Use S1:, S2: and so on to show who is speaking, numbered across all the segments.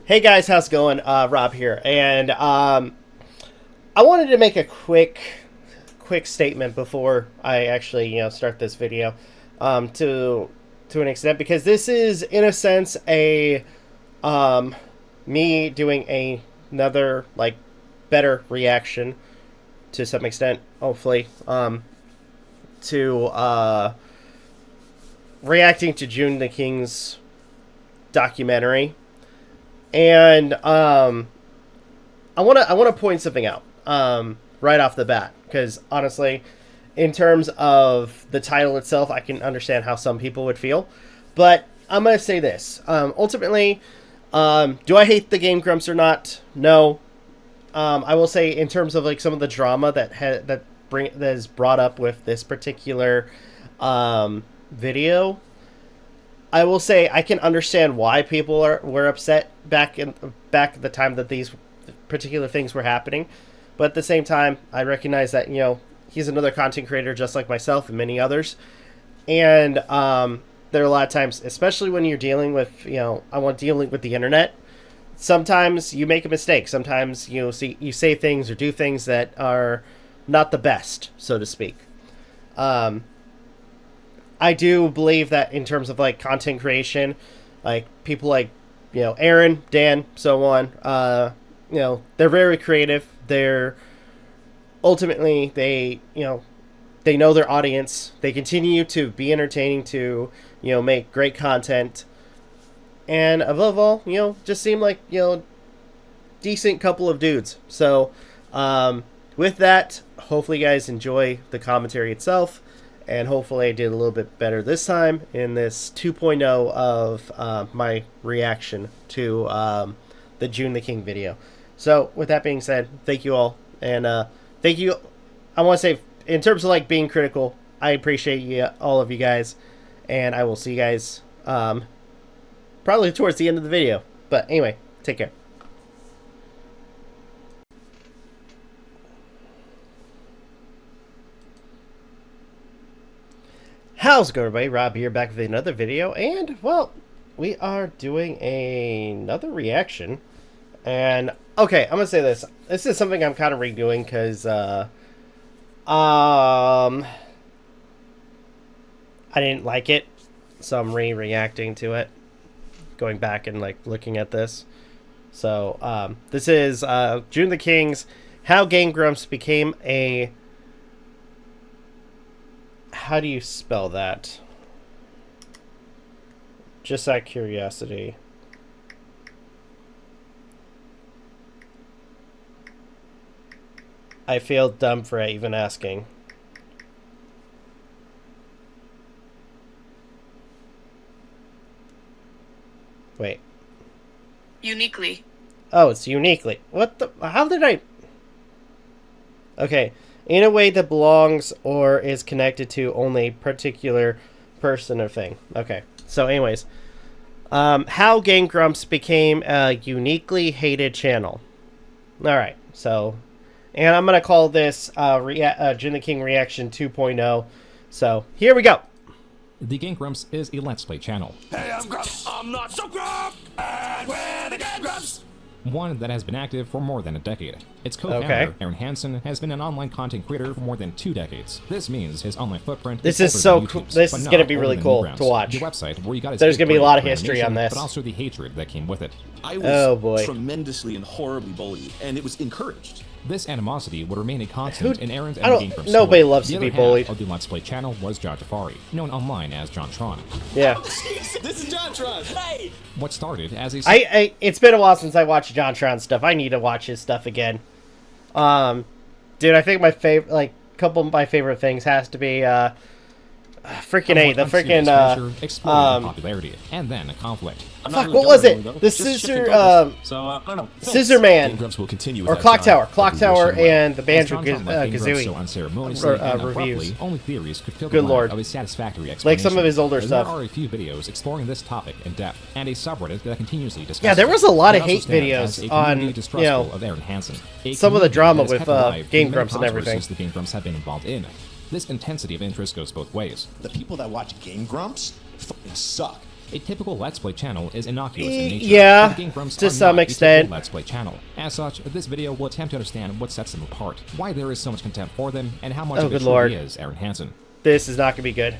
S1: Hey guys, how's it going? Rob here, and I wanted to make a quick statement before I actually start this video, to an extent, because this is in a sense a me doing another better reaction to some extent, hopefully, to reacting to Joon The King's documentary. And I want to point something out right off the bat, because honestly, in terms of the title itself, I can understand how some people would feel, but I'm going to say this. Ultimately, do I hate the game Grumps or not? No. I will say, in terms of some of the drama that is brought up with this particular video, I will say I can understand why people were upset back at the time that these particular things were happening, but at the same time, I recognize that he's another content creator just like myself and many others, and there are a lot of times, especially when you're dealing with dealing with the internet, sometimes you make a mistake. Sometimes you say things or do things that are not the best, so to speak. I do believe that in terms of content creation, people Aaron, Dan, so on, they're very creative. They're ultimately they know their audience. They continue to be entertaining, to make great content, and above all, just seem like decent couple of dudes. So with that, hopefully you guys enjoy the commentary itself. And hopefully I did a little bit better this time in this 2.0 of my reaction to the Joon The King video. So with that being said, thank you all. And thank you. I want to say, in terms of being critical, I appreciate all of you guys. And I will see you guys probably towards the end of the video. But anyway, take care. How's it going, everybody? Rob here, back with another video, and, well, we are doing another reaction, and, okay, I'm gonna say this. This is something I'm kind of redoing, because, I didn't like it, so I'm reacting to it, going back and, looking at this. So, this is, Joon The King's How Game Grumps Became a... How do you spell that? Just out of curiosity. I feel dumb for even asking. Wait.
S2: Uniquely.
S1: Oh, it's uniquely. What the? How did I... Okay. In a way that belongs or is connected to only a particular person or thing. Okay. So anyways. How Game Grumps became a uniquely hated channel. Alright. So. And I'm going to call this Joon The King Reaction 2.0. So. Here we go.
S3: The Game Grumps is a Let's Play channel.
S4: Hey, I'm Grumps. I'm not so Grump. And we're the Game Grumps.
S3: One that has been active for more than a decade. Its co-founder, Aaron Hansen, has been an online content creator for more than 2 decades. This means his online footprint
S1: is so cool. This is going to be really cool to watch.
S3: The website where you got
S1: There's going to be a lot of history on this.
S3: But also the hatred that came with it.
S4: I was tremendously and horribly bullied, and it was encouraged.
S3: This animosity would remain a constant in Aaron's and Game Grumps.
S1: Nobody loves to be bullied.
S3: The other half of the Let's Play channel was John Jafari, known online as John Tron.
S1: Yeah.
S4: This is John Tron. Hey.
S3: What started as a...
S1: It's been a while since I watched John Tron stuff. I need to watch his stuff again. Dude, I think my favorite, couple of my favorite things has to be, freaking A, the freaking,
S3: popularity, and then a conflict.
S1: Fuck, what was it? The Scissor Man, or Clock Tower. Clock Tower and the Banjo Kazooie reviews.
S3: Only theories could fill
S1: Good lord.
S3: of a satisfactory explanation.
S1: Some of his older stuff.
S3: There are a few videos exploring this topic in depth, and a subreddit that continuously discusses.
S1: Yeah, there was a lot of hate videos on,
S3: of Aaron Hansen,
S1: some of the drama with Game Grumps and everything.
S3: The Game Grumps have been involved in. This intensity of interest goes both ways.
S5: The people that watch Game Grumps fucking suck.
S3: A typical Let's Play channel is innocuous in nature.
S1: Yeah,
S3: but Grumps
S1: to
S3: are
S1: some
S3: not a
S1: extent.
S3: typical Let's Play channel. As such, this video will attempt to understand what sets them apart, why there is so much contempt for them, and how much of it truly is Aden Hansen.
S1: This is not going to be good.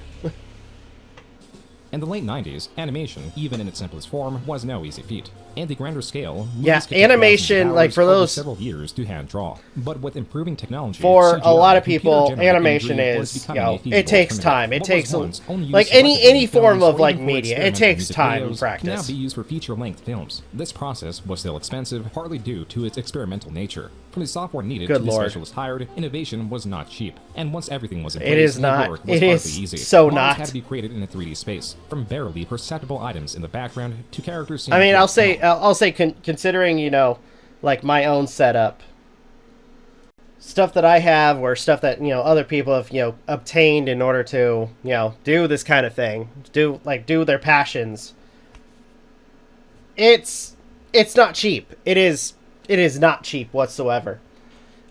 S3: In the late 90s, animation, even in its simplest form, was no easy feat. In the grander scale,
S1: yeah, animation, like for those
S3: several years to hand draw. But with improving technology,
S1: for
S3: CGI,
S1: a lot of people, animation is, it takes time. It takes like any form of like media. It takes time and practice.
S3: Can now be used for feature-length films. This process was still expensive, partly due to its experimental nature. From the software needed to the specialists hired, innovation was not cheap. And once everything was in place,
S1: it is not.
S3: Work was
S1: it is
S3: easy.
S1: so
S3: Models
S1: not.
S3: had to be created in a 3D space, from barely perceptible items in the background to characters seen.
S1: I mean, I'll say, considering, you know, like my own setup, stuff that I have, or stuff that, you know, other people have, you know, obtained in order to, you know, do this kind of thing, do their passions. It's not cheap. It is not cheap whatsoever.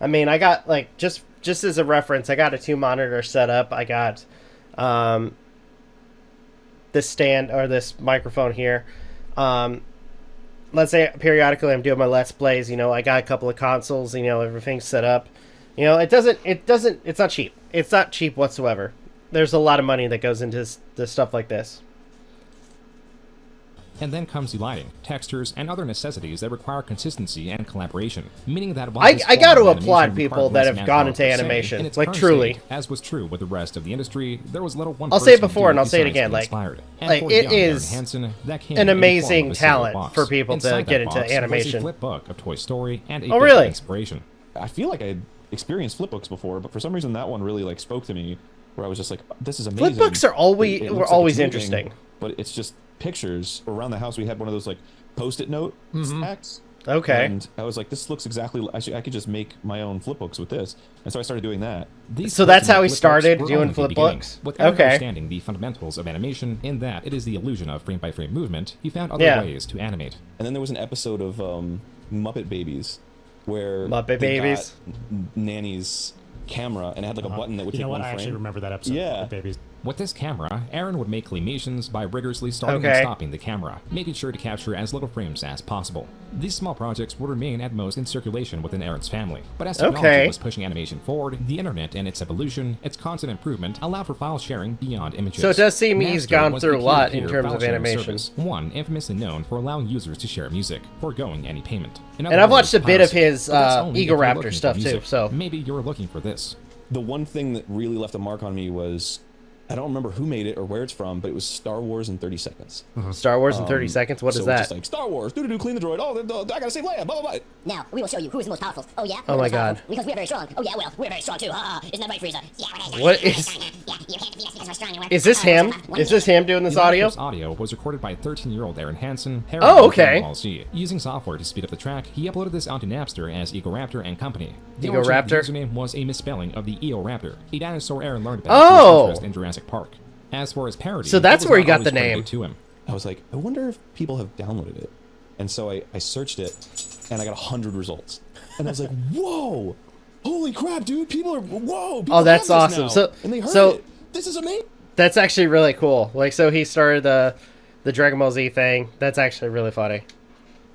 S1: I mean, I got, like, just as a reference, I got a 2-monitor setup. I got this stand, or this microphone here. Let's say periodically I'm doing my Let's Plays, you know, I got a couple of consoles, you know, everything's set up. You know, it's not cheap. It's not cheap whatsoever. There's a lot of money that goes into this stuff like this.
S3: And then comes the lighting, textures, and other necessities that require consistency and collaboration. Meaning that while
S1: I got to applaud people that have gone into animation, like truly.
S3: State, as was true with the rest of the industry, there was little one.
S1: I'll say it before and I'll say it again. Like it is
S3: Hansen,
S1: an amazing talent for people to get into animation.
S3: Was a flip book of Toy Story and a
S1: really?
S3: Inspiration.
S4: I feel like I experienced flipbooks before, but for some reason that one really like spoke to me, where I was just like, "This is amazing."
S1: Flipbooks are always interesting,
S4: but it's just pictures. Around the house we had one of those like post-it note stacks.
S1: Okay.
S4: And I was like, this looks exactly. I could just make my own flipbooks with this, and so I started doing that.
S1: So that's how he started doing flipbooks.
S3: With understanding the fundamentals of animation, in that it is the illusion of frame-by-frame movement, he found other ways to animate.
S4: And then there was an episode of Muppet Babies, where
S1: Muppet Babies,
S4: Nanny's camera, and it had like a button that would take one frame.
S5: I actually remember that episode.
S4: Yeah.
S5: Muppet Babies.
S3: With this camera, Aden would make claimations by rigorously starting and stopping the camera, making sure to capture as little frames as possible. These small projects would remain at most in circulation within Aden's family, but as technology was pushing animation forward, the internet and its evolution, its constant improvement, allowed for file sharing beyond images.
S1: So it does seem he's gone through a lot in terms of animation.
S3: One infamously known for allowing users to share music, foregoing any payment.
S1: And I've watched a bit of his Eagle Raptor stuff too, so
S3: maybe you're looking for this.
S4: The one thing that really left a mark on me was, I don't remember who made it or where it's from, but it was Star Wars in 30 seconds.
S1: Star Wars in 30 seconds? What is that?
S4: Just like, Star Wars, do clean the droid, I gotta save Leia, blah, blah, blah.
S6: Now, we will show you who is the most powerful. Oh, yeah?
S1: Oh, my God.
S6: Because we are very strong. Oh, yeah, well, we're very strong, too. Isn't that right, Frieza? Yeah,
S1: what is... Is this him? Is this him doing this audio?
S3: This audio was recorded by 13-year-old Aden Hansen. Using software to speed up the track, he uploaded this onto Napster as Eagle Raptor and Company. The username was a misspelling of the Eo Raptor, a dinosaur Aden learned about his interest in Jurassic Park. As for his parody,
S1: so that's where he got the name.
S3: To him.
S4: I was like, I wonder if people have downloaded it. And so I searched it, and I got 100 results. And I was like, whoa! Holy crap, dude! People are, whoa! People
S1: that's
S4: have this
S1: awesome.
S4: now.
S1: So,
S4: and they heard it. This is amazing.
S1: That's actually really cool. Like, so he started the Dragon Ball Z thing. That's actually really funny.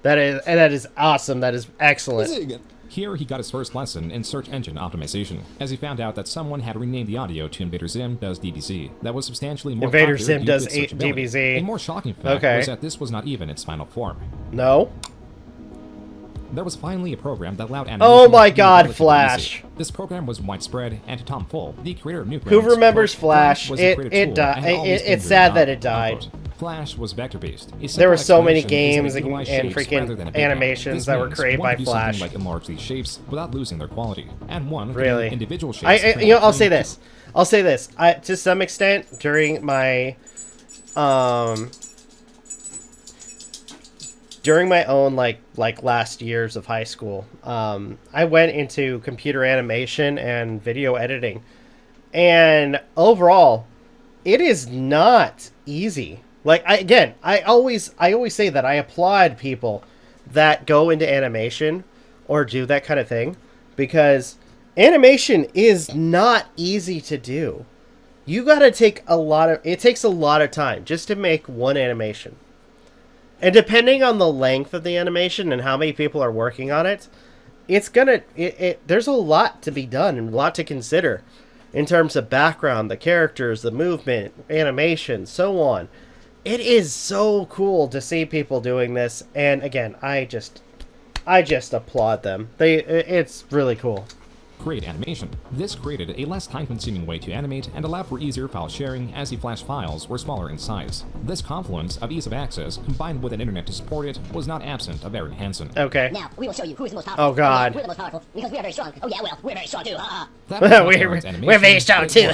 S1: That is awesome. That is excellent.
S3: Here he got his first lesson in search engine optimization, as he found out that someone had renamed the audio to Invader Zim Does DBZ. That was substantially more
S1: Invader Zim Does DBZ.
S3: A more shocking fact was that this was not even its final form.
S1: No?
S3: There was finally a program that allowed animation.
S1: Oh my God, Flash!
S3: Easy. This program was widespread, and to Tom Full, the creator of Newgrounds,
S1: who remembers Flash? It's sad that it died.
S3: Flash was vector-based.
S1: There were so many games and freaking animations that were created by Flash.
S3: Like enlarge these shapes without losing their quality, and one
S1: really
S3: individual shapes.
S1: I'll say this. To some extent, during my own like last years of high school, I went into computer animation and video editing, and overall, it is not easy. Like, I always say that I applaud people that go into animation or do that kind of thing, because animation is not easy to do. you gotta take a lot of... It takes a lot of time just to make one animation. And depending on the length of the animation and how many people are working on it, it's gonna... there's a lot to be done and a lot to consider in terms of background, the characters, the movement, animation, so on. It is so cool to see people doing this, and again, I just applaud them. It's really cool.
S3: Create animation. This created a less time-consuming way to animate and allowed for easier file sharing as the Flash files were smaller in size. This confluence of ease of access, combined with an internet to support it, was not absent of Aden Hansen.
S1: Okay.
S6: Now, we will show you who is the most powerful.
S1: Oh, God.
S6: Oh, yeah, we're the most powerful because we are very strong. Oh, yeah, well, we're very strong, too.
S1: We're very strong, too.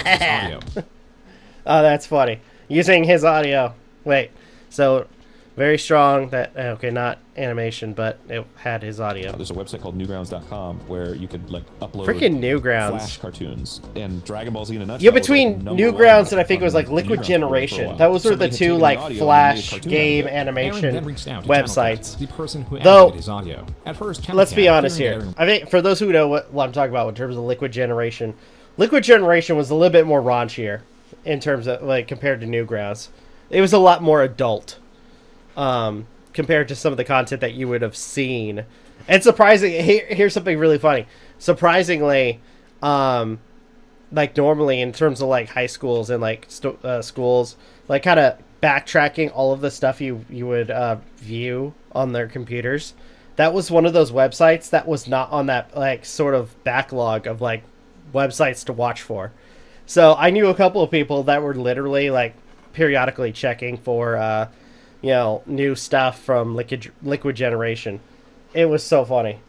S1: Oh, that's funny. Using his audio. Wait. So, very strong. That okay, not animation, but it had his audio.
S4: There's a website called Newgrounds.com where you could like upload
S1: freaking Newgrounds
S4: Flash cartoons and Dragon Ball Z in a nutshell.
S1: Yeah, between Newgrounds and I think it was like Liquid Generation. Those were the two like Flash game animation websites.
S3: The person who
S1: Though,
S3: his audio. At first,
S1: let's be honest here. I think for those who know what I'm talking about in terms of Liquid Generation was a little bit more raunchier in terms of like compared to Newgrounds. It was a lot more adult. Compared to some of the content that you would have seen. And here's something really funny. Surprisingly, like normally in terms of like high schools and like schools, like kind of backtracking all of the stuff you would view on their computers, that was one of those websites that was not on that like sort of backlog of like websites to watch for. So I knew a couple of people that were literally like periodically checking for new stuff from Liquid Generation. It was so funny.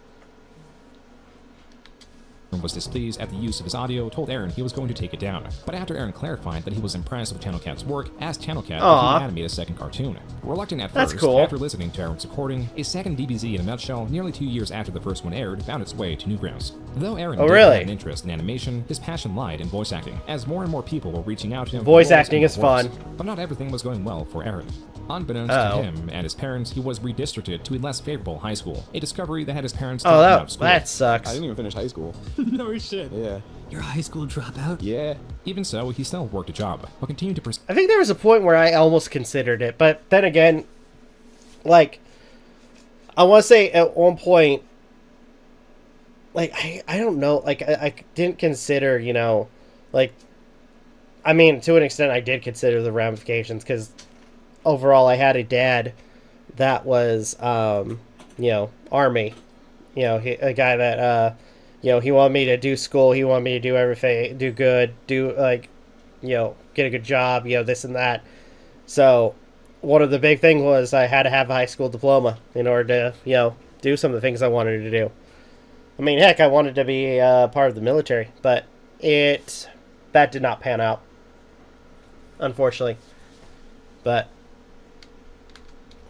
S3: Was displeased at the use of his audio, told Aaron he was going to take it down. But after Aaron clarified that he was impressed with Channel Cat's work, asked Channel Cat if he would animate a second cartoon. Reluctant at first, after listening to Aaron's recording, a second DBZ in a nutshell, nearly 2 years after the first one aired, found its way to Newgrounds. Though Aaron did have an interest in animation, his passion lied in voice acting, as more and more people were reaching out to him.
S1: Voice acting is fun.
S3: But not everything was going well for Aaron. Unbeknownst to him and his parents, he was redistricted to a less favorable high school. A discovery that had his parents taken out of school.
S1: That sucks.
S4: I didn't even finish high school.
S5: No shit.
S4: Yeah.
S5: You're a high school dropout?
S4: Yeah.
S3: Even so, he still worked a job, but continued to pursue.
S1: I think there was a point where I almost considered it, but then again, like, I want to say at one point, like, I don't know, like, I didn't consider, like, I mean, to an extent, I did consider the ramifications, because overall, I had a dad that was, Army. A guy that, he wanted me to do school. He wanted me to do everything, do good, get a good job, this and that. So, one of the big things was I had to have a high school diploma in order to, do some of the things I wanted to do. I mean, heck, I wanted to be part of the military, but that did not pan out, unfortunately. But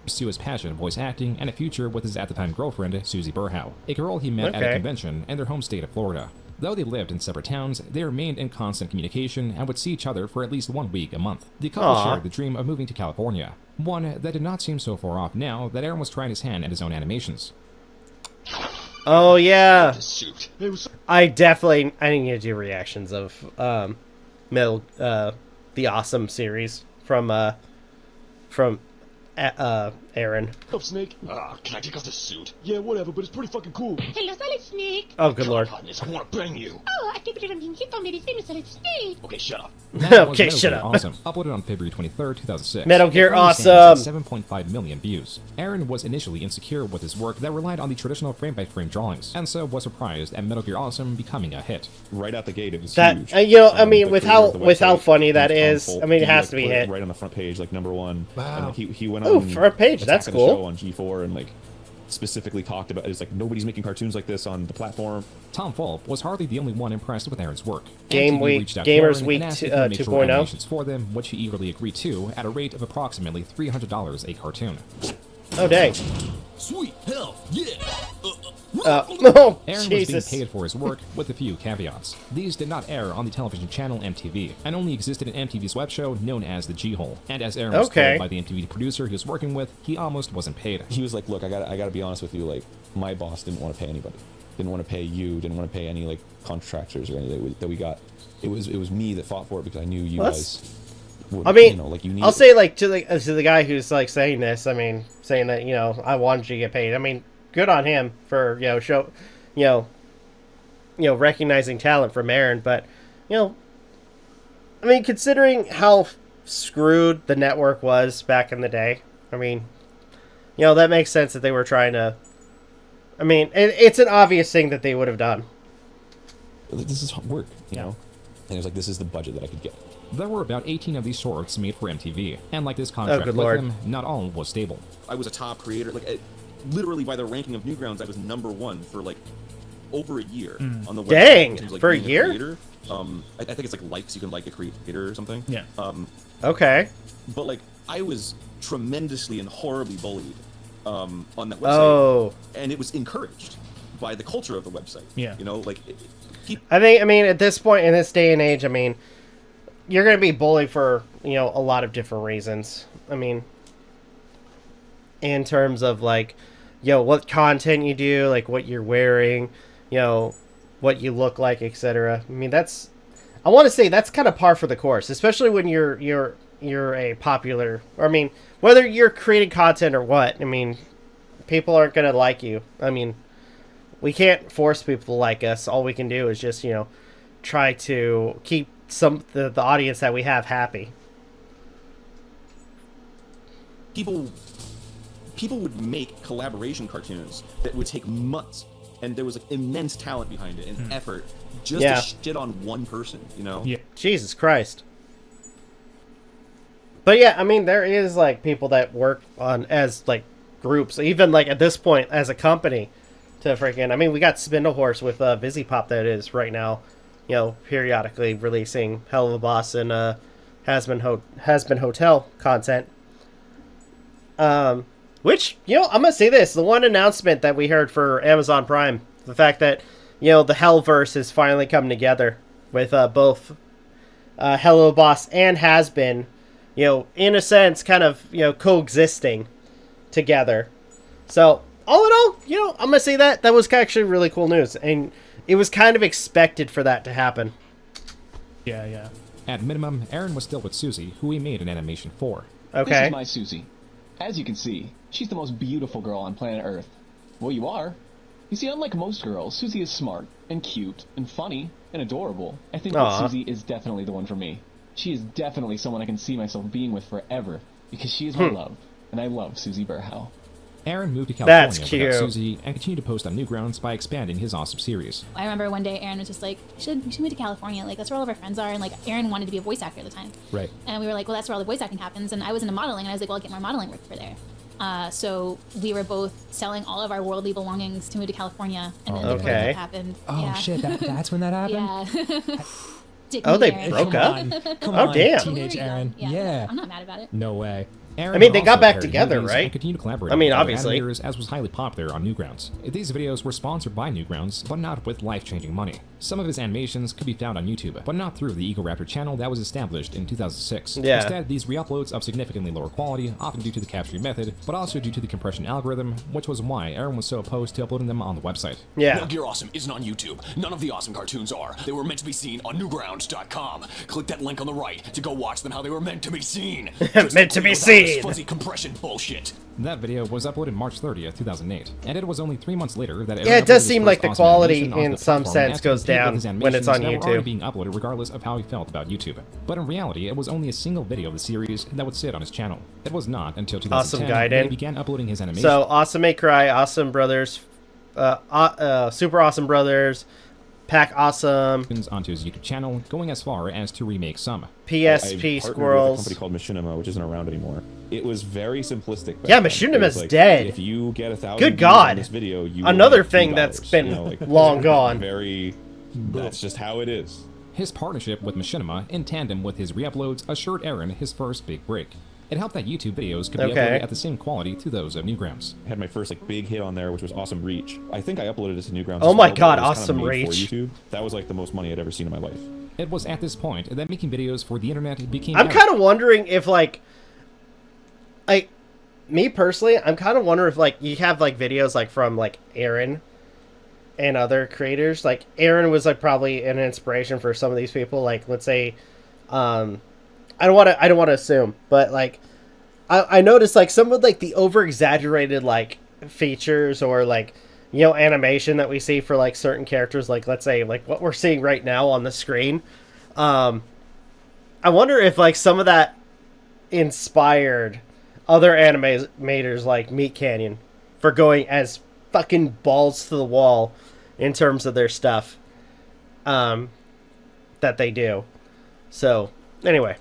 S3: pursue his passion, voice acting, and a future with his at-the-time girlfriend, Susie Burhow, a girl he met at a convention in their home state of Florida. Though they lived in separate towns, they remained in constant communication and would see each other for at least 1 week a month. The couple shared the dream of moving to California, one that did not seem so far off now that Aaron was trying his hand at his own animations.
S1: Oh, yeah. I need to do reactions of the Awesome series from Aaron.
S7: Up, Snake.
S8: Can I take off the suit?
S7: Yeah, whatever, but it's pretty fucking cool.
S6: Hello, Solid Snake.
S1: Oh, good lord.
S8: Hotness, I want to bang you.
S6: Oh, I think you're on Solid Snake.
S8: Okay, shut up.
S1: Okay, shut up.
S3: Awesome. Uploaded on February 23rd, 2006.
S1: Metal Gear Awesome.
S3: 7.5 million views. Aaron was initially insecure with his work that relied on the traditional frame-by-frame drawings, and so was surprised at Metal Gear Awesome becoming a hit.
S4: Right out the gate, it was
S1: huge.
S4: I
S1: mean, with how funny that is, I mean, it has to be hit.
S4: Right on the front page, like #1.
S5: Wow.
S4: And he went
S1: on. Oh, front page. That's
S4: Attack
S1: cool.
S4: of the Show on G4 and like specifically talked about it's like nobody's making cartoons like this on the platform.
S3: Tom Fulp was hardly the only one impressed with Aaron's work.
S1: Gamers Week 2.0
S3: for them, which he eagerly agreed to at a rate of approximately $300 a cartoon.
S1: Oh dang!
S5: Sweet health, yeah.
S1: Oh,
S3: Aaron
S1: Jesus.
S3: was being paid for his work, with a few caveats. These did not air on the television channel MTV, and only existed in MTV's web show known as the G-Hole. And as Aaron was told by the MTV producer he was working with, he almost wasn't paid.
S4: He was like, look, I gotta be honest with you, like, my boss didn't want to pay anybody. Didn't want to pay you, didn't want to pay any, like, contractors or anything that we got. It was me that fought for it because I knew you guys would,
S1: I mean,
S4: you know, like, you need
S1: I'll say, like, to the guy who's, like, saying this, I mean, saying that, you know, I wanted you to get paid. I mean, good on him for, recognizing talent from Aaron, but, I mean, considering how screwed the network was back in the day, I mean, that makes sense that they were trying to, I mean, it's an obvious thing that they would have done.
S4: This is work, you know? And it was like, this is the budget that I could get.
S3: There were about 18 of these shorts made for MTV, and like this contract with them, not all was stable.
S7: I was a top creator, like, literally by the ranking of Newgrounds, I was #1 for, like, over a year on the website.
S1: Dang,
S7: Terms of, like,
S1: for a
S7: being
S1: year?
S7: Creator. I think it's like likes, you can like a creator or something.
S5: Yeah.
S1: Okay.
S7: But, like, I was tremendously and horribly bullied on that website.
S1: Oh.
S7: And it was encouraged by the culture of the website.
S5: Yeah.
S7: You know, like,
S1: I mean, at this point in this day and age, I mean, you're going to be bullied for, a lot of different reasons. I mean, in terms of, like, what content you do, like, what you're wearing, what you look like, etc. I mean, I want to say that's kind of par for the course, especially when you're a popular, or, I mean, whether you're creating content or what, I mean, people aren't going to like you. I mean, we can't force people to like us. All we can do is just, try to keep the audience that we have happy.
S7: people would make collaboration cartoons that would take months, and there was like immense talent behind it and effort just to shit on one person, you know?
S5: Yeah.
S1: Jesus Christ. But yeah, I mean, there is like people that work on as like groups, even like at this point as a company to freaking, I mean, we got Spindlehorse with Vizzy Pop that is right now, periodically releasing Hell of a Boss and Has Been Hotel content. Which, I'm going to say this, the one announcement that we heard for Amazon Prime, the fact that, the Hellverse is finally coming together with both Hello Boss and Has Been, in a sense, kind of, coexisting together. So, all in all, I'm going to say that was actually really cool news. And it was kind of expected for that to happen.
S5: Yeah, yeah.
S3: At minimum, Aaron was still with Susie, who he made an animation for.
S1: Okay.
S9: This is my Susie. As you can see, she's the most beautiful girl on planet Earth. Well, you are. You see, unlike most girls, Susie is smart, and cute, and funny, and adorable. I think that Susie is definitely the one for me. She is definitely someone I can see myself being with forever, because she is my love, and I love Susie Burhow.
S3: Aaron moved to California
S1: That's cute.
S3: without Susie and continued to post on Newgrounds by expanding his awesome series.
S10: I remember one day Aaron was just like, you should move to California. Like, that's where all of our friends are. And, like, Aaron wanted to be a voice actor at the time.
S3: Right.
S10: And we were like, well, that's where all the voice acting happens. And I was into modeling, and I was like, well, I'll get more modeling work for there. So we were both selling all of our worldly belongings to move to California. And then the breakup happened.
S5: Oh,
S10: yeah.
S5: shit, that's when that happened?
S10: Yeah.
S1: They
S10: Aaron.
S1: broke up?
S5: Come
S1: Oh,
S5: on,
S1: damn.
S5: teenage Aaron.
S10: Yeah. I'm not mad about it.
S5: No way.
S3: Aaron
S1: I mean, they
S3: also
S1: got back
S3: parodied
S1: together,
S3: movies
S1: right?
S3: And continued to collaborate
S1: I mean,
S3: with other
S1: obviously.
S3: animators, as was highly popular on Newgrounds. These videos were sponsored by Newgrounds, but not with life-changing money. Some of his animations could be found on YouTube, but not through the Ego Raptor channel that was established in 2006.
S1: Yeah.
S3: Instead, these re-uploads of significantly lower quality, often due to the capturing method, but also due to the compression algorithm, which was why Aaron was so opposed to uploading them on the website.
S1: Yeah.
S8: No Gear Awesome isn't on YouTube. None of the awesome cartoons are. They were meant to be seen on Newgrounds.com. Click that link on the right to go watch them how they were meant to be seen.
S1: Meant to be seen.
S8: Fuzzy compression bullshit.
S3: That video was uploaded March 30th, 2008, and it was only 3 months later that
S1: Yeah, it does seem like the quality in some sense goes down when it's on
S3: that were already
S1: YouTube.
S3: being uploaded regardless of how he felt about YouTube. But in reality, it was only a single video of the series that would sit on his channel. It was not until 2010
S1: Awesome
S3: when
S1: Gaiden.
S3: he began uploading his animation.
S1: So, Awesome May Cry, Awesome Brothers, Super Awesome Brothers, Pack Awesome,
S3: onto his YouTube channel, going as far as to remake some.
S1: PSP
S4: I partnered
S1: Squirrels.
S4: with a company called Machinima, which isn't around anymore. It was very simplistic. back
S1: Yeah,
S4: then.
S1: Machinima's
S4: It was like,
S1: dead.
S4: If you get 1,000
S1: Good
S4: views
S1: God.
S4: on this video, you will
S1: Another
S4: get
S1: thing
S4: $2,
S1: that's been
S4: you know, like,
S1: long gone.
S4: Very. That's just how it is.
S3: His partnership with Machinima, in tandem with his re-uploads, assured Aaron his first big break. It helped that YouTube videos could be uploaded at the same quality to those of Newgrounds.
S4: I had my first like big hit on there, which was Awesome Reach. I think I uploaded it to Newgrounds.
S1: Oh my
S4: well,
S1: god,
S4: it was
S1: Awesome
S4: kind of made for
S1: Reach.
S4: YouTube. That was like the most money I'd ever seen in my life.
S3: It was at this point that making videos for the internet became...
S1: I'm kind of wondering if, like, me personally, I'm kind of wondering if, like, you have, like, videos, like, from, like, Aaron and other creators. Like, Aaron was, like, probably an inspiration for some of these people. Like, let's say, I don't want to assume, but, like, I noticed, like, some of, like, the over-exaggerated, like, features or, like, you know, animation that we see for, like, certain characters, like, let's say, like, what we're seeing right now on the screen. I wonder if, like, some of that inspired other animators like Meat Canyon for going as fucking balls to the wall in terms of their stuff that they do. So, anyway.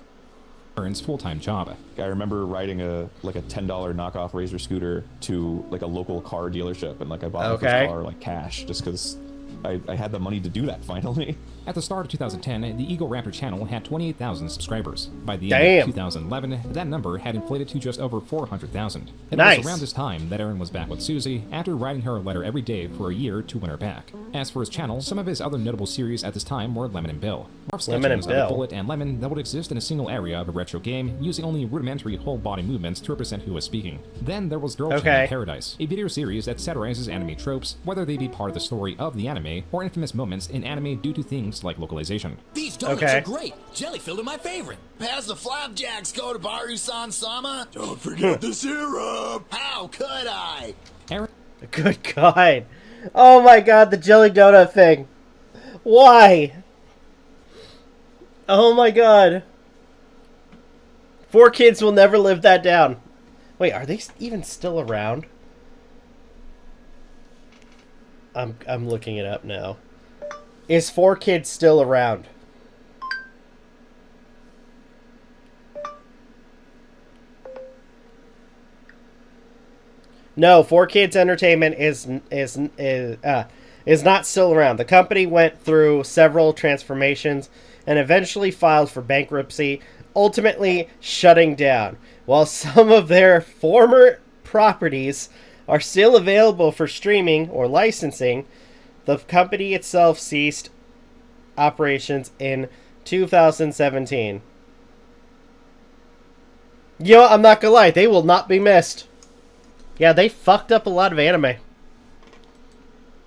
S3: Aaron's full-time job.
S4: I remember riding a $10 knockoff Razor scooter to like a local car dealership, and like I bought my first car like cash just because I had the money to do that finally.
S3: At the start of 2010, the Eagle Raptor channel had 28,000 subscribers. By the end of 2011, that number had inflated to just over 400,000. It was around this time that Aaron was back with Susie after writing her a letter every day for a year to win her back. As for his channel, some of his other notable series at this time were Lemon and Bill. Rough sketchings of a bullet and lemon that would exist in a single area of a retro game, using only rudimentary whole-body movements to represent who was speaking. Then there was Girl Channel Paradise, a video series that satirizes anime tropes, whether they be part of the story of the anime or infamous moments in anime due to things like localization.
S5: These donuts are great. Jelly-filled are my favorite. Pass the flapjacks, go to Baru-san Sama. Don't forget the syrup. How could I?
S3: Aaron.
S1: Good God. Oh my God, the jelly donut thing. Why? Oh my God. 4Kids will never live that down. Wait, are they even still around? I'm looking it up now. Is 4Kids still around? No, 4Kids Entertainment is not still around. The company went through several transformations and eventually filed for bankruptcy, ultimately shutting down. While some of their former properties are still available for streaming or licensing, the company itself ceased operations in 2017. You know, I'm not gonna lie, they will not be missed. Yeah, they fucked up a lot of anime.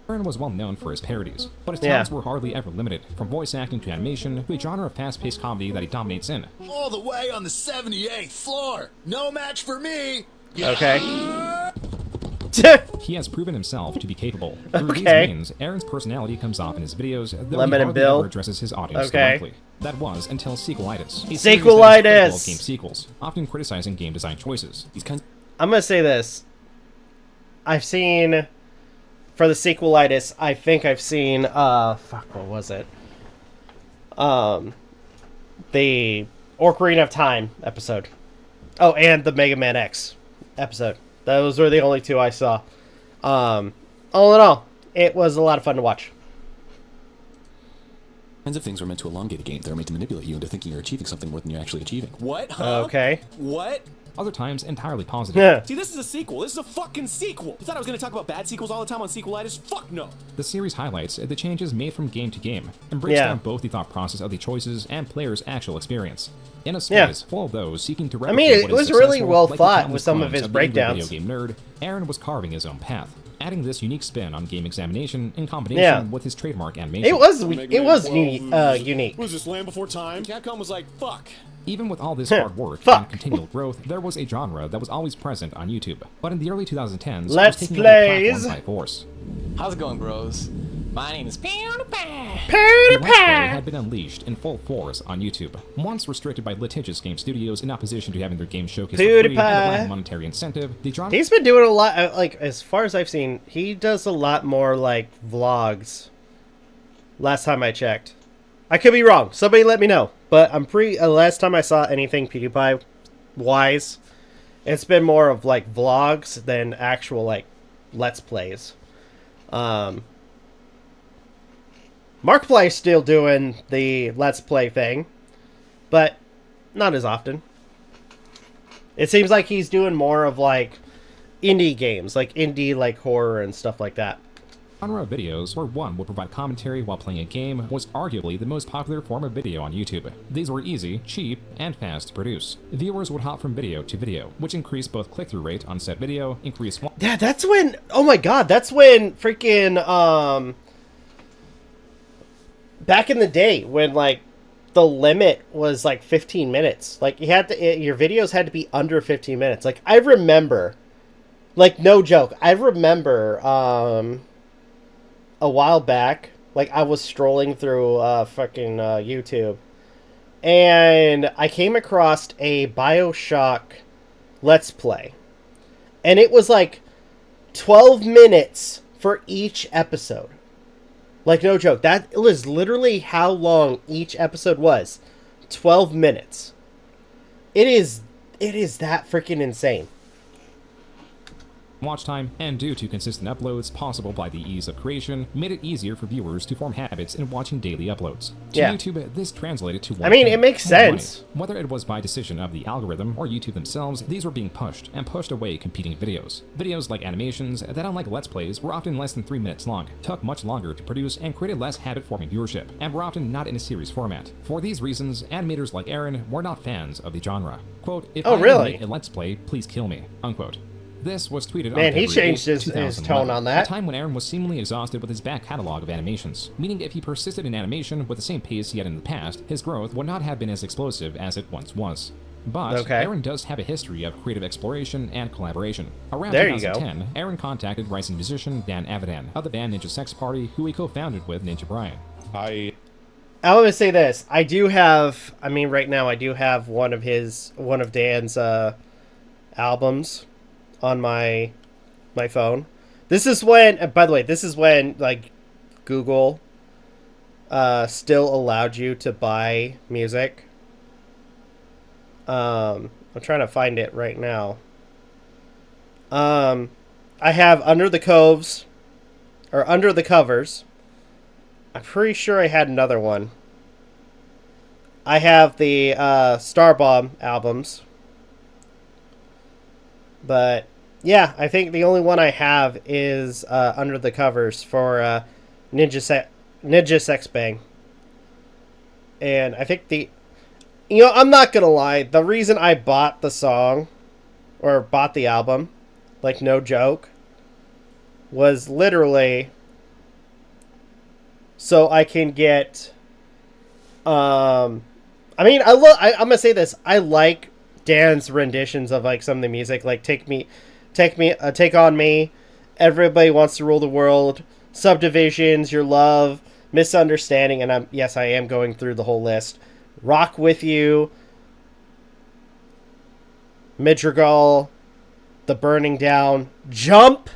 S3: Aaron was well known for his parodies, but his talents were hardly ever limited, from voice acting to animation to a genre of fast-paced comedy that he dominates in.
S5: All the way on the 78th floor. No match for me.
S1: Okay.
S3: He has proven himself to be capable. Through these means, Aaron's personality comes off in his videos, though
S1: Lemon
S3: he
S1: and Bill
S3: never addresses his audience directly. That was until Sequelitis.
S1: Sequelitis!
S3: Game sequels, often criticizing game design choices.
S1: I'm gonna say this. I've seen, for the Sequelitis, I think I've seen, fuck, what was it? The Ocarina of Time episode. Oh, and the Mega Man X episode. Those were the only two I saw. All in all, it was a lot of fun to watch.
S8: Kinds of things are meant to elongate a game. They're meant to manipulate you into thinking you're achieving something more than you're actually achieving.
S5: What? Huh?
S1: Okay.
S5: What?
S3: Other times, entirely positive.
S5: See, this is a sequel. This is a fucking sequel. You thought I was going to talk about bad sequels all the time on Sequelitis? Fuck no.
S3: The series highlights the changes made from game to game, and breaks down both the thought process of the choices and players' actual experience. In a space full of those seeking to replicate
S1: it was really well thought with some of his breakdowns.
S3: Video game nerd, Aaron was carving his own path, adding this unique spin on game examination in combination with his trademark animation.
S1: It was unique.
S5: Was this Land Before Time? Capcom was like, fuck.
S3: Even with all this hard work and continual growth, there was a genre that was always present on YouTube. But in the early 2010s,
S1: Let's
S3: it was taking over the platform by force.
S11: How's it going, bros? My name is PewDiePie.
S3: The Let's Play had been unleashed in full force on YouTube, once restricted by litigious game studios in opposition to having their games showcased for free and a lack of monetary incentive. The genre
S1: He's been doing a lot, like, as far as I've seen, he does a lot more, like, vlogs. Last time I checked. I could be wrong. Somebody let me know. But I'm last time I saw anything PewDiePie-wise, it's been more of, like, vlogs than actual, like, Let's Plays. Markiplier's still doing the Let's Play thing, but not as often. It seems like he's doing more of like indie games, like indie like horror and stuff like that.
S3: Genre of videos where one would provide commentary while playing a game was arguably the most popular form of video on YouTube. These were easy, cheap, and fast to produce. Viewers would hop from video to video, which increased both click-through rate on said video, increased...
S1: Yeah, that's when... Oh my god, that's when freaking... back in the day, when, like, the limit was, like, 15 minutes. Like, you had to... Your videos had to be under 15 minutes. Like, I remember... Like, no joke. I remember, a while back, like, I was strolling through fucking YouTube, and I came across a BioShock Let's Play, and it was like 12 minutes for each episode. Like, no joke. That was literally how long each episode was. 12 minutes. It is that freaking insane.
S3: Watch time, and due to consistent uploads possible by the ease of creation, made it easier for viewers to form habits in watching daily uploads. To YouTube, this translated to...
S1: I mean, it makes sense.
S3: Money. Whether it was by decision of the algorithm or YouTube themselves, these were being pushed away competing videos. Videos like animations that, unlike Let's Plays, were often less than 3 minutes long, took much longer to produce, and created less habit-forming viewership, and were often not in a series format. For these reasons, animators like Aden were not fans of the genre. Quote, if I make a Let's Play, please kill me, unquote. This was tweeted on
S1: Man, he
S3: February
S1: changed
S3: 8th,
S1: his tone on that.
S3: a time when Aden was seemingly exhausted with his back catalog of animations, meaning if he persisted in animation with the same pace he had in the past, his growth would not have been as explosive as it once was. But Aden does have a history of creative exploration and collaboration. Around 2010, Aden contacted rising musician Dan Aden of the band Ninja Sex Party, who he co-founded with Ninja Brian.
S1: I want to say this. I do have, I mean, right now I do have one of Dan's albums on my phone. This is when, by the way, this is when, like, Google still allowed you to buy music. I'm trying to find it right now. I have Under the Covers. I'm pretty sure I had another one. I have the Starbomb albums. But yeah, I think the only one I have is Under the Covers for Ninja Sex Bang. And I think I'm not gonna lie, the reason I bought the song, or bought the album, like, no joke, was literally so I can get, I mean, I'm gonna say this, I like Dan's renditions of, like, some of the music, like Take On Me, Everybody Wants to Rule the World, Subdivisions, Your Love, Misunderstanding, and I am going through the whole list. Rock With You, Madrigal, The Burning Down, Jump,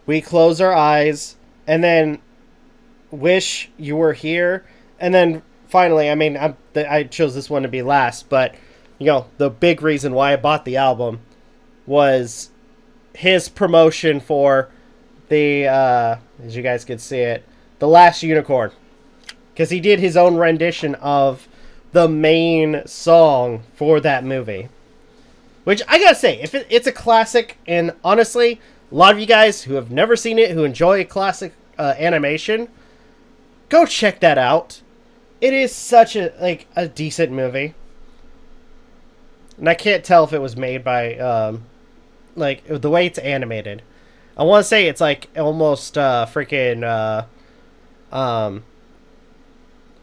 S1: We Close Our Eyes, and then Wish You Were Here, and then finally, I mean, I chose this one to be last, but the big reason why I bought the album was his promotion for the, as you guys can see it, The Last Unicorn. Because he did his own rendition of the main song for that movie. Which, I gotta say, it's a classic, and honestly, a lot of you guys who have never seen it, who enjoy a classic animation, go check that out. It is such a decent movie. And I can't tell if it was made by, like, the way it's animated. I want to say it's, like, almost, freaking,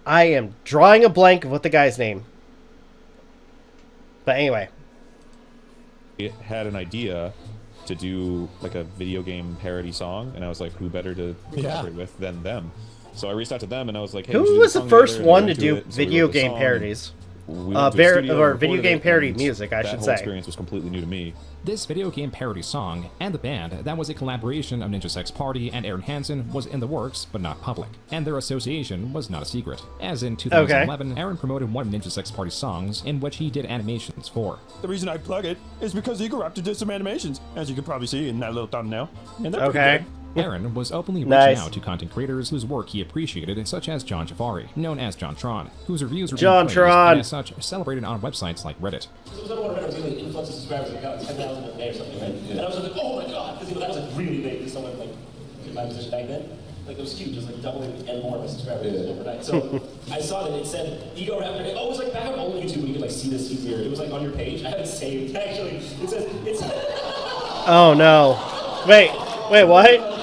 S1: I am drawing a blank of what the guy's name. But anyway.
S4: It had an idea to do, like, a video game parody song, and I was like, who better to collaborate with than them? So I reached out to them, and I was like, hey,
S1: who was the first one to do video game parodies? Or video game parody music, I should say.
S4: That whole experience was completely new to me.
S3: This video game parody song, and the band that was a collaboration of Ninja Sex Party and Aden Hansen, was in the works, but not public. And their association was not a secret. As in 2011, Aden promoted one of Ninja Sex Party's songs, in which he did animations for.
S12: The reason I plug it is because Igor did some animations, as you can probably see in that little thumbnail. And they're
S1: okay.
S12: pretty good.
S3: Aaron was openly
S1: Nice.
S3: reaching out to content creators whose work he appreciated, such as John Jafari, known as JonTron, whose reviews were being praised and as such celebrated on websites like Reddit.
S12: Influx of subscribers like got 10,000 a day or something, right? And I was like, oh my god, because that was like really big for someone like in my position back then. Like it was huge, it was like doubling and more of my subscribers overnight. So I saw that it said Ego Raptor. Oh, it was like back on old YouTube when you could like see this easier. It was like on your page. I have it saved actually. It says it's.
S1: Oh no! Wait, what?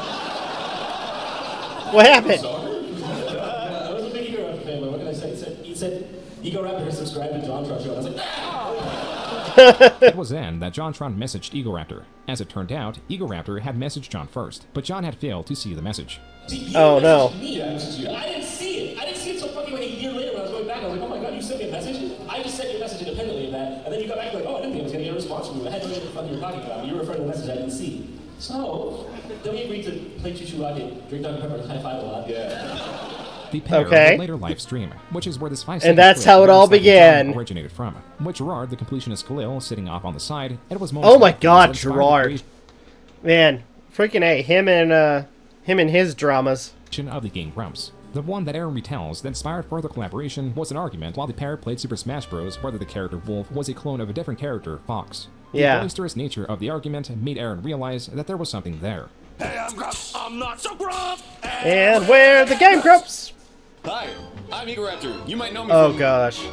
S1: What happened?
S12: I was a big Ego Raptor fan, but what can I say? It said Ego Raptor has subscribed to JonTron Show. And I was like,
S3: It was then that JonTron messaged Egoraptor. As it turned out, Egoraptor had messaged John first, but John had failed to see the message.
S1: Oh no!
S12: I didn't see it. I didn't see it until fucking like a year later when I was going back. I was like, oh my god, you sent me a message? I just sent you a message independently of that, and then you got back like, oh, I didn't think I was gonna get a response from you. I had no idea what the fuck you were talking about. You were referring to a message I didn't see. So, then we agreed to play Choo Choo Rocket, drink Dr. Pepper, and high five a lot. Yeah.
S3: The pair would later live stream, which is where this 5
S1: And that's how it all began.
S3: Originated from, with Gerard, the completionist Khalil, sitting off on the side. It was
S1: oh my god, Gerard! Man, freaking A, him and his dramas.
S3: Of the game Grumps. The one that Aaron retells that inspired further collaboration was an argument while the pair played Super Smash Bros. Whether the character Wolf was a clone of a different character, Fox.
S1: Yeah.
S3: The boisterous nature of the argument made Aaron realize that there was something there.
S8: Hey, I'm Grumps. I'm not so Grump.
S1: And we're the Game Grumps!
S8: Hi, I'm Egoraptor. You might know me
S1: Oh
S8: from...
S1: gosh.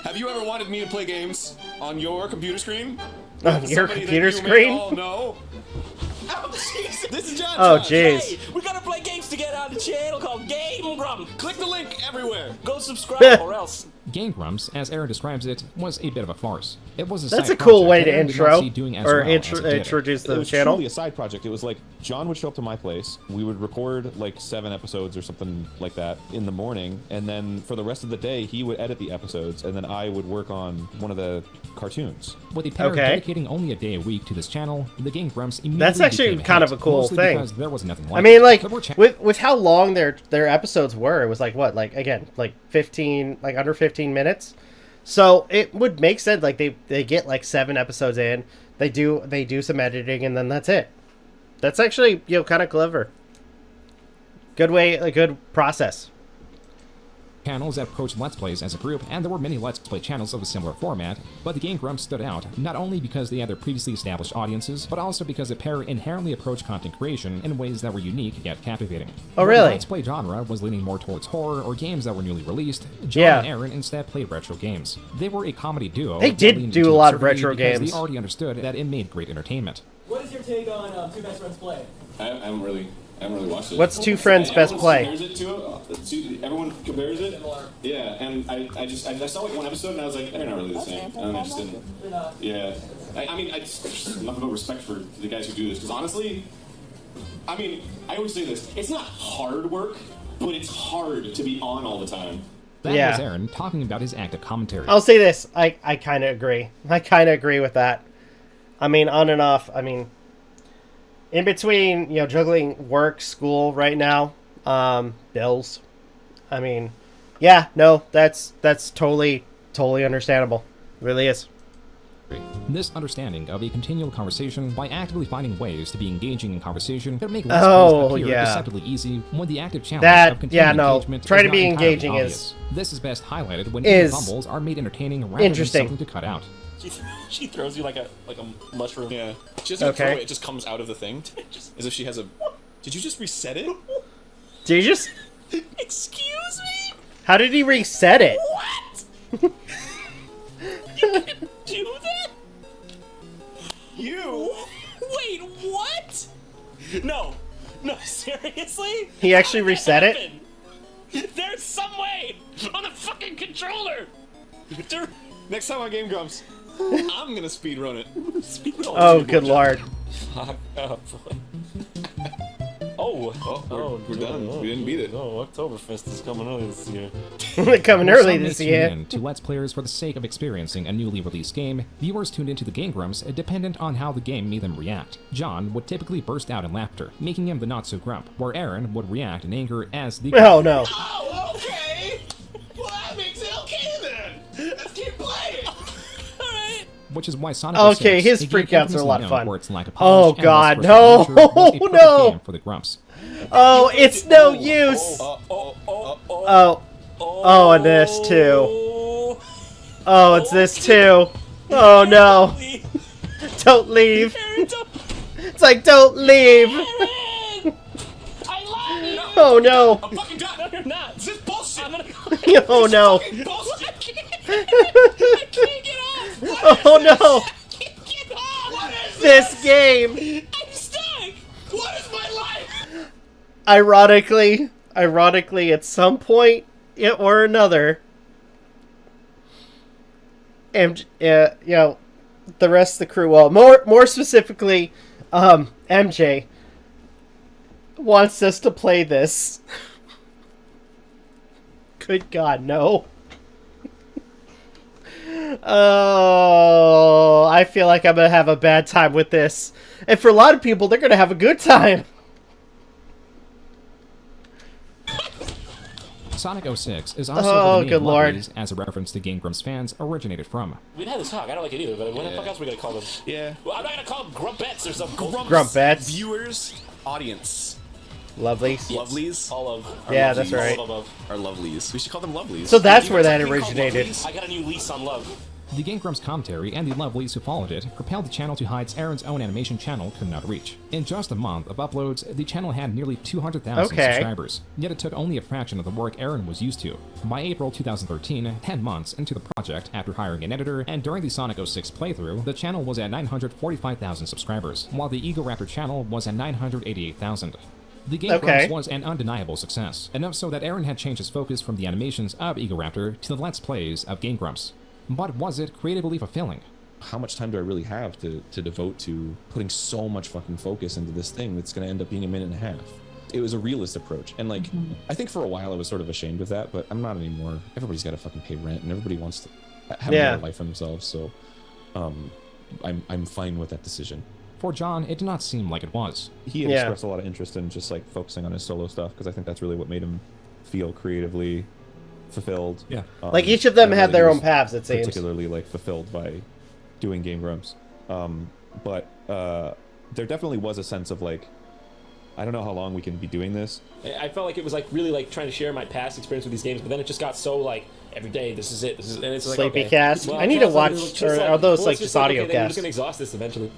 S8: Have you ever wanted me to play games on your computer screen?
S1: On your computer screen?
S8: Oh no. Oh, Jesus. This is John.
S1: Oh, jeez.
S11: Hey, we gotta play games together on the channel called Game Grumps.
S8: Click the link everywhere.
S11: Go subscribe or else.
S3: Game Grumps, as Aaron describes it, was a bit of a farce. It was a
S1: That's
S3: side
S1: a cool
S3: project
S1: way
S3: that
S1: to
S3: Aaron did not
S1: intro
S3: see doing as
S1: or
S3: well as it did.
S1: introduce the
S4: it was
S1: channel.
S4: truly a side project. It was like John would show up to my place. We would record like 7 episodes or something like that in the morning, and then for the rest of the day he would edit the episodes, and then I would work on one of the cartoons.
S3: With the pair dedicating only a day a week to this channel, the Game Grumps immediately
S1: That's actually
S3: became
S1: kind
S3: hit,
S1: of a cool
S3: mostly
S1: thing.
S3: Because there was nothing like
S1: I mean, like
S3: it.
S1: with how long their episodes were, it was like what, like again, like 15, like under 15 minutes. So it would make sense. Like they get like 7 episodes in, they do some editing, and then that's it. That's actually kind of clever. Good way, a good process.
S3: Channels that approached Let's Plays as a group, and there were many Let's Play channels of a similar format, but the Game Grumps stood out, not only because they had their previously established audiences, but also because the pair inherently approached content creation in ways that were unique yet captivating.
S1: Oh, really?
S3: The Let's Play genre was leaning more towards horror or games that were newly released. John and Aaron instead played retro games. They were a comedy duo.
S1: They did do a lot of retro games.
S3: They already understood that it made great entertainment.
S12: What is your take on Two Best Friends Play?
S13: I haven't really watched it.
S1: What's Two Friends Best Play?
S13: Everyone compares it. Yeah, and I saw like 1 episode and I was like, they're not really the same. I'm interested in. Yeah, I mean, I just nothing but respect for the guys who do this, because honestly, I mean, I always say this: it's not hard work, but it's hard to be on all the time.
S3: That was Aaron talking about his active commentary.
S1: I'll say this: I kind of agree. I kind of agree with that. I mean, on and off. I mean, in between, juggling work, school right now, bills. I mean, yeah, no, that's totally understandable. It really is.
S3: This understanding of a continual conversation by actively finding ways to be engaging in conversation could make Let's Plays appear deceptively easy when the active challenge of continued engagement
S1: try
S3: is
S1: to be
S3: not entirely
S1: engaging
S3: obvious. This is best highlighted when fumbles are made entertaining rather than something to cut out.
S7: She throws you like a mushroom.
S13: Yeah.
S7: She doesn't throw it, it just comes out of the thing. As if she has a... Did you just reset it?
S1: Did you just...
S11: Excuse me?
S1: How did he reset it?
S11: What? You can do that?
S7: You?
S11: Wait, what? No, seriously?
S1: He actually reset it?
S11: There's some way on the fucking controller.
S7: Next time on Game Grumps, I'm gonna speedrun it.
S1: Oh, good lord.
S7: Fuck up.
S13: We're done. We didn't beat it.
S7: No, Oktoberfest is coming early this year.
S1: Coming early this year.
S3: In to Let's Players for the sake of experiencing a newly released game, viewers tuned into the Game Grumps dependent on how the game made them react. John would typically burst out in laughter, making him the not-so-grump, where Aaron would react in anger as the...
S1: Oh, no.
S11: Oh, okay. Well, that makes it okay then. Let's keep playing. All right.
S3: which is why Sonic
S1: Okay,
S3: 06,
S1: his
S3: a game
S1: freakouts are a
S3: infamously
S1: lot of
S3: known
S1: fun.
S3: for its lack of
S1: Oh
S3: polish and
S1: god,
S3: less
S1: no,
S3: personal nature, was a perfect
S1: no!
S3: game for the Grumps.
S1: Oh, it's no use! Oh, and this too. Oh, it's this too. Oh no. Don't leave. It's like, don't leave. Oh no.
S12: I'm fucking done. No, you're not. This is bullshit.
S1: Oh no.
S12: This is fucking bullshit. I can't get off.
S1: Oh no.
S12: Get off. What is
S1: This game.
S12: I'm stuck. What is my life?
S1: Ironically, at some point or another, and you know, the rest of the crew, well, more specifically, MJ wants us to play this. Good God, no. Oh, I feel like I'm gonna have a bad time with this, and for a lot of people, they're gonna have a good time.
S3: Sonic 06 is also
S1: Oh,
S3: the
S1: good
S3: name
S1: lord.
S3: Lovelies, as a reference to Game Grumps fans originated from.
S12: We had this talk. I don't like it either. But what the fuck else are we gonna call them?
S7: Yeah.
S12: Well, I'm not gonna call them Grumpettes or something.
S1: Grumpettes.
S7: Viewers, audience.
S1: Lovelies.
S7: Lovelies.
S12: All of.
S1: Yeah, that's right.
S12: All of.
S7: Our lovelies. We should call them lovelies.
S1: So that's
S7: You
S1: where
S7: guys
S1: that
S7: like being called
S1: originated.
S7: lovelies?
S12: I got a new lease on love.
S3: The Game Grumps commentary and the Lovelies who followed it propelled the channel to heights Aaron's own animation channel could not reach. In just a month of uploads, the channel had nearly 200,000
S1: Okay.
S3: subscribers, yet it took only a fraction of the work Aaron was used to. By April 2013, 10 months into the project after hiring an editor, and during the Sonic 06 playthrough, the channel was at 945,000 subscribers, while the Ego Raptor channel was at 988,000. The Game
S1: Okay.
S3: Grumps was an undeniable success, enough so that Aaron had changed his focus from the animations of Ego Raptor to the Let's Plays of Game Grumps. But was it creatively fulfilling?
S4: How much time do I really have to devote to putting so much fucking focus into this thing that's going to end up being a minute and a half? It was a realist approach. And like, I think for a while I was sort of ashamed of that, but I'm not anymore. Everybody's got to fucking pay rent and everybody wants to have
S1: Yeah.
S4: more life for themselves. So I'm fine with that decision.
S3: For John, it did not seem like it was.
S4: He had
S1: Yeah.
S4: expressed a lot of interest in just like focusing on his solo stuff because I think that's really what made him feel creatively fulfilled.
S3: Yeah.
S1: Like, each of them
S4: I don't
S1: had
S4: know
S1: their
S4: that
S1: own
S4: he was
S1: paths, it seems.
S4: particularly like fulfilled by doing Game Grumps. But there definitely was a sense of like, I don't know how long we can be doing this.
S12: I felt like it was like really like trying to share my past experience with these games, but then it just got so like every day this is it, and it's like
S1: Sleepy
S12: okay.
S1: cast? I need to watch- or are those, like, just audio
S12: okay, then we're
S1: casts?
S12: just gonna exhaust this eventually.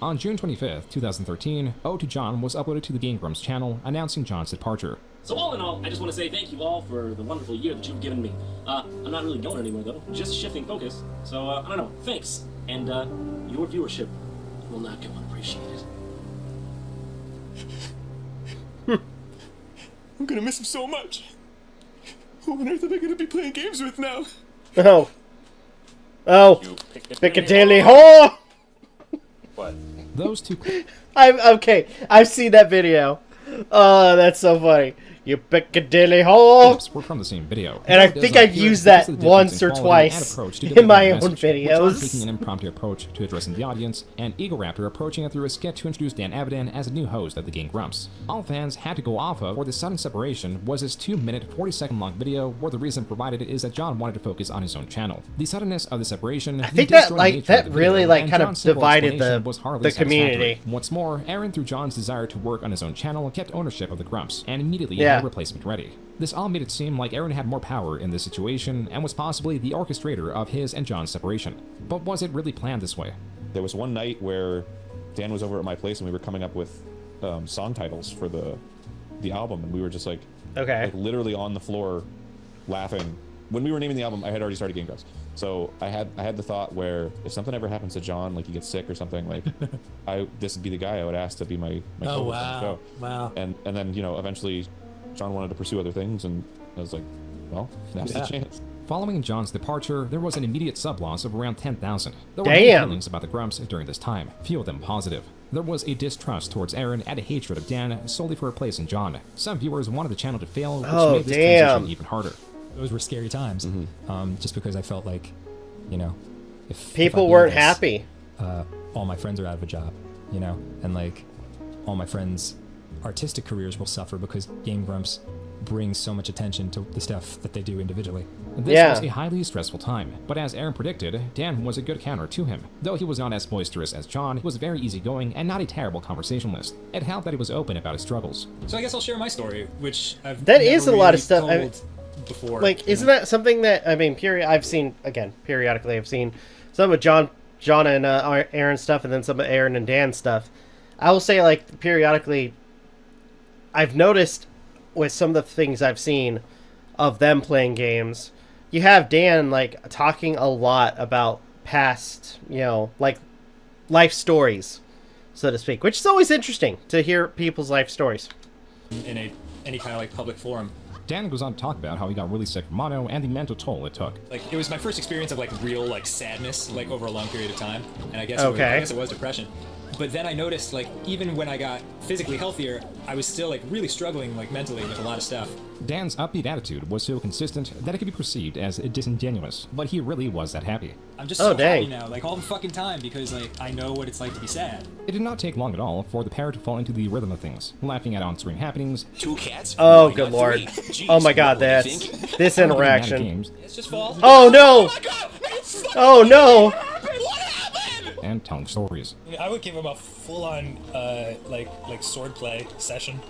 S3: On June 25th, 2013, Ode to John was uploaded to the Game Grumps channel announcing John's departure.
S14: So all in all, I just want to say thank you all for the wonderful year that you've given me. I'm not really going anywhere though, just shifting focus. So I don't know, thanks. And your viewership will not go unappreciated.
S5: I'm gonna miss him so much. Who on earth am I gonna be playing games with now?
S1: Oh, Piccadilly whore!
S12: What?
S3: Those two.
S1: Okay. I've seen that video. Oh, that's so funny. You Piccadilly whore!
S3: Clips were from the same video.
S1: And I
S3: It does
S1: think I've
S3: appear
S1: used
S3: because
S1: that
S3: of the difference
S1: once
S3: in
S1: or
S3: quality and
S1: twice
S3: approach to
S1: in
S3: delivering
S1: my
S3: the
S1: own
S3: message, with John
S1: videos.
S3: taking an impromptu approach to addressing the audience, and Ego Raptor approaching it through a skit to introduce Dan Aden as a new host of the Game Grumps. All fans had to go off of, for the sudden separation, was his 2-minute, 40-second long video, where the reason provided is that John wanted to focus on his own channel. The suddenness of the separation,
S1: I think that, like, that really, like, kind of divided the community.
S3: What's more, Aaron, through John's desire to work on his own channel, kept ownership of the Grumps, and immediately had a replacement ready. This all made it seem like Aaron had more power in this situation, and was possibly the orchestrator of his and John's separation. But was it really planned this way?
S4: There was one night where Dan was over at my place and we were coming up with song titles for the album, and we were just like, like literally on the floor laughing. When we were naming the album, I had already started Game Grumps. So I had the thought where if something ever happens to John, like he gets sick or something, like this would be the guy I would ask to be my co-host on the show.
S15: Wow.
S4: And then, you know, eventually John wanted to pursue other things, and I was like, well, now's the chance.
S3: Following John's departure, there was an immediate sub-loss of around 10,000. There were
S1: Damn.
S3: feelings about the Grumps during this time, few of them positive. There was a distrust towards Aaron and a hatred of Dan solely for replacing John. Some viewers wanted the channel to fail, which made this transition even harder.
S15: Those were scary times, just because I felt like, you know, if
S1: People
S15: I do
S1: weren't
S15: this,
S1: happy.
S15: All my friends are out of a job, you know, and like all my friends' artistic careers will suffer because Game Grumps bring so much attention to the stuff that they do individually.
S3: This was a highly stressful time, but as Aaron predicted, Dan was a good counter to him. Though he was not as boisterous as John, he was very easygoing and not a terrible conversationalist. It helped that he was open about his struggles.
S15: So I guess I'll share my story, which I've
S1: That
S15: never
S1: is a lot
S15: really
S1: of stuff.
S15: told before.
S1: Like, isn't that something that I've seen again periodically? I've seen some of John and Aaron stuff, and then some of Aaron and Dan stuff. I will say, like, periodically, I've noticed with some of the things I've seen of them playing games, you have Dan, like, talking a lot about past, like, life stories, so to speak, which is always interesting to hear people's life stories.
S15: In any kind of, like, public forum.
S3: Dan goes on to talk about how he got really sick from mono and the mental toll it took.
S15: Like, it was my first experience of, like, real, like, sadness, like, over a long period of time, and I guess it was depression. But then I noticed, like, even when I got physically healthier, I was still, like, really struggling, like, mentally with a lot of stuff.
S3: Dan's upbeat attitude was so consistent that it could be perceived as disingenuous, but he really was that happy.
S15: I'm just so happy now, like, all the fucking time, because, like, I know what it's like to be sad.
S3: It did not take long at all for the pair to fall into the rhythm of things, laughing at on-screen happenings.
S8: 2 cats?
S1: Oh, good lord. Oh my god, this interaction.
S15: It's just fall.
S1: Oh no! Oh no!
S3: And telling stories.
S16: I would give him a full-on, like swordplay session.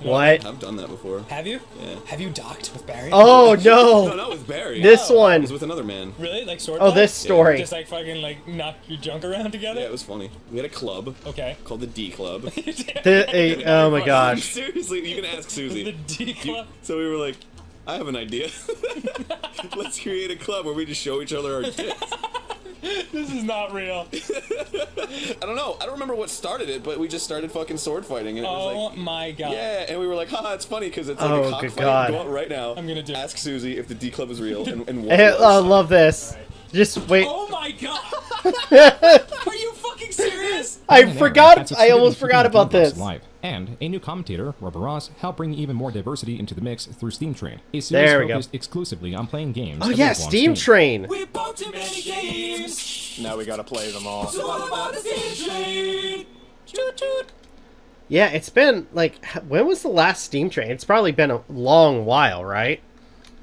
S1: What?
S7: I've done that before.
S16: Have you?
S7: Yeah.
S16: Have you docked with Barry?
S1: Oh no!
S7: No, not with Barry.
S1: This one.
S7: It was with another man.
S16: Really? Like swordplay?
S1: Oh, this story.
S16: Just like fucking like knock your junk around together?
S7: Yeah, it was funny. We had a club.
S16: Okay.
S7: Called the D Club.
S1: Oh my gosh.
S7: Seriously, you can ask Susie.
S16: The D Club?
S7: So we were like, I have an idea. Let's create a club where we just show each other our tits.
S16: This is not real.
S7: I don't know. I don't remember what started it, but we just started fucking sword fighting. And it was like,
S16: my god.
S7: Yeah, and we were like, haha, it's funny because it's like a cockfight. Go out right now.
S16: I'm gonna do
S7: Ask Susie if the D Club is real and what
S1: I love this. Just wait.
S16: Oh my god! Are you fucking serious?
S1: I almost forgot about this.
S3: Live. And a new commentator, Robert Ross, helped bring even more diversity into the mix through Steam Train, a series focused exclusively on playing games.
S1: Oh yeah, Steam Train.
S16: We bought too many games.
S11: Now we gotta play them all.
S16: So what about the Steam Train? Toot toot.
S1: Yeah, it's been like, when was the last Steam Train? It's probably been a long while, right?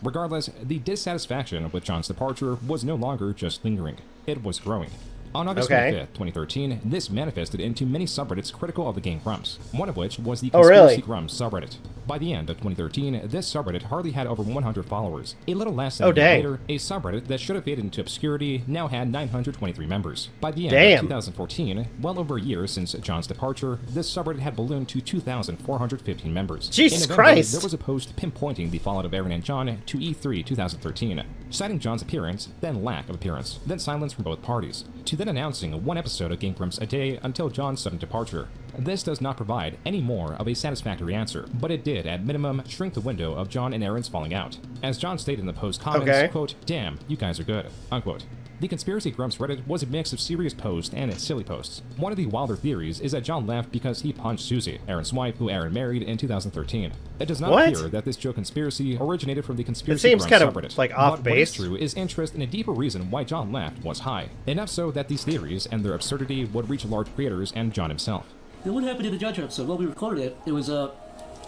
S3: Regardless, the dissatisfaction with John's departure was no longer just lingering. It was growing. On August 25th, 2013, this manifested into many subreddits critical of the game Grumps, one of which was the Conspiracy Grumps subreddit. By the end of 2013, this subreddit hardly had over 100 followers. A little less than a year later, a subreddit that should have faded into obscurity now had 923 members. By the end of 2014, well over a year since John's departure, this subreddit had ballooned to 2,415 members.
S1: Jesus
S3: In November,
S1: Christ!
S3: There was a post pinpointing the fallout of Aaron and John to E3 2013, citing John's appearance, then lack of appearance, then silence from both parties, to then announcing one episode of Game Grumps a day until John's sudden departure. This does not provide any more of a satisfactory answer, but it did, at minimum, shrink the window of John and Aaron's falling out. As John stated in the post comments, quote, "Damn, you guys are good," unquote. The Conspiracy Grumps Reddit was a mix of serious posts and silly posts. One of the wilder theories is that John left because he punched Susie, Aaron's wife, who Aaron married in 2013. It does not appear that this joke conspiracy originated from the Conspiracy Grumps subreddit. It seems kind of like off base. What is true is interest in a deeper reason why John left was high, enough so that these theories and their absurdity would reach large creators and John himself.
S17: Then what happened in the Judge episode? Well, we recorded it. It was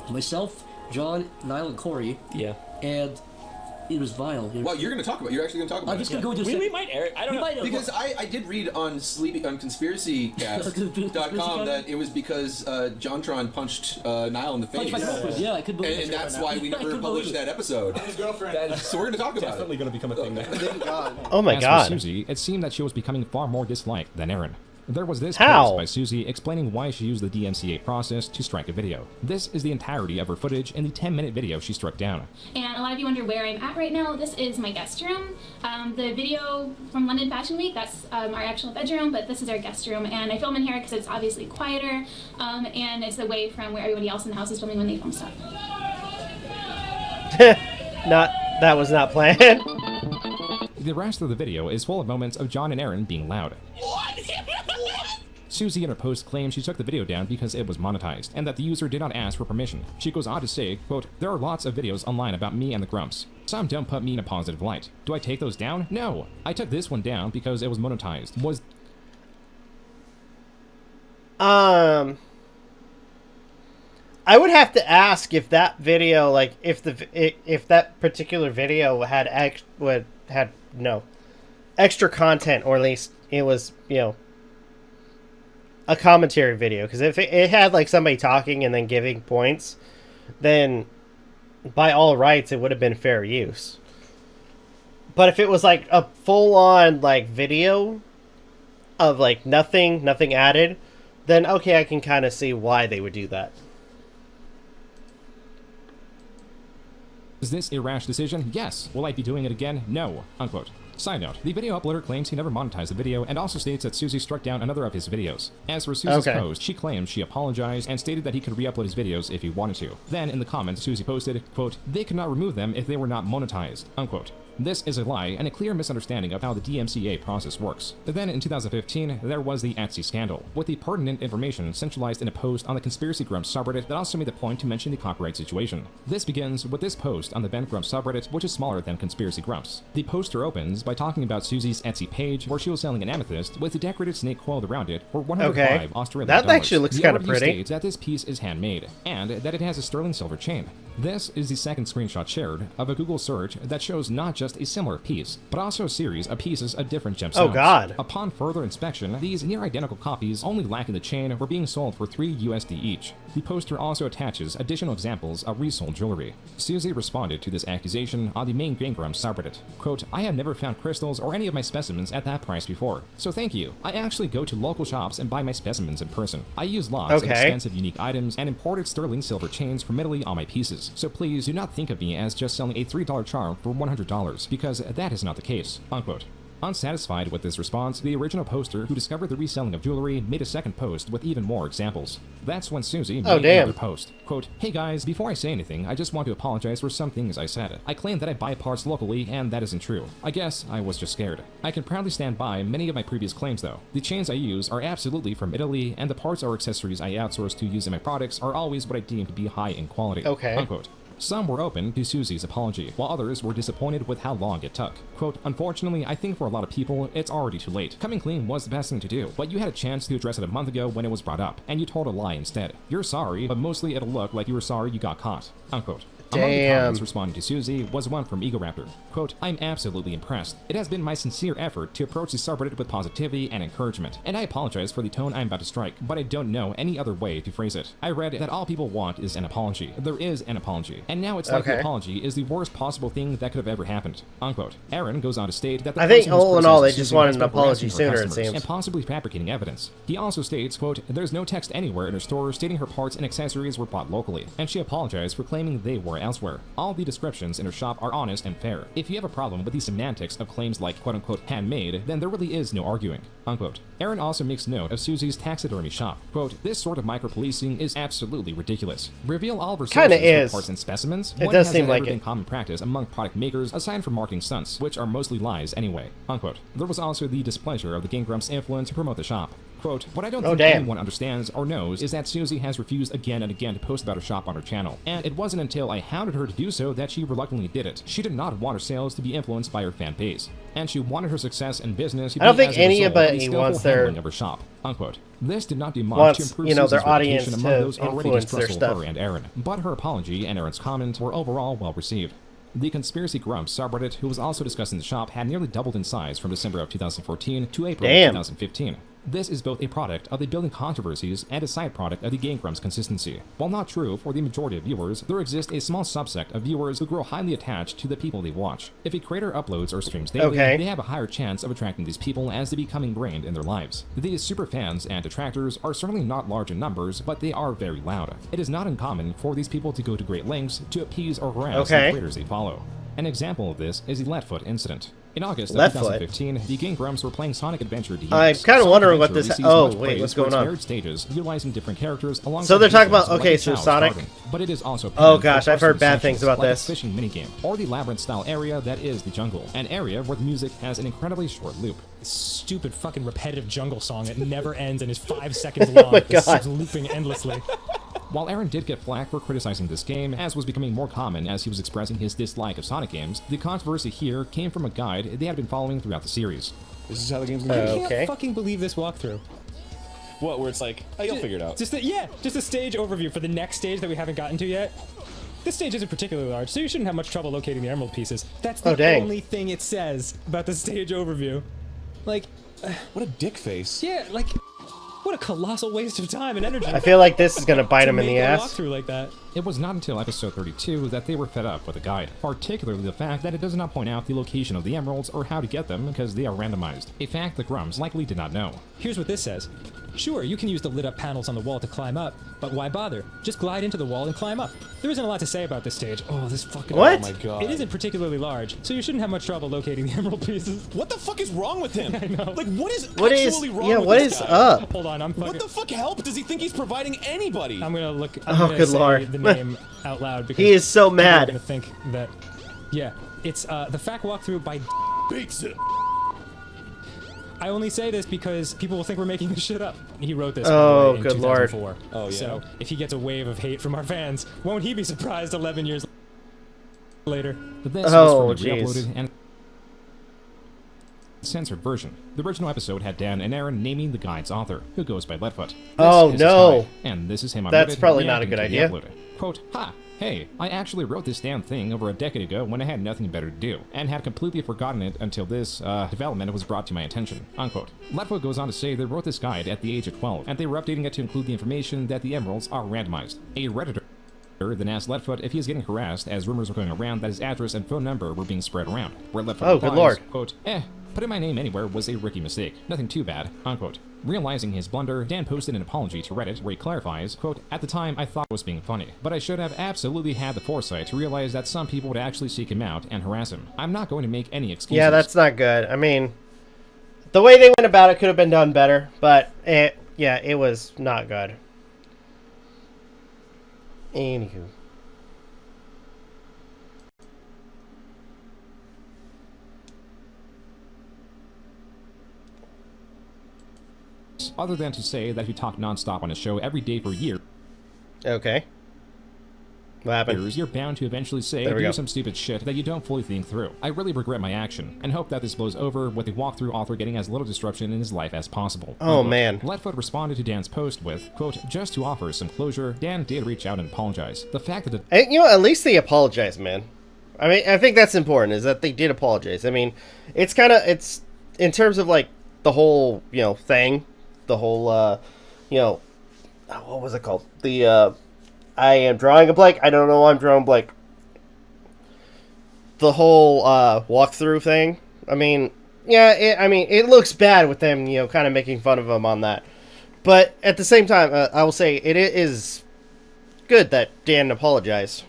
S17: myself, John, Niall, and Corey.
S11: Yeah.
S17: And it was vile.
S7: Well, you're going to talk about it. You're actually going to talk about it.
S17: I'm just going to go into
S11: we might air it. I don't know.
S7: Because I did read on conspiracycast.com that it was because JonTron punched Niall in the face.
S17: Punched my girlfriend. Yeah, I couldn't believe it.
S7: And that's why we never published that episode.
S11: His girlfriend.
S7: So we're going to talk about it.
S11: Definitely going to become a thing now.
S7: Thank God.
S1: Oh my God.
S3: As for Susie, it seemed that she was becoming far more disliked than Aaron. There was this post by Susie explaining why she used the DMCA process to strike a video. This is the entirety of her footage in the 10-minute video she struck down.
S10: And a lot of you wonder where I'm at right now. This is my guest room. The video from London Fashion Week, that's our actual bedroom, but this is our guest room. And I film in here because it's obviously quieter, and it's away from where everybody else in the house is filming when they film stuff.
S1: That was not planned.
S3: The rest of the video is full of moments of John and Aaron being loud. Susie in her post claims she took the video down because it was monetized, and that the user did not ask for permission. She goes on to say, quote, "There are lots of videos online about me and the Grumps. Some don't put me in a positive light. Do I take those down? No. I took this one down because it was monetized."
S1: I would have to ask if that video, like, if that particular video had extra content, or at least it was, you know, a commentary video. Because if it had like somebody talking and then giving points, then by all rights it would have been fair use. But if it was like a full-on like video of like nothing added, then okay, I can kind of see why they would do that.
S3: Is this a rash decision? Yes. Will I be doing it again? No. Unquote. Side note, the video uploader claims he never monetized the video and also states that Susie struck down another of his videos. As for Susie's post, she claims she apologized and stated that he could re-upload his videos if he wanted to. Then in the comments, Susie posted, quote, "They could not remove them if they were not monetized," unquote. This is a lie and a clear misunderstanding of how the DMCA process works. Then in 2015, there was the Etsy scandal, with the pertinent information centralized in a post on the Conspiracy Grumps subreddit that also made the point to mention the copyright situation. This begins with this post on the Ben Grumps subreddit, which is smaller than Conspiracy Grumps. The poster opens by talking about Susie's Etsy page, where she was selling an amethyst with a decorated snake coiled around it for 105 Australian dollars.
S1: That actually looks kind of pretty.
S3: States that this piece is handmade, and that it has a sterling silver chain. This is the second screenshot shared of a Google search that shows not just a similar piece, but also a series of pieces of different gemstones.
S1: Oh god.
S3: Upon further inspection, these near-identical copies, only lacking the chain, were being sold for $3 USD each. The poster also attaches additional examples of resold jewelry. Susie responded to this accusation on the main Game Grumps subreddit. Quote, "I have never found crystals or any of my specimens at that price before, so thank you. I actually go to local shops and buy my specimens in person. I use lots of expensive unique items and imported sterling silver chains from Italy on my pieces, so please do not think of me as just selling a $3 charm for $100, because that is not the case," unquote. Unsatisfied with this response, the original poster who discovered the reselling of jewelry made a second post with even more examples. That's when Susie made another post. Quote, "Hey guys, before I say anything, I just want to apologize for some things I said. I claim that I buy parts locally, and that isn't true. I guess I was just scared. I can proudly stand by many of my previous claims though. The chains I use are absolutely from Italy, and the parts or accessories I outsource to use in my products are always what I deem to be high in quality." Unquote. Some were open to Susie's apology, while others were disappointed with how long it took. Quote, "Unfortunately, I think for a lot of people, it's already too late. Coming clean was the best thing to do, but you had a chance to address it a month ago when it was brought up, and you told a lie instead. You're sorry, but mostly it'll look like you were sorry you got caught." Unquote. Among the comments responding to Susie was one from Egoraptor. Quote, "I'm absolutely impressed. It has been my sincere effort to approach the subreddit with positivity and encouragement, and I apologize for the tone I'm about to strike, but I don't know any other way to phrase it. I read that all people want is an apology. There is an apology, and now it's like the apology is the worst possible thing that could have ever happened." Unquote. Aaron goes on to state that the
S1: I think all in all, they just wanted an apology sooner, it seems.
S3: And possibly fabricating evidence. He also states, quote, "There's no text anywhere in her store stating her parts and accessories were bought locally, and she apologized for claiming they were elsewhere. All the descriptions in her shop are honest and fair. If you have a problem with the semantics of claims like quote-unquote handmade, then there really is no arguing." Unquote. Aaron also makes note of Susie's taxidermy shop. Quote, "This sort of micro-policing is absolutely ridiculous. Reveal all of her sources for parts and specimens.
S1: It does seem like
S3: it. Been common practice among product makers aside from marketing stunts, which are mostly lies anyway." Unquote. There was also the displeasure of the Game Grumps influence to promote the shop. Quote, "What I don't think anyone understands or knows is that Susie has refused again and again to post about her shop on her channel, and it wasn't until I hounded her to do so that she reluctantly did it. She did not want her sales to be influenced by her fan base, and she wanted her success in business to be
S1: I don't think
S3: as a result
S1: anybody
S3: of the
S1: wants
S3: skillful
S1: their
S3: handling of her shop." Unquote. This did not do much to improve Susie's
S1: their audience
S3: reputation among those already
S1: influence their
S3: distrustful of
S1: stuff.
S3: her and Aaron, but her apology and Aaron's comment were overall well received. The Conspiracy Grumps subreddit, who was also discussing the shop, had nearly doubled in size from December of 2014 to April of 2015. This is both a product of the building controversies and a side product of the Game Grumps consistency. While not true for the majority of viewers, there exists a small subsect of viewers who grow highly attached to the people they watch. If a creator uploads or streams daily, they have a higher chance of attracting these people as they become ingrained in their lives. These super fans and detractors are certainly not large in numbers, but they are very loud. It is not uncommon for these people to go to great lengths to appease or harass the creators they follow. An example of this is the Leadfoot incident. In August of 2015, the Game Grumps were playing Sonic Adventure DX.
S1: I'm kind of wondering what this... Oh, wait, what's going on?
S3: Stages, utilizing different characters along
S1: so they're talking about... Okay, so Sonic...
S3: But it is also...
S1: Oh gosh, I've heard bad things about this.
S3: Fishing minigame, or the labyrinth-style area that is the jungle. An area where the music has an incredibly short loop.
S16: Stupid fucking repetitive jungle song that never ends and is 5 seconds long. It's looping endlessly.
S3: While Aaron did get flack for criticizing this game, as was becoming more common as he was expressing his dislike of Sonic games, the controversy here came from a guide they had been following throughout the series.
S4: This is how the game's
S16: I can't fucking believe this walkthrough.
S4: What? Where it's like, oh, you'll figure it out.
S16: Just a stage overview for the next stage that we haven't gotten to yet. This stage isn't particularly large, so you shouldn't have much trouble locating the emerald pieces. That's the only thing it says about the stage overview. Like,
S4: what a dick face.
S16: Yeah, like, what a colossal waste of time and energy.
S1: I feel like this is gonna bite him in the ass.
S16: Walkthrough like that.
S3: It was not until episode 32 that they were fed up with the guide, particularly the fact that it does not point out the location of the emeralds or how to get them because they are randomized, a fact the Grumps likely did not know.
S16: Here's what this says. Sure, you can use the lit up panels on the wall to climb up, but why bother? Just glide into the wall and climb up. There isn't a lot to say about this stage. Oh, this fucking...
S1: What?
S4: Oh my god.
S16: It isn't particularly large, so you shouldn't have much trouble locating the emerald pieces.
S4: What the fuck is wrong with him?
S16: I know.
S4: Like, what is
S1: What
S4: actually
S1: is-
S4: wrong
S1: yeah,
S4: with
S1: what
S4: this
S1: is
S4: guy?
S1: up?
S16: Hold on, I'm fucking...
S4: What the fuck help does he think he's providing anybody?
S16: I'm gonna look...
S1: Oh,
S16: gonna
S1: good
S16: say
S1: lord.
S16: the name out loud because
S1: He is so
S16: people are
S1: mad.
S16: gonna think that... Yeah, it's the fact walkthrough by...
S4: Pizza.
S16: I only say this because people will think we're making this shit up. He wrote this
S1: Oh,
S16: in
S1: good lord.
S16: 2004.
S4: Oh, yeah.
S16: So if he gets a wave of hate from our fans, won't he be surprised 11 years later?
S3: But this
S1: Oh,
S3: was fully
S1: jeez.
S3: re-uploaded and censored version. The original episode had Dan and Aaron naming the guide's author, who goes by Leadfoot. This
S1: Oh,
S3: is his
S1: no.
S3: guide, and this is him on
S1: That's
S3: Reddit
S1: probably not a
S3: reacting
S1: good
S3: to the
S1: idea.
S3: upload. Quote, ha! Hey, I actually wrote this damn thing over a decade ago when I had nothing better to do, and had completely forgotten it until this, development was brought to my attention, unquote. Leadfoot goes on to say they wrote this guide at the age of 12, and they were updating it to include the information that the emeralds are randomized. A Redditor then asked Leadfoot if he is getting harassed as rumors were going around that his address and phone number were being spread around, where Leadfoot
S1: Oh, good
S3: replies,
S1: lord.
S3: quote, putting my name anywhere was a rookie mistake. Nothing too bad, unquote. Realizing his blunder, Dan posted an apology to Reddit where he clarifies, quote, at the time I thought it was being funny, but I should have absolutely had the foresight to realize that some people would actually seek him out and harass him. I'm not going to make any excuses.
S1: Yeah, that's not good. I mean, the way they went about it could have been done better, but it was not good. Anywho.
S3: Other than to say that he talked non-stop on his show every day for years.
S1: Okay. What happened?
S3: You're bound to eventually say
S1: There
S3: or
S1: we
S3: do
S1: go.
S3: some stupid shit that you don't fully think through. I really regret my action, and hope that this blows over with the walkthrough author getting as little disruption in his life as possible.
S1: Oh,
S3: unquote.
S1: man.
S3: Leadfoot responded to Dan's post with, quote, just to offer some closure, Dan did reach out and apologize. The fact that the...
S1: And, you know, at least they apologized, man. I mean, I think that's important, is that they did apologize. I mean, it's kind of, it's, in terms of, like, the whole, you know, thing, the whole, you know, what was it called? The, I am drawing a blank. I don't know why I'm drawing a blank. The whole, walkthrough thing. I mean, yeah, it looks bad with them, you know, kind of making fun of him on that. But at the same time, I will say it is good that Dan apologized.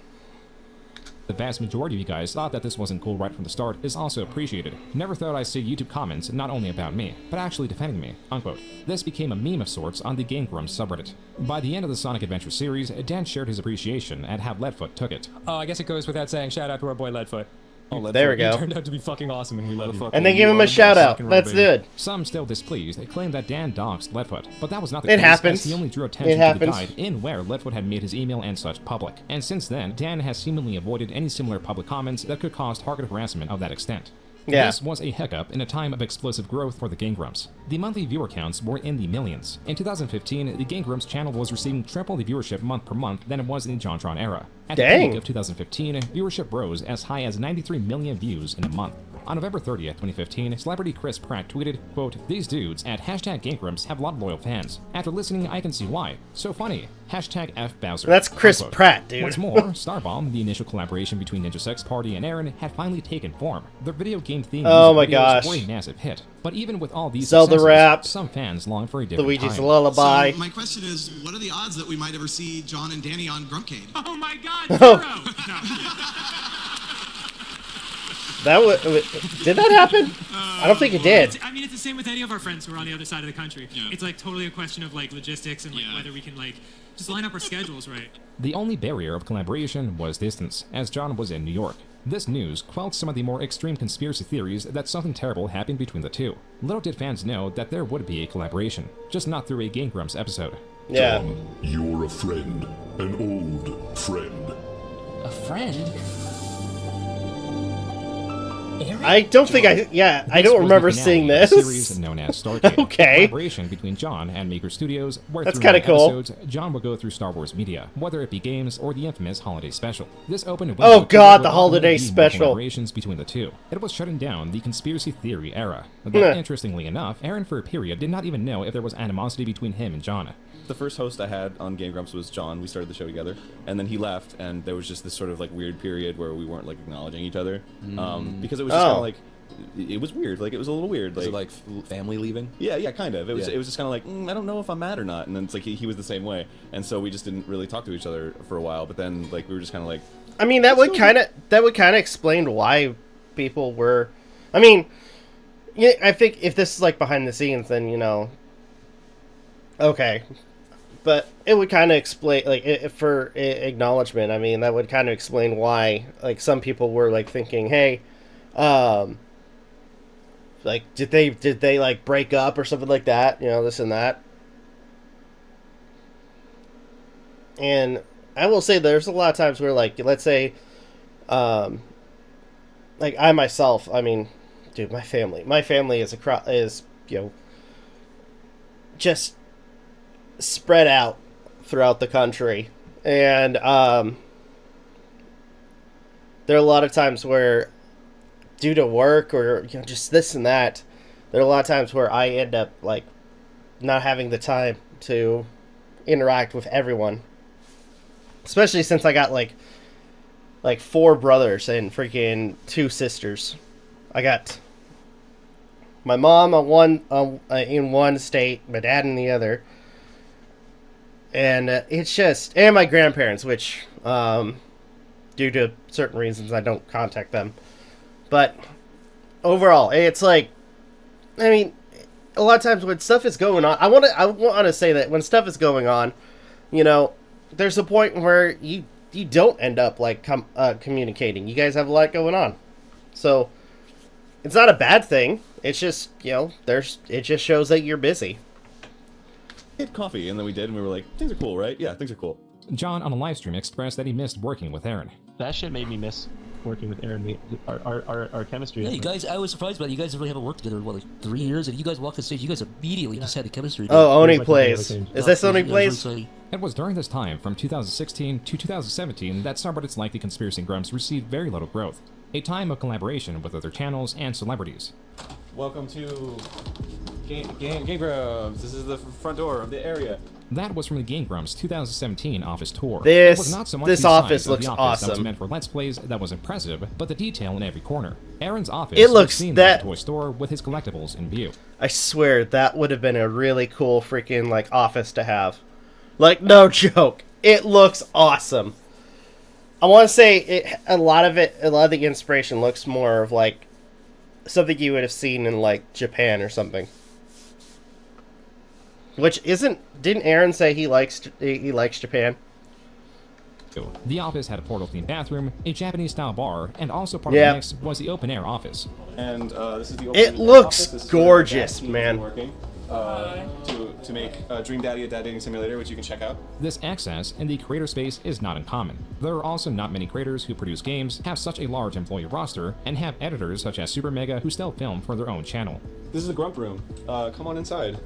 S3: The vast majority of you guys thought that this wasn't cool right from the start is also appreciated. Never thought I'd see YouTube comments not only about me, but actually defending me, unquote. This became a meme of sorts on the Game Grumps subreddit. By the end of the Sonic Adventure series, Dan shared his appreciation at how Leadfoot took it.
S16: Oh, I guess it goes without saying, shout out to our boy Leadfoot.
S4: Oh,
S1: there we go.
S16: You turned out to be fucking awesome and we love you.
S1: And they give him a shout out. That's good.
S3: Some still displeased claimed that Dan doxed Leadfoot, but that was not the
S1: It
S3: case.
S1: happens.
S3: As he only drew attention
S1: It
S3: to the
S1: happens.
S3: guide in where Leadfoot had made his email and such public. And since then, Dan has seemingly avoided any similar public comments that could cause target harassment of that extent.
S1: Yeah.
S3: This was a hiccup in a time of explosive growth for the Game Grumps. The monthly viewer counts were in the millions. In 2015, the Game Grumps channel was receiving triple the viewership month per month than it was in the JonTron era. At the
S1: Dang.
S3: peak of 2015, viewership rose as high as 93 million views in a month. On November 30th, 2015, celebrity Chris Pratt tweeted, quote, these dudes at hashtag Game Grumps have a lot of loyal fans. After listening, I can see why. So funny. Hashtag F Bowser.
S1: That's Chris
S3: unquote.
S1: Pratt, dude.
S3: What's more, Starbomb, the initial collaboration between Ninja Sex Party and Aaron, had finally taken form. The video game theme
S1: Oh my
S3: music videos
S1: gosh.
S3: were a massive hit. But even with all these
S1: Zelda
S3: successes,
S1: rap,
S3: some fans long for a different
S1: Luigi's
S3: time.
S1: Lullaby.
S5: So my question is, what are the odds that we might ever see John and Danny on Grumpcade?
S18: Oh my God,
S1: That did that happen? I don't think it did.
S18: I mean, it's the same with any of our friends who are on the other side of the country. Yeah. It's like totally a question of like logistics and like whether we can like just line up our schedules right.
S3: The only barrier of collaboration was distance, as John was in New York. This news quelled some of the more extreme conspiracy theories that something terrible happened between the two. Little did fans know that there would be a collaboration, just not through a Game Grumps episode.
S1: Yeah.
S19: John, you're a friend. An old friend.
S11: A friend?
S1: I don't think I don't remember seeing this.
S3: Series known as Stargate.
S1: Okay.
S3: A collaboration between John and Maker Studios, where
S1: That's
S3: through 9
S1: kinda cool.
S3: episodes, John will go through Star Wars media, whether it be games or the infamous holiday special. This opened
S1: Oh god, the holiday special.
S3: collaborations between the two. It was shutting down the conspiracy theory era. But
S1: Yeah.
S3: interestingly enough, Aaron for a period did not even know if there was animosity between him and John.
S4: The first host I had on Game Grumps was John. We started the show together, and then he left, and there was just this sort of like weird period where we weren't like acknowledging each other, because it was just kind of like, it was weird. Like it was a little weird. Like,
S7: Was it like family leaving?
S4: yeah, kind of. It was
S7: Yeah.
S4: it was just kind of like I don't know if I'm mad or not, and then it's like he was the same way, and so we just didn't really talk to each other for a while. But then like we were just kind of like,
S1: I mean, that would kind of explain why people were. I mean, yeah, I think if this is like behind the scenes, then okay, but it would kind of explain for acknowledgement. I mean, that would kind of explain why like some people were like thinking, hey, like did they like break up or something like that? This and that. And I will say there's a lot of times where, like, let's say, like I myself, I mean, dude, my family is just spread out throughout the country, and there are a lot of times where, due to work or just this and that, there are a lot of times where I end up like not having the time to interact with everyone. Especially since I got like 4 brothers and freaking 2 sisters. I got my mom in one state, my dad in the other, and it's just, and my grandparents, which due to certain reasons I don't contact them. But overall, it's like, I mean, a lot of times when stuff is going on, I want to say that when stuff is going on, there's a point where you don't end up like communicating. You guys have a lot going on, so it's not a bad thing. It's just it just shows that you're busy.
S4: we had coffee, and then we did, and we were like, things are cool, right? Yeah, things are cool.
S3: John on a live stream expressed that he missed working with Aaron.
S12: That shit made me miss working with Aaron. Our chemistry.
S17: Yeah, you guys, I was surprised by that. You guys really haven't worked together in, what, like 3 years? And you guys walked the stage, you guys immediately just had the chemistry.
S1: Oh, Oni Plays. Is this Oni Plays?
S3: It was during this time, from 2016 to 2017, that subreddits like the Conspiracy Grumps received very little growth. A time of collaboration with other channels and celebrities.
S13: Welcome to Game Grumps. This is the front door of the area.
S3: That was from the Game Grumps 2017 office tour.
S1: This
S3: it was not so much
S1: this
S3: the
S1: office
S3: size
S1: looks
S3: of the office
S1: awesome.
S3: That was meant for Let's Plays that was impressive, but the detail in every corner. Aaron's office
S1: It looks
S3: was seen
S1: that-
S3: like a toy store with his collectibles in view.
S1: I swear that would have been a really cool freaking like office to have. Like, no joke. It looks awesome. I want to say a lot of the inspiration looks more of like something you would have seen in like Japan or something. Which didn't Aaron say he likes Japan?
S3: The office had a portal-themed bathroom, a Japanese-style bar, and also part of
S1: Yeah.
S3: the mix was the open-air office.
S13: And this is the
S1: It
S13: open
S1: looks
S13: office. This is
S1: gorgeous,
S13: where the
S1: man.
S13: Working, to make Dream Daddy a dad dating simulator, which you can check out.
S3: This access in the creator space is not uncommon. There are also not many creators who produce games, have such a large employee roster, and have editors such as Super Mega who still film for their own channel.
S13: This is the Grump Room. Come on inside.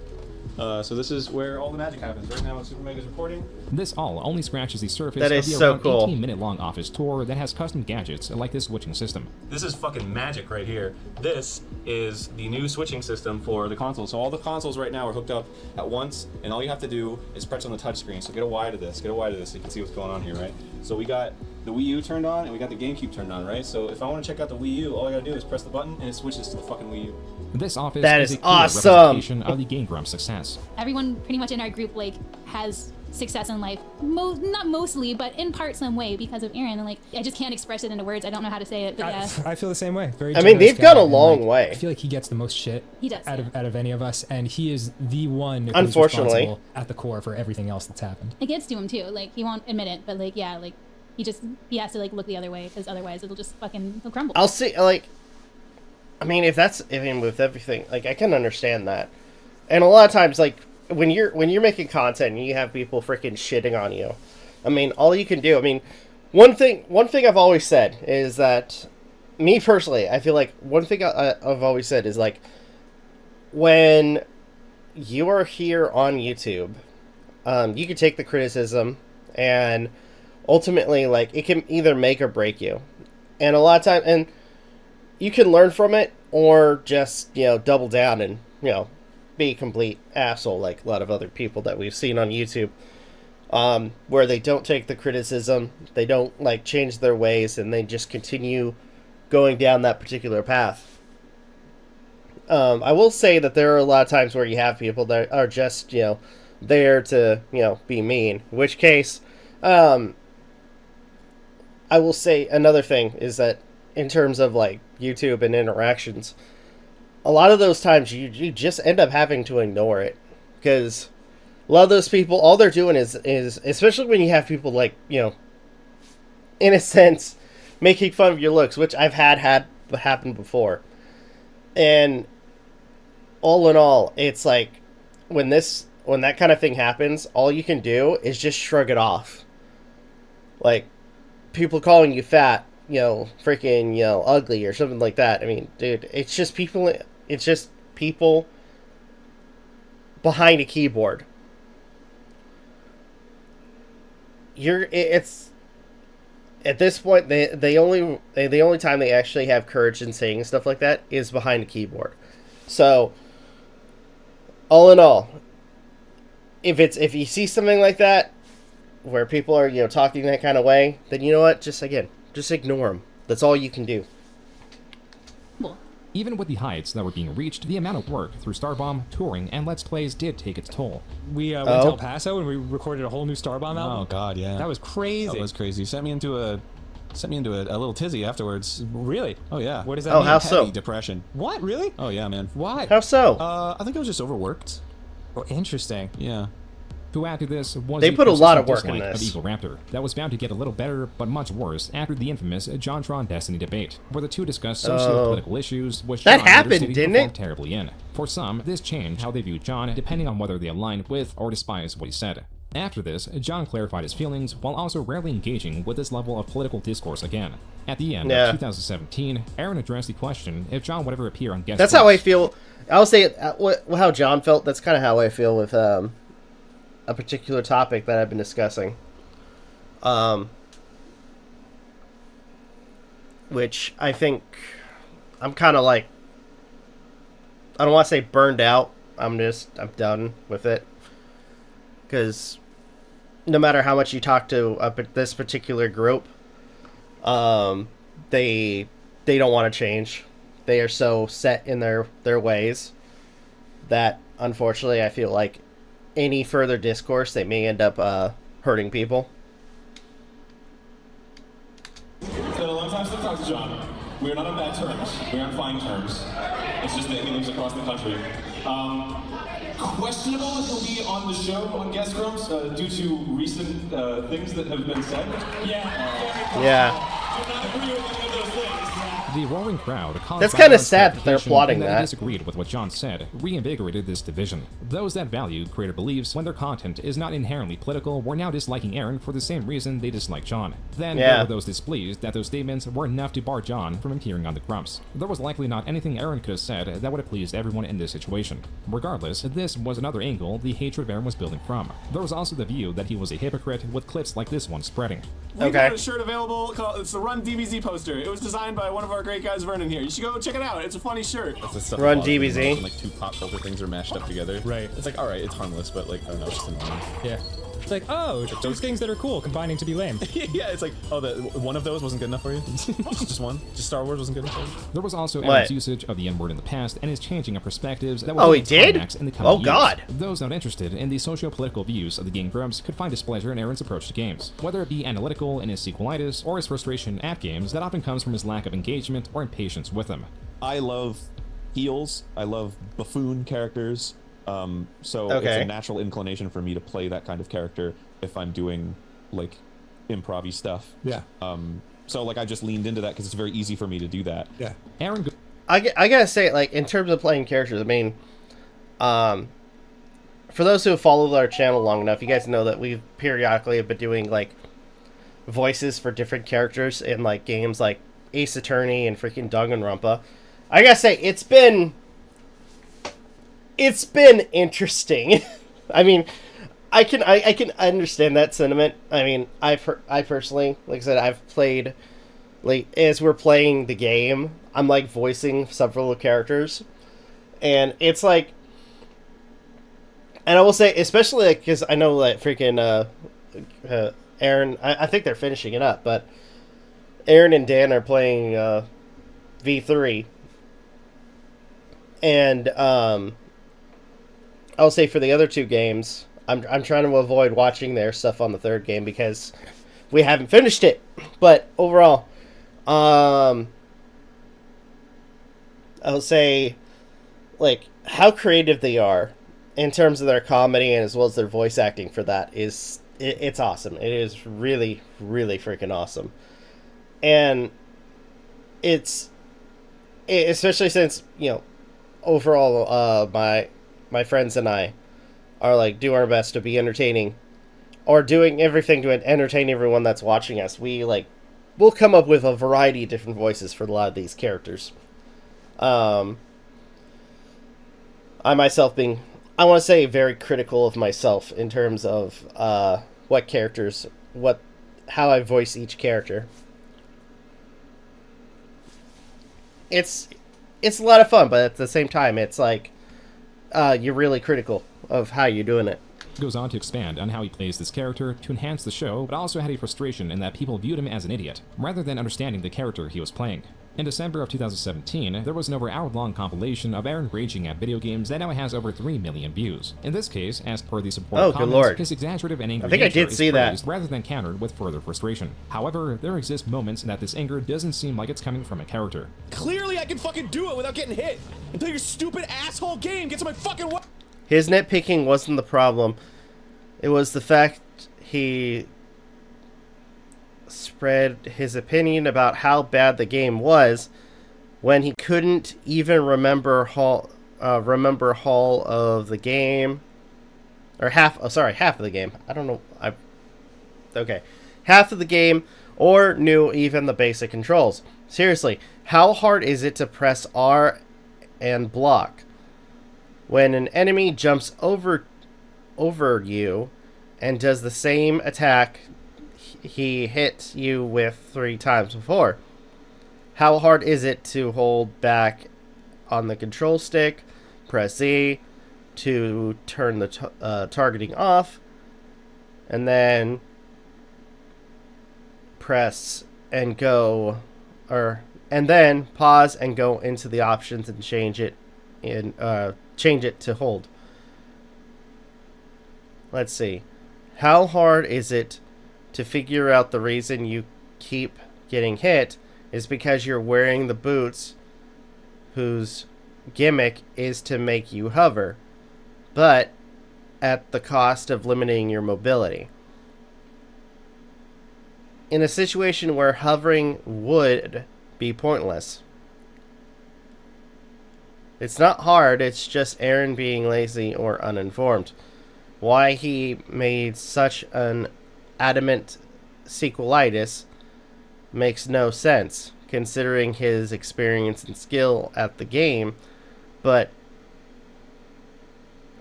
S13: So this is where all the magic happens. Right now, Super Mega's recording.
S3: This all only scratches the surface
S1: That
S3: of
S1: is
S3: the
S1: so
S3: around
S1: cool.
S3: 18-minute long office tour that has custom gadgets like this switching system.
S13: This is fucking magic right here. This is the new switching system for the console. So all the consoles right now are hooked up at once, and all you have to do is press on the touchscreen. So get a wide of this, so you can see what's going on here, right? So we got the Wii U turned on, and we got the GameCube turned on, right? So if I want to check out the Wii U, all I gotta do is press the button, and it switches to the fucking Wii U.
S3: This office
S1: That
S3: is
S1: is
S3: a clear
S1: awesome.
S3: representation of the Game Grumps' success.
S10: Everyone pretty much in our group like has success in life, not mostly, but in part some way because of Aaron. And like I just can't express it into words. I don't know how to say it, but yeah.
S16: I feel the same way. Very.
S1: I mean,
S16: generous
S1: they've gone
S16: guy,
S1: a
S16: and,
S1: long
S16: like,
S1: way.
S16: I feel like he gets the most shit.
S10: He does,
S16: out of any of us, and he is the one. Who's
S1: Unfortunately.
S16: responsible at the core for everything else that's happened.
S10: It gets to him too. Like he won't admit it, but like yeah, like he has to like look the other way because otherwise it'll just fucking he'll crumble.
S1: I'll see. Like, I mean, with everything, like I can understand that, and a lot of times, like when you're making content and you have people freaking shitting on you, I mean, all you can do. I mean, one thing I've always said is that me personally, I feel like one thing I've always said is, like, when you are here on YouTube, you can take the criticism, and ultimately, like, it can either make or break you. And a lot of time, and you can learn from it, or just, double down and, be a complete asshole, like a lot of other people that we've seen on YouTube, where they don't take the criticism, they don't, like, change their ways, and they just continue going down that particular path. I will say that there are a lot of times where you have people that are just, there to, be mean. In which case, I will say another thing is that in terms of, like, YouTube and interactions, a lot of those times you just end up having to ignore it. Because a lot of those people, all they're doing is especially when you have people, like, in a sense, making fun of your looks, which I've had happen before. And all in all, it's like, when that kind of thing happens, all you can do is just shrug it off. Like, people calling you fat, freaking, ugly or something like that. I mean, dude, it's just people behind a keyboard. It's at this point, the only time they actually have courage in saying stuff like that is behind a keyboard. So, all in all, if you see something like that, where people are, talking that kind of way, then you know what? Just ignore them. That's all you can do.
S3: Even with the heights that were being reached, the amount of work through Starbomb, touring, and Let's Plays did take its toll.
S16: We went to El Paso and we recorded a whole new Starbomb album.
S4: Oh God, yeah.
S16: That was crazy.
S4: That was crazy. Sent me into a little tizzy afterwards.
S16: Really?
S4: Oh yeah.
S16: What does that mean?
S1: How so?
S4: Heavy depression.
S16: What? Really?
S4: Oh yeah, man.
S16: Why?
S1: How so?
S4: I think I was just overworked.
S16: Oh, interesting.
S4: Yeah.
S3: Who after this was
S1: they put a lot of work in this.
S3: Of Eagle Raptor that was bound to get a little better, but much worse after the infamous JonTron Destiny debate, where the two discussed socio-political issues, which
S1: that
S3: John
S1: happened, didn't it?
S3: Terribly in. For some, this changed how they viewed John, depending on whether they aligned with or despised what he said. After this, John clarified his feelings while also rarely engaging with this level of political discourse again. At the end of 2017, Aaron addressed the question if John would ever appear on guest.
S1: That's how I feel. I'll say how John felt. That's kind of how I feel with a particular topic that I've been discussing. Which I think I'm kind of like, I don't want to say burned out. I'm done with it. Because no matter how much you talk to this particular group, they don't want to change. They are so set in their ways that, unfortunately, I feel like any further discourse, they may end up hurting people.
S13: It's been a long time since I talked to John. We're not on bad terms. We're on fine terms. It's just that he lives across the country. Questionable if he'll be on the show on Guest Grumps due to recent things that have been said.
S1: Yeah.
S13: Do not agree with any of those things.
S3: The roaring crowd caused
S1: That's kind of sad that they're plotting
S3: that.
S1: That
S3: disagreed with what John said, reinvigorated this division. Those that value creator beliefs when their content is not inherently political were now disliking Aaron for the same reason they dislike John. Then there were those displeased that those statements were enough to bar John from appearing on the Grumps. There was likely not anything Aaron could have said that would have pleased everyone in this situation. Regardless, this was another angle the hatred Aaron was building from. There was also the view that he was a hypocrite, with clips like this one spreading.
S13: We've got a shirt available called, it's the Run DBZ poster. It was designed by one of our great guys, Vernon, here. You should go check it out. It's a funny shirt.
S1: Run DBZ.
S4: Like two pop filter things are mashed up together.
S16: Right.
S4: It's like, alright, it's harmless, but like, I don't know, it's just annoying.
S16: Yeah. It's like, oh, those things that are cool combining to be lame.
S4: Yeah, it's like, oh, one of those wasn't good enough for you? Just one? Just Star Wars wasn't good enough for you?
S3: There was also Aaron's usage of the N-word in the past and his changing of perspectives that
S1: he did?
S3: In the coming years.
S1: God.
S3: Those not interested in the socio-political views of the game Grumps could find displeasure in Aaron's approach to games, whether it be analytical in his sequelitis or his frustration at games that often comes from his lack of engagement or impatience with them.
S4: I love heels. I love buffoon characters. So it's a natural inclination for me to play that kind of character if I'm doing like improv-y stuff.
S16: Yeah.
S4: So like I just leaned into that because it's very easy for me to do that.
S16: Yeah.
S3: Aaron,
S1: I gotta say, like, in terms of playing characters, I mean, for those who have followed our channel long enough, you guys know that we periodically have been doing like voices for different characters in like games like Ace Attorney and freaking Danganronpa. I gotta say, it's been interesting. I mean, I can understand that sentiment. I mean, I personally, like I said, I've played, like, as we're playing the game, I'm like voicing several characters, and it's like, and I will say, especially like, because I know that freaking Aaron, I think they're finishing it up, but Aaron and Dan are playing V3, and I'll say for the other two games, I'm trying to avoid watching their stuff on the third game because we haven't finished it. But overall, I'll say, like, how creative they are in terms of their comedy and as well as their voice acting for that it's awesome. It is really, really freaking awesome. And especially since, you know, overall, my friends and I are like do our best to be entertaining, or doing everything to entertain everyone that's watching us. We'll come up with a variety of different voices for a lot of these characters. I myself being, I want to say, very critical of myself in terms of what characters, how I voice each character. It's a lot of fun, but at the same time, it's like you're really critical of how you're doing it.
S3: Goes on to expand on how he plays this character to enhance the show, but also had a frustration in that people viewed him as an idiot, rather than understanding the character he was playing. In December of 2017, there was an over hour-long compilation of Aaron raging at video games that now has over 3 million views. In this case, as per the support comments,
S1: Lord.
S3: his exaggerative and angry
S1: I think I
S3: nature
S1: did
S3: is
S1: see that.
S3: praised rather than countered with further frustration. However, there exist moments that this anger doesn't seem like it's coming from a character.
S5: Clearly I can fucking do it without getting hit until your stupid asshole game gets in my fucking way.
S1: His nitpicking wasn't the problem. It was the fact he spread his opinion about how bad the game was when he couldn't even remember half of the game, or half of the game. I don't know. Half of the game, or knew even the basic controls. Seriously, how hard is it to press R and block when an enemy jumps over you and does the same attack he hit you with 3 times before? How hard is it to hold back on the control stick, press Z to turn the targeting off, and then press and go, and then pause and go into the options and change it to hold. Let's see. How hard is it to figure out the reason you keep getting hit is because you're wearing the boots whose gimmick is to make you hover, but at the cost of limiting your mobility. In a situation where hovering would be pointless. It's not hard, it's just Aaron being lazy or uninformed. Why he made such an adamant sequelitis makes no sense, considering his experience and skill at the game, but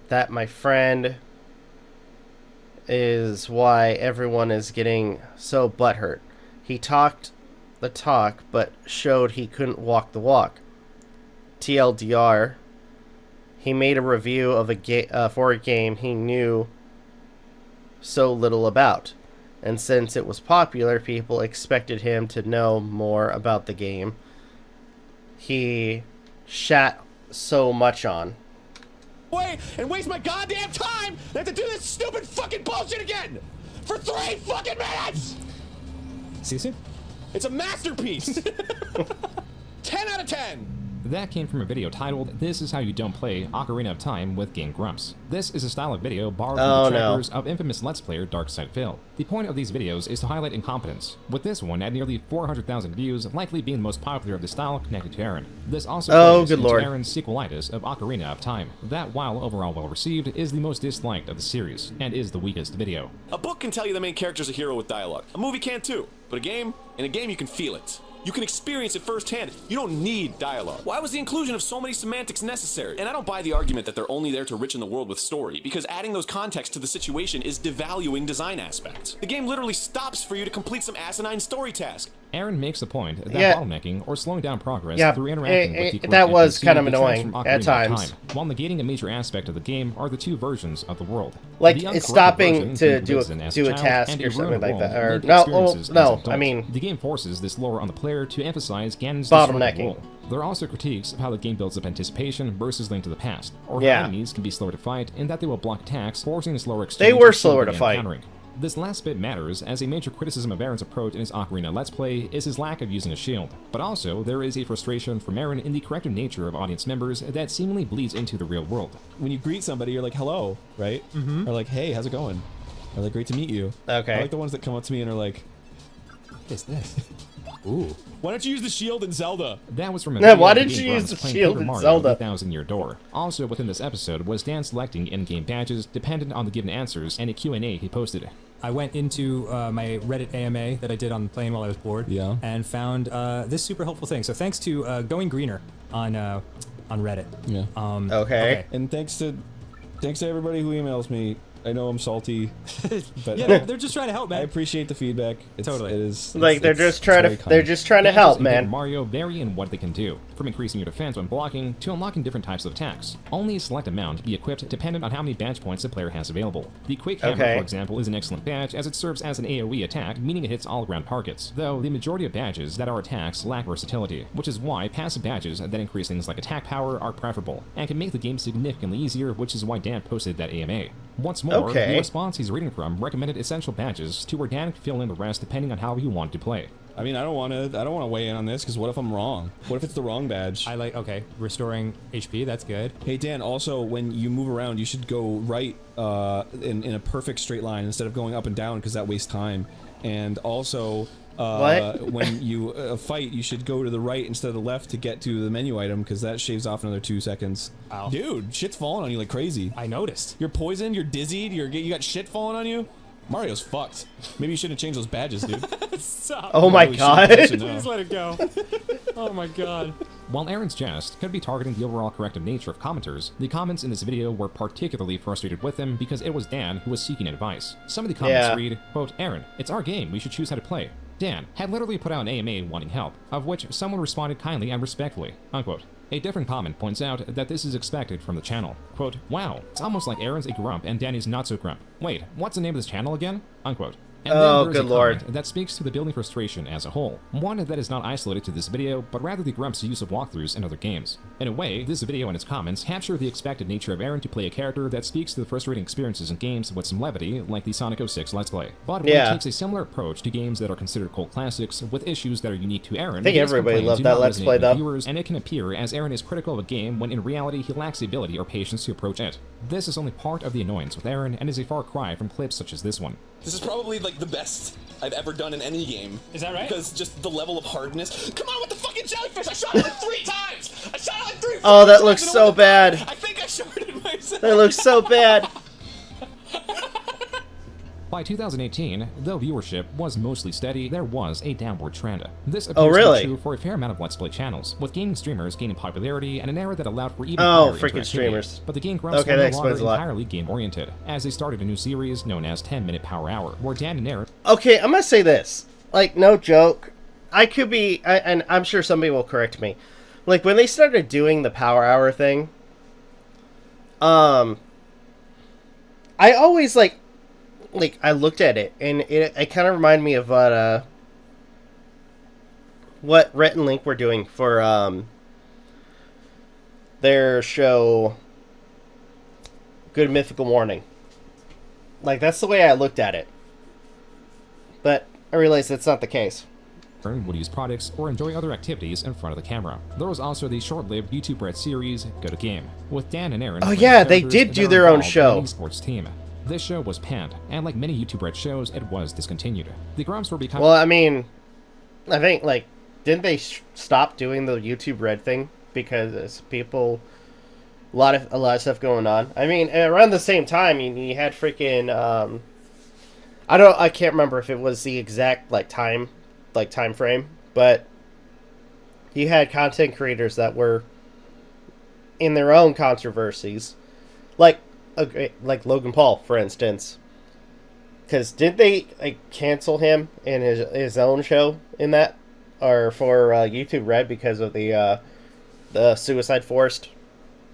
S1: that, my friend, is why everyone is getting so butthurt. He talked the talk, but showed he couldn't walk the walk. TLDR, he made a review of for a game he knew so little about. And since it was popular, people expected him to know more about the game he shat so much on.
S5: And waste my goddamn time and have to do this stupid fucking bullshit again for 3 fucking minutes!
S16: See you soon.
S5: It's a masterpiece! 10 out of 10!
S3: That came from a video titled, "This is how you don't play Ocarina of Time with Game Grumps." This is a style of video borrowed from the trackers of infamous Let's Player Darksidephil. The point of these videos is to highlight incompetence, with this one at nearly 400,000 views, likely being the most popular of the style connected to Aaron. This also plays into Aaron's sequelitis of Ocarina of Time, that while overall well received, is the most disliked of the series, and is the weakest video.
S5: A book can tell you the main character's a hero with dialogue. A movie can too, but in a game you can feel it.
S8: You can experience it firsthand. You don't need dialogue. Why was the inclusion of so many semantics necessary? And I don't buy the argument that they're only there to richen the world with story, because adding those contexts to the situation is devaluing design aspects. The game literally stops for you to complete some asinine story task.
S3: Aaron makes the point that
S1: Yeah.
S3: bottlenecking or slowing down progress
S1: Yeah,
S3: through interacting with the correct
S1: that was
S3: NPC
S1: kind of
S3: detracts
S1: annoying
S3: from
S1: at
S3: Ocarina of
S1: times.
S3: Time, while negating a major aspect of the game are the two versions of the world.
S1: Like,
S3: The
S1: it's
S3: uncorrupted
S1: stopping
S3: version
S1: to
S3: can
S1: do a-
S3: listen as
S1: do a
S3: child
S1: task
S3: and
S1: or something
S3: ruined
S1: like
S3: world
S1: that, or-
S3: lived
S1: no,
S3: experiences
S1: no,
S3: as
S1: I
S3: adults.
S1: mean-
S3: the game forces this lore on the player to emphasize Ganon's
S1: Bottlenecking.
S3: destructive role. There are also critiques of how the game builds up anticipation versus Link to the Past, or
S1: Yeah.
S3: how enemies can be slower to fight in that they will block attacks, forcing a slower exchange.
S1: They were
S3: of
S1: slower
S3: shielding
S1: to
S3: and
S1: fight.
S3: countering. This last bit matters, as a major criticism of Aaron's approach in his Ocarina Let's Play is his lack of using a shield. But also, there is a frustration from Aaron in the corrective nature of audience members that seemingly bleeds into the real world.
S4: When you greet somebody, you're like, hello, right?
S16: Mhm.
S4: Or like, hey, how's it going? Or like, great to meet you.
S1: Okay.
S4: I like the ones that come up to me and are like, what is this? Ooh. Why don't you use the shield in Zelda?
S3: That was from a
S1: Yeah,
S3: video
S1: why
S3: of the
S1: didn't
S3: game
S1: you use
S3: Grumps
S1: the
S3: playing
S1: shield
S3: Paper
S1: in
S3: Mario:
S1: Zelda?
S3: The Thousand-Year Door. Also within this episode was Dan selecting in-game badges dependent on the given answers and a Q&A he posted.
S16: I went into my Reddit AMA that I did on the plane while I was bored, and found this super helpful thing. So thanks to Going Greener on Reddit.
S4: Yeah.
S1: Okay.
S4: And thanks to everybody who emails me. I know I'm salty, but
S16: Yeah, they're just trying to help, man.
S4: I appreciate the feedback.
S16: Totally.
S4: It is
S1: Like, they're just trying
S4: very
S1: to
S4: kind.
S1: they're just trying to
S3: Badges
S1: help,
S3: in Paper
S1: man.
S3: Mario vary in what they can do, from increasing your defense when blocking to unlocking different types of attacks. Only a select amount can be equipped dependent on how many badge points the player has available. The Quick Hammer,
S1: Okay.
S3: for example, is an excellent badge as it serves as an AoE attack, meaning it hits all around targets. Though the majority of badges that are attacks lack versatility, which is why passive badges that increase things like attack power are preferable, and can make the game significantly easier, which is why Dan posted that AMA. Once more,
S1: Okay.
S3: the response he's reading from recommended essential badges to where Dan could fill in the rest depending on how you want to play.
S4: I mean, I don't want to weigh in on this because what if I'm wrong? What if it's the wrong badge?
S16: Okay, restoring HP, that's good.
S4: Hey Dan, also when you move around, you should go right in a perfect straight line instead of going up and down because that wastes time. And also, when you fight, you should go to the right instead of the left to get to the menu item because that shaves off another 2 seconds.
S16: Ow.
S4: Dude, shit's falling on you like crazy.
S16: I noticed.
S4: You're poisoned, you're dizzied, you got shit falling on you. Mario's fucked. Maybe you shouldn't change those badges, dude.
S16: Stop.
S1: Oh my
S4: Really
S1: god.
S4: shouldn't.
S16: Please let it go. Oh my god.
S3: While Aaron's jest could be targeting the overall corrective nature of commenters, the comments in this video were particularly frustrated with him because it was Dan who was seeking advice. Some of the comments
S1: Yeah.
S3: read, quote, Aaron, it's our game, we should choose how to play. Dan had literally put out an AMA wanting help, of which someone responded kindly and respectfully, unquote. A different comment points out that this is expected from the channel. Quote, wow, it's almost like Aaron's a grump and Danny's not so grump. Wait, what's the name of this channel again? Unquote. And
S1: Oh,
S3: then there is
S1: good
S3: a
S1: lord.
S3: comment that speaks to the building frustration as a whole. One that is not isolated to this video, but rather the Grumps' use of walkthroughs in other games. In a way, this video and its comments capture the expected nature of Aaron to play a character that speaks to the frustrating experiences in games with some levity, like the Sonic 06 Let's Play. But when
S1: Yeah.
S3: he takes a similar approach to games that are considered cult classics, with issues that are unique to Aaron,
S1: I think
S3: his
S1: everybody
S3: complaints
S1: loved
S3: do
S1: that
S3: not
S1: Let's
S3: resonate
S1: Play,
S3: with
S1: though.
S3: viewers, and it can appear as Aaron is critical of a game when in reality he lacks the ability or patience to approach it. This is only part of the annoyance with Aaron, and is a far cry from clips such as this one.
S8: This is probably like the best I've ever done in any game.
S16: Is that right?
S8: Because just the level of hardness. Come on with the fucking jellyfish! I shot it like 3 times! I shot it like 3
S1: Oh, that
S8: times
S1: looks
S8: and it
S1: so
S8: wasn't-
S1: bad.
S8: I think I shot it myself.
S1: That looks so bad.
S3: By 2018, though viewership was mostly steady, there was a downward trend. This appears
S1: Oh, really?
S3: to be true for a fair amount of Let's Play channels, with gaming streamers gaining popularity and an era that allowed for even
S1: Oh,
S3: higher
S1: freaking
S3: interactivity.
S1: streamers.
S3: But the game Grumps
S1: Okay,
S3: were
S1: that
S3: no
S1: explains
S3: longer
S1: a lot.
S3: entirely game-oriented, as they started a new series known as 10-Minute Power Hour, where Dan and Aaron...
S1: Okay, I'm gonna say this. Like, no joke. I could be, and I'm sure somebody will correct me. Like, when they started doing the Power Hour thing, I always, like, I looked at it, and it kind of reminded me of what Rhett and Link were doing for, their show, Good Mythical Morning. Like, that's the way I looked at it. But I realized that's not the case.
S3: would use products or enjoy other activities in front of the camera. There was also the short-lived YouTube Red series, Go to Game, with Dan and Aaron.
S1: Oh
S3: playing
S1: yeah, they
S3: characters
S1: did do
S3: that are
S1: their own
S3: involved in
S1: show.
S3: an esports team. This show was panned, and like many YouTube Red shows, it was discontinued. The Grumps were becoming...
S1: Well, I mean, I think, like, didn't they stop doing the YouTube Red thing because people, a lot of stuff going on? I mean, around the same time, you had freaking, I can't remember if it was the exact time frame, but he had content creators that were in their own controversies, like Logan Paul, for instance. Because did they cancel him in his own show in that, or for YouTube Red because of the Suicide Forest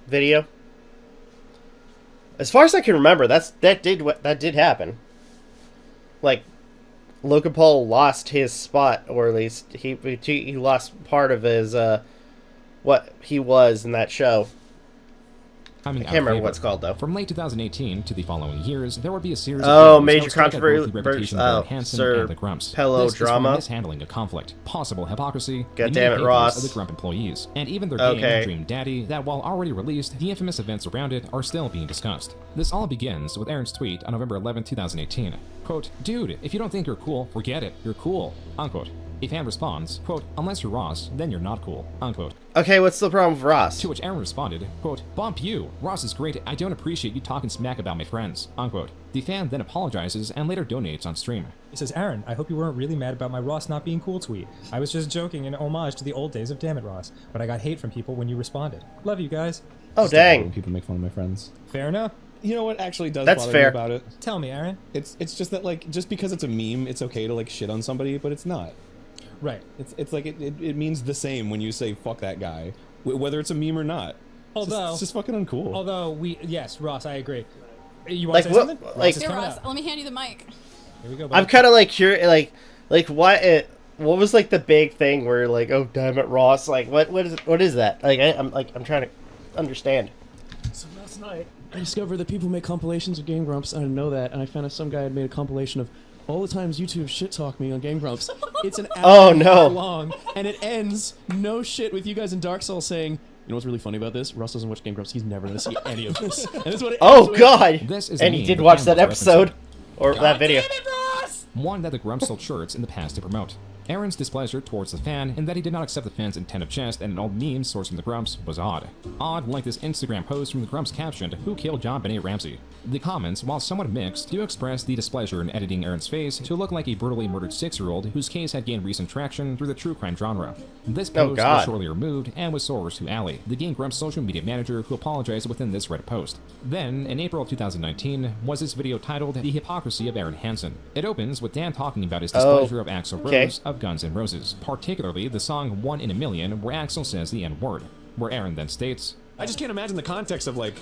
S1: video? As far as I can remember, that did happen. Like, Logan Paul lost his spot, or at least he lost part of his what he was in that show. I can't remember what it's called, though.
S3: From late 2018 to the following years, there would be a series
S1: of
S3: major
S1: controversy.
S3: Sir, the Grumps.
S1: Hello,
S3: this
S1: drama.
S3: Is mishandling a conflict, possible hypocrisy,
S1: God damn it, Ross.
S3: Of the Grump employees, and even their game, Dream Daddy, that while already released, the infamous events around it are still being discussed. This all begins with Aden's tweet on November 11, 2018. Quote, "Dude, if you don't think you're cool, forget it. You're cool." Unquote. A fan responds, quote, "Unless you're Ross, then you're not cool." Unquote.
S1: Okay, what's the problem with Ross?
S3: To which Aden responded, quote, "Bump you. Ross is great. I don't appreciate you talking smack about my friends." Unquote. The fan then apologizes and later donates on stream.
S16: He says, "Aden, I hope you weren't really mad about my Ross not being cool tweet. I was just joking in homage to the old days of Damn It Ross, but I got hate from people when you responded. Love you guys."
S1: Oh, dang.
S4: When people make fun of my friends.
S16: Fair enough.
S4: You know what actually does
S1: That's
S4: bother
S1: fair.
S4: me about it?
S16: Tell me, Aden.
S4: It's just that, like, just because it's a meme, it's okay to, like, shit on somebody, but it's not.
S16: Right.
S4: It's like it means the same when you say fuck that guy, whether it's a meme or not.
S16: Although
S4: it's just fucking uncool.
S16: Although yes, Ross, I agree. You want to say something?
S2: Here, Ross, let me hand you the mic.
S16: Here we go. Buddy.
S1: I'm kind of like curious, like what was like the big thing where like, oh damn it, Ross, like what is that? Like I'm trying to understand.
S20: So last night I discovered that people make compilations of Game Grumps. I didn't know that, and I found out some guy had made a compilation of all the times YouTube shit talk me on Game Grumps. It's an hour long, and it ends no shit with you guys in Dark Souls saying, "You know what's really funny about this? Russ doesn't watch Game Grumps. He's never gonna see any of this." And that's what it ends with.
S1: God!
S3: This is
S1: and he did watch that episode or that video.
S3: One that the Grumps sold shirts in the past to promote. Aden's displeasure towards the fan in that he did not accept the fan's intent of jest and an old meme sourced from the Grumps was odd. Odd like this Instagram post from the Grumps captioned, "Who killed John Benet Ramsey?" The comments, while somewhat mixed, do express the displeasure in editing Aden's face to look like a brutally murdered 6-year-old whose case had gained recent traction through the true crime genre. This post was shortly removed and was sourced to Ali, the Game Grumps social media manager, who apologized within this Reddit post. Then, in April of 2019, was this video titled "The Hypocrisy of Aden Hansen." It opens with Dan talking about his displeasure of Axl Rose of Guns N' Roses, particularly the song "One in a Million," where Axl says the N-word, where Aden then states,
S4: I just can't imagine the context of, like,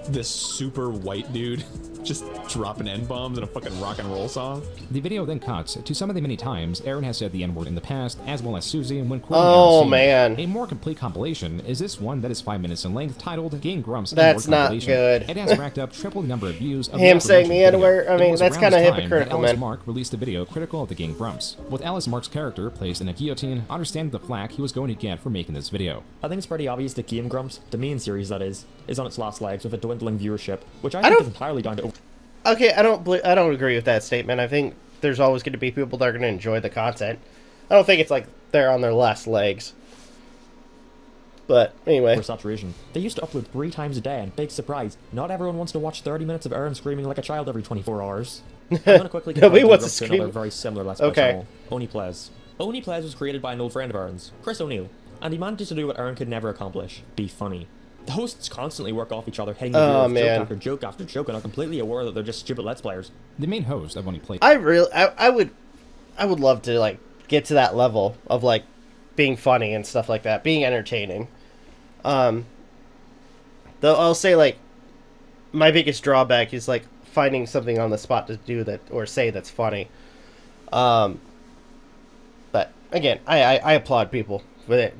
S4: this super white dude just dropping N-bombs in a fucking rock and roll song.
S3: The video then cuts to some of the many times Aden has said the N-word in the past, as well as Susie when quoting on scene.
S1: Man.
S3: A more complete compilation is this one that is 5 minutes in length, titled Game Grumps
S1: That's
S3: N-word
S1: not
S3: compilation.
S1: good.
S3: It has racked up triple the number of views of
S1: him saying the N-word. I mean, that's kind of hypocritical,
S3: Ellis
S1: man.
S3: Mark released a video critical of the Game Grumps, with Ellis Mark's character placed in a guillotine, understanding the flack he was going to get for making this video.
S21: I think it's pretty obvious that Game Grumps, the main series that is on its last legs with a dwindling viewership, which I think is entirely down to...
S1: Okay, I don't agree with that statement. I think there's always going to be people that are going to enjoy the content. I don't think it's like they're on their last legs. But anyway.
S21: For saturation. They used to upload 3 times a day, and big surprise, not everyone wants to watch 30 minutes of Aden screaming like a child every 24 hours. I'm going to quickly
S1: Nobody wants to
S21: to
S1: scream.
S21: another very similar Let's Play channel, Oni Plays. Oni Plays was created by an old friend of Aden's, Chris O'Neill, and he managed to do what Aden could never accomplish: be funny. The hosts constantly work off each other, hitting the viewer with joke after joke after joke, and are completely aware that they're just stupid Let's Players.
S3: The main host of Oni Plays.
S1: I would love to like get to that level of like being funny and stuff like that, being entertaining. Though I'll say like my biggest drawback is like finding something on the spot to do that or say that's funny. But again, I applaud people with it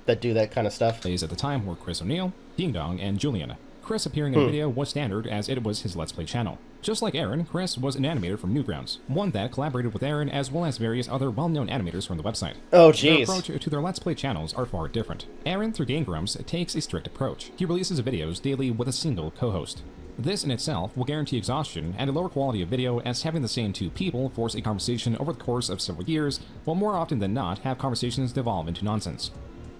S1: that do that kind of stuff.
S3: Plays at the time were Chris O'Neill, Ding Dong, and Julian. Chris appearing in a video was standard, as it was his Let's Play channel. Just like Aden, Chris was an animator from Newgrounds, one that collaborated with Aden as well as various other well-known animators from the website.
S1: Oh,
S3: Their
S1: jeez.
S3: approach to their Let's Play channels are far different. Aden, through Game Grumps, takes a strict approach. He releases videos daily with a single co-host. This in itself will guarantee exhaustion and a lower quality of video, as having the same 2 people force a conversation over the course of several years will more often than not have conversations devolve into nonsense.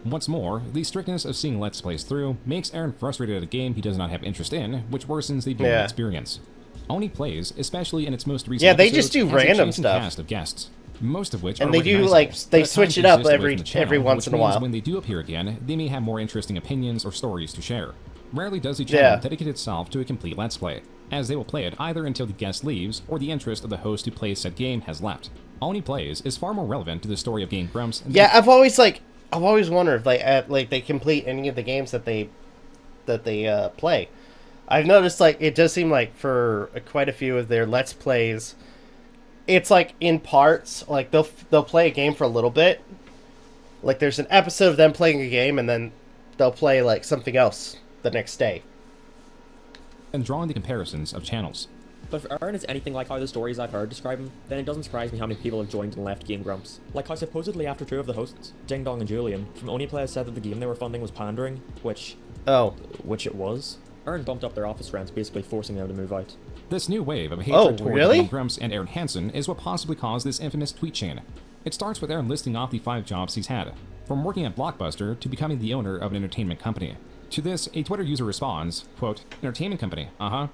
S3: What's more, the strictness of seeing Let's Plays through makes Aden frustrated at a game he does not have interest in, which worsens the viewing experience. Oni Plays, especially in its most recent
S1: they
S3: episodes,
S1: just do
S3: has a
S1: random
S3: changing
S1: stuff.
S3: cast of guests. most of which
S1: and
S3: are
S1: they do they switch it up every once in a while.
S3: When they do appear again, they may have more interesting opinions or stories to share. Rarely does the channel dedicate itself to a complete Let's Play, as they will play it either until the guest leaves or the interest of the host who plays said game has left. Only Plays is far more relevant to the story of Game Grumps.
S1: Yeah, I've always wondered if they complete any of the games that they play. I've noticed it does seem like for quite a few of their Let's Plays, it's in parts. They'll play a game for a little bit. There's an episode of them playing a game, and then they'll play something else the next day.
S3: And drawing the comparisons of channels.
S21: But if Aaron is anything like how the stories I've heard describe him, then it doesn't surprise me how many people have joined and left Game Grumps. Like how supposedly after 2 of the hosts, Ding Dong and Julian, from Only Players said that the game they were funding was pandering, which it was. Aaron bumped up their office rents, basically forcing them to move out.
S3: This new wave of hatred toward Game Grumps and Aaron Hansen is what possibly caused this infamous tweet chain. It starts with Aaron listing off the 5 jobs he's had, from working at Blockbuster to becoming the owner of an entertainment company. To this, a Twitter user responds, quote, "Entertainment company,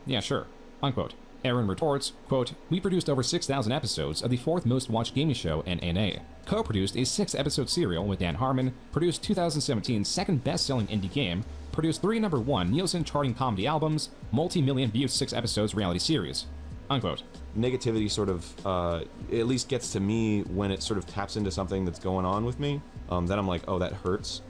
S3: yeah sure," unquote. Aaron retorts, quote, "We produced over 6,000 episodes of the 4th most watched gaming show in NA, co-produced a 6-episode serial with Dan Harmon, produced 2017's second best-selling indie game, produced 3 #1 Nielsen charting comedy albums, multi-million viewed 6 episodes reality series," unquote.
S4: Negativity sort of, at least gets to me when it sort of taps into something that's going on with me. Then I'm like, oh, that hurts.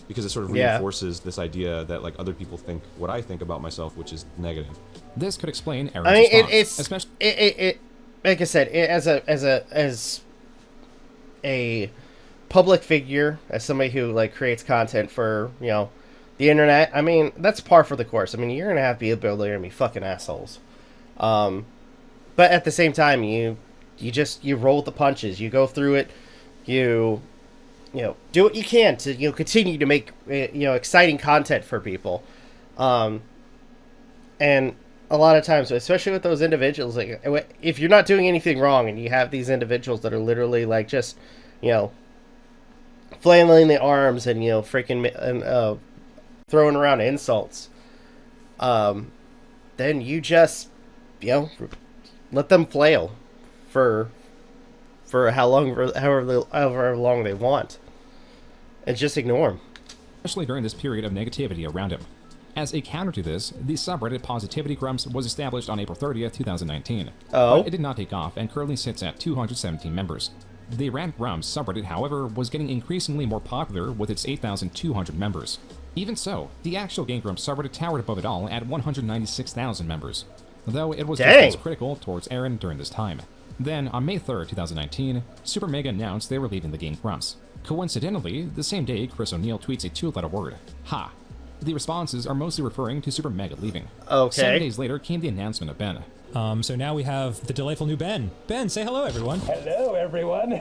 S4: Because it sort of reinforces this idea that other people think what I think about myself, which is negative.
S3: This could explain Aaron's response,
S1: especially like I said, as a public figure, as somebody who creates content for the internet. I mean, that's par for the course. I mean, you're gonna have people that are gonna be fucking assholes. But at the same time, you roll with the punches. You go through it. You do what you can to continue to make exciting content for people. And a lot of times, especially with those individuals, if you're not doing anything wrong and you have these individuals that are literally just flailing the arms and freaking throwing around insults, then you just let them flail for however long they want, and just ignore them.
S3: Especially during this period of negativity around him. As a counter to this, the subreddit Positivity Grumps was established on April 30th, 2019. But it did not take off and currently sits at 217 members. The Rant Grumps subreddit, however, was getting increasingly more popular with its 8,200 members. Even so, the actual Game Grumps subreddit towered above it all at 196,000 members, though it was just as critical towards Aaron during this time. Then, on May 3rd, 2019, Super Mega announced they were leaving the Game Grumps. Coincidentally, the same day, Chris O'Neill tweets a 2-letter word, ha. The responses are mostly referring to Super Mega leaving. 7 days later came the announcement of Ben.
S16: So now we have the delightful new Ben. Ben, say hello, everyone.
S12: Hello, everyone.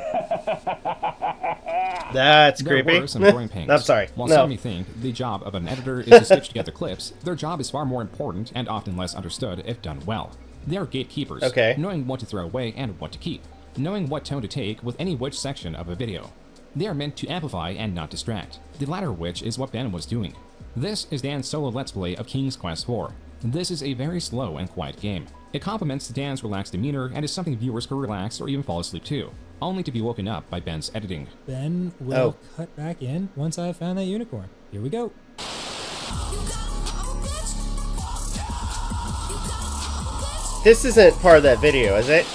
S1: That's creepy.
S3: There were some growing pains.
S1: I'm sorry.
S3: While some may think the job of an editor is to stitch together clips, their job is far more important and often less understood if done well. They are gatekeepers, knowing what to throw away and what to keep, knowing what tone to take with any which section of a video. They are meant to amplify and not distract, the latter of which is what Ben was doing. This is Dan's solo Let's Play of King's Quest IV. This is a very slow and quiet game. It complements Dan's relaxed demeanor and is something viewers can relax or even fall asleep to, only to be woken up by Ben's editing.
S16: Ben will cut back in once I've found that unicorn. Here we go.
S1: This isn't part of that video, is it?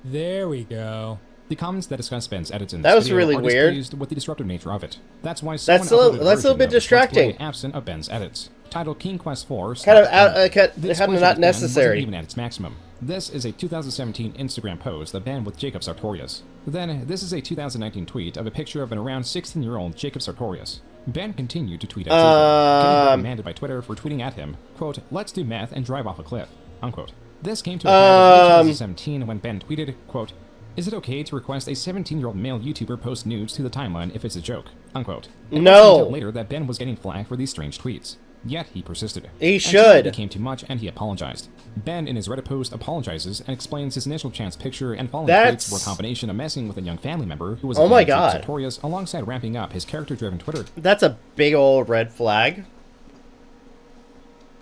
S16: There we go.
S3: The comments that discuss Ben's edits in
S1: this
S3: video
S1: was really
S3: are
S1: weird.
S3: displeased with the disruptive nature of it. That's why
S1: that's a little bit distracting.
S3: Absent of Ben's edits, titled King Quest IV.
S1: Kind of not necessary.
S3: Even at its maximum. This is a 2017 Instagram post of Ben with Jacob Sartorius. Then this is a 2019 tweet of a picture of an around 16-year-old Jacob Sartorius. Ben continued to tweet at Jacob, getting reprimanded by Twitter for tweeting at him, quote, "Let's do meth and drive off a cliff," unquote. This came to a head in 2017 when Ben tweeted, quote, "Is it okay to request a 17-year-old male YouTuber post nudes to the timeline if it's a joke?" Unquote. It wasn't until later that Ben was getting flagged for these strange tweets. Yet he persisted.
S1: He should.
S3: It became too much and he apologized. Ben in his Reddit post apologizes and explains his initial chance picture and following tweets were a combination of messing with a young family member who was Sartorius alongside ramping up his character-driven Twitter.
S1: That's a big old red flag.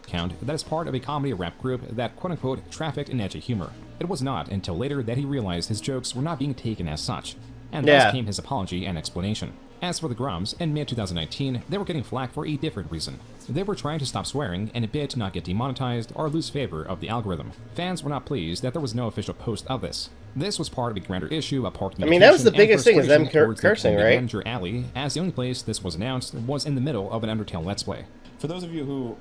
S3: account that is part of a comedy rap group that quote-unquote trafficked in edgy humor. It was not until later that he realized his jokes were not being taken as such, and thus came his apology and explanation. As for the Grumps, in mid-2019, they were getting flack for a different reason. They were trying to stop swearing in a bid to not get demonetized or lose favor of the algorithm. Fans were not pleased that there was no official post of this. This was part of a grander issue of poor communication.
S1: I mean, that was the biggest thing, is them cursing, right?
S3: Manager Alley, as the only place this was announced was in the middle of an Undertale Let's Play.
S4: For those of you who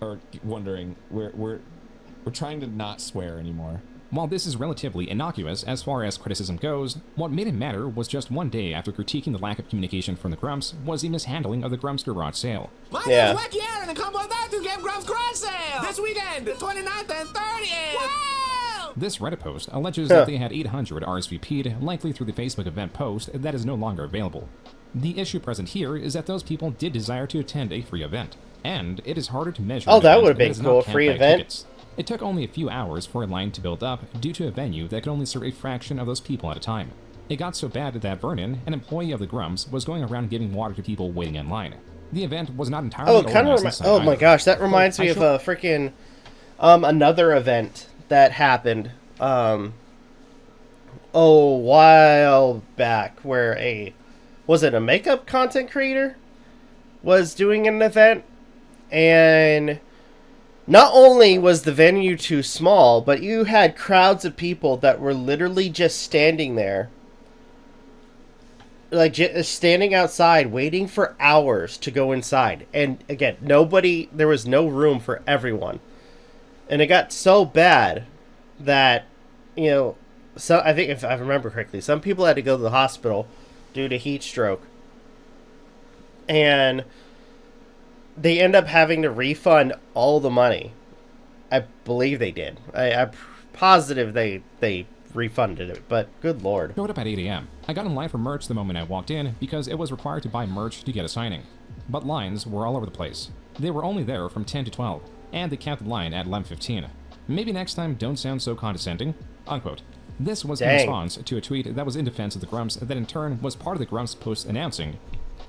S4: are wondering, we're trying to not swear anymore.
S3: While this is relatively innocuous as far as criticism goes, what made it matter was just one day after critiquing the lack of communication from the Grumps was the mishandling of the Grumps garage sale.
S5: My name's Wacky Aaron, and come on back to Game Grumps garage sale this weekend, the 29th and 30th. Wow!
S3: This Reddit post alleges that they had 800 RSVP'd, likely through the Facebook event post that is no longer available. The issue present here is that those people did desire to attend a free event, and it is harder to measure.
S1: Oh, that would have been cool, a free event.
S3: Tickets. It took only a few hours for a line to build up due to a venue that could only serve a fraction of those people at a time. It got so bad that Vernon, an employee of the Grumps, was going around giving water to people waiting in line. The event was not entirely
S1: Oh my gosh, that reminds me of a freaking another event that happened a while back where was it a makeup content creator was doing an event, and not only was the venue too small, but you had crowds of people that were literally just standing there, like just standing outside waiting for hours to go inside. And again, there was no room for everyone. And it got so bad that, so I think if I remember correctly, some people had to go to the hospital due to heat stroke. And they end up having to refund all the money. I believe they did. I'm positive they refunded it, but good lord.
S3: Showed up at 8 a.m. I got in line for merch the moment I walked in because it was required to buy merch to get a signing. But lines were all over the place. They were only there from 10 to 12, and they kept the line at 11:15. Maybe next time don't sound so condescending, unquote. This was in response to a tweet that was in defense of the Grumps that in turn was part of the Grumps post announcing,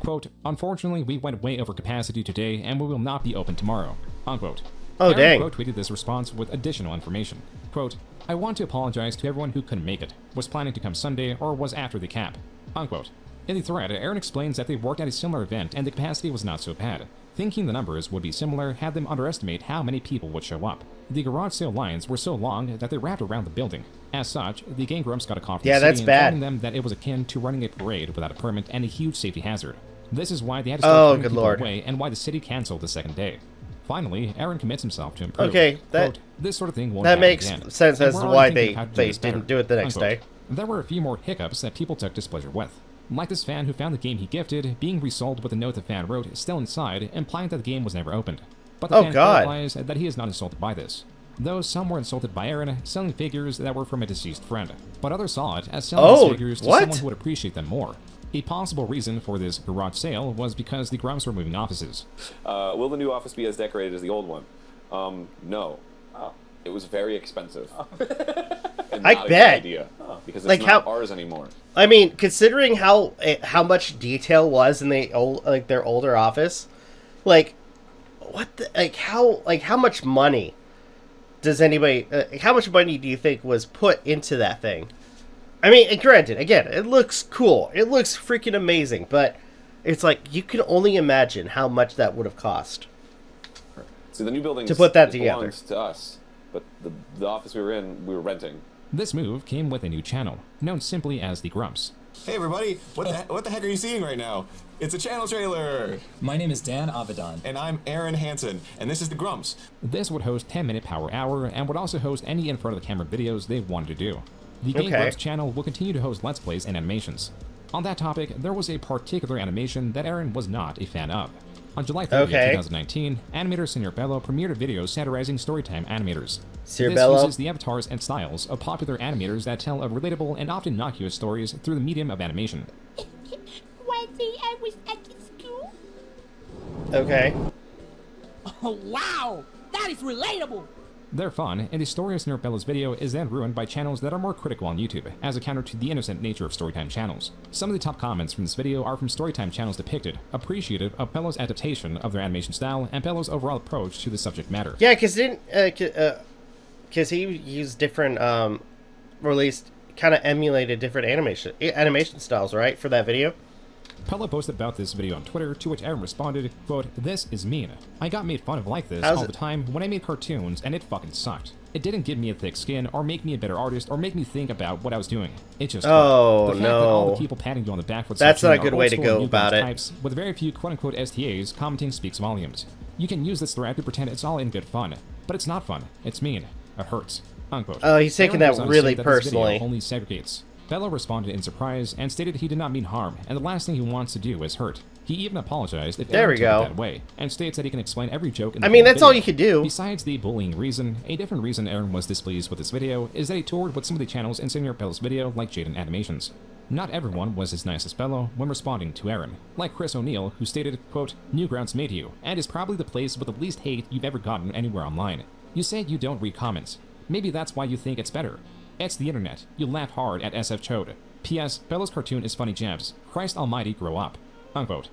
S3: quote, "Unfortunately, we went way over capacity today and we will not be open tomorrow," unquote.
S1: Oh, dang.
S3: Quote tweeted this response with additional information. Quote, "I want to apologize to everyone who couldn't make it, was planning to come Sunday, or was after the cap," unquote. In the thread, Aaron explains that they worked at a similar event and the capacity was not so bad. Thinking the numbers would be similar had them underestimate how many people would show up. The garage sale lines were so long that they wrapped around the building. As such, the Game Grumps got a call from the city informing them that it was akin to running a parade without a permit and a huge safety hazard. This is why they had to start turning people away and why the city canceled the second day. Finally, Aaron commits himself to improve.
S1: Okay,
S3: quote, "This sort of thing won't
S1: that
S3: happen
S1: makes
S3: again,
S1: sense
S3: and
S1: as
S3: we're
S1: to
S3: already
S1: why
S3: thinking how to
S1: they
S3: this better,"
S1: didn't do it the next
S3: unquote.
S1: day.
S3: There were a few more hiccups that people took displeasure with. Like this fan who found the game he gifted being resold with a note the fan wrote still inside, implying that the game was never opened. But the fan clarifies that he is not insulted by this. Though some were insulted by Aaron selling figures that were from a deceased friend, but others saw it as selling these figures to someone who would appreciate them more. A possible reason for this garage sale was because the Grumps were moving offices.
S8: Will the new office be as decorated as the old one? No. It was very expensive. And
S1: I
S8: not a
S1: bet.
S8: good idea, because it's
S1: Like
S8: not ours anymore.
S1: I mean, considering how much detail was in the their older office, how much money does anybody? How much money do you think was put into that thing? I mean, and granted, again, it looks cool, it looks freaking amazing, but it's like you can only imagine how much that would have cost.
S8: See, the new building
S1: to put that together
S8: belongs to us, but the office we were in, we were renting.
S3: This move came with a new channel, known simply as the Grumps.
S7: Hey everybody, what the heck are you seeing right now? It's a channel trailer!
S15: My name is Dan Avedon.
S7: And I'm Aaron Hansen, and this is the Grumps.
S3: This would host 10-minute Power Hour, and would also host any in front of the camera videos they wanted to do. The Game Grumps channel will continue to host Let's Plays and animations. On that topic, there was a particular animation that Aaron was not a fan of. On July 30th, 2019, animator Senior Bello premiered a video satirizing storytime animators. This uses the avatars and styles of popular animators that tell of relatable and often innocuous stories through the medium of animation.
S6: One day I was at the school.
S1: Okay.
S6: Oh, wow! That is relatable!
S3: They're fun, and the story of Senior Bella's video is then ruined by channels that are more critical on YouTube, as a counter to the innocent nature of Storytime channels. Some of the top comments from this video are from Storytime channels depicted, appreciative of Bella's adaptation of their animation style and Bella's overall approach to the subject matter.
S1: Yeah, because he used different, or at least kind of emulated different animation styles, right, for that video?
S3: Pella posted about this video on Twitter, to which Aden responded, quote, "This is mean. I got made fun of like this all the time when I made cartoons, and it fucking sucked. It didn't give me a thick skin, or make me a better artist, or make me think about what I was doing. It just
S1: hurt.
S3: The fact that all the people patting you on the back for
S1: that's not a good way to go about it.
S3: Types, with very few quote-unquote STAs, commenting speaks volumes. You can use this thread to pretend it's all in good fun, but it's not fun. It's mean. It hurts." Unquote.
S1: Oh, he's taking that really personally.
S3: Only segregates. Bella responded in surprise and stated he did not mean harm, and the last thing he wants to do is hurt. He even apologized if Aaron took it that way, and states that he can explain every joke in the
S1: that's
S3: video.
S1: all you could do.
S3: Besides the bullying reason, a different reason Aaron was displeased with this video is that he toured with some of the channels in Senior Bella's video, like Aden Animations. Not everyone was as nice as Bella when responding to Aaron, like Chris O'Neill, who stated, quote, "Newgrounds made you, and is probably the place with the least hate you've ever gotten anywhere online. You say you don't read comments. Maybe that's why you think it's better. It's the internet. You laugh hard at SF Chode. P.S. Bella's cartoon is funny jabs. Christ almighty, grow up." Unquote.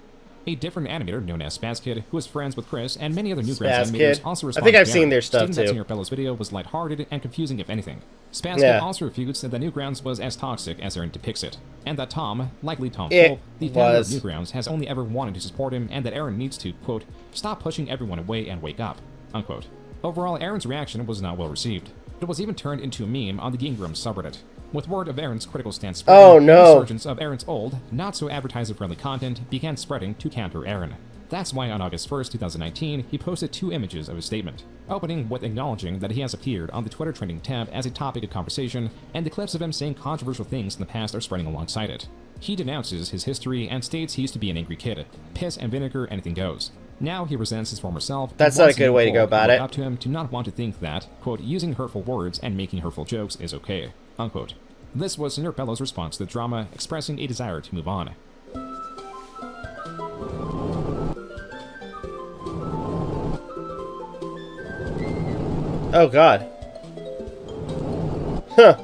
S3: A different animator known as SpazKid, who is friends with Chris and many other Newgrounds animators, also responded.
S1: I think I've seen their stuff
S3: too.
S1: That
S3: Senior Bella's video was lighthearted and confusing, if anything. SpazKid also refutes that Newgrounds was as toxic as Aaron depicts it, and that Tom, likely Tom Full, the founder of Newgrounds, has only ever wanted to support him, and that Aaron needs to, quote, "stop pushing everyone away and wake up." Unquote. Overall, Aaron's reaction was not well received. It was even turned into a meme on the Grumps subreddit. With word of Aaron's critical stance spreading, the resurgence of Aaron's old, not-so-advertiser-friendly content began spreading to counter Aaron. That's why on August 1st, 2019, he posted 2 images of his statement, opening with acknowledging that he has appeared on the Twitter trending tab as a topic of conversation, and the clips of him saying controversial things in the past are spreading alongside it. He denounces his history and states he used to be an angry kid. Piss and vinegar, anything goes. Now he resents his former self.
S1: That's not a good way to go about it.
S3: Up to him to not want to think that, quote, using hurtful words and making hurtful jokes is okay, unquote. This was Senior Bella's response to the drama, expressing a desire to move on.
S1: Oh god. Huh.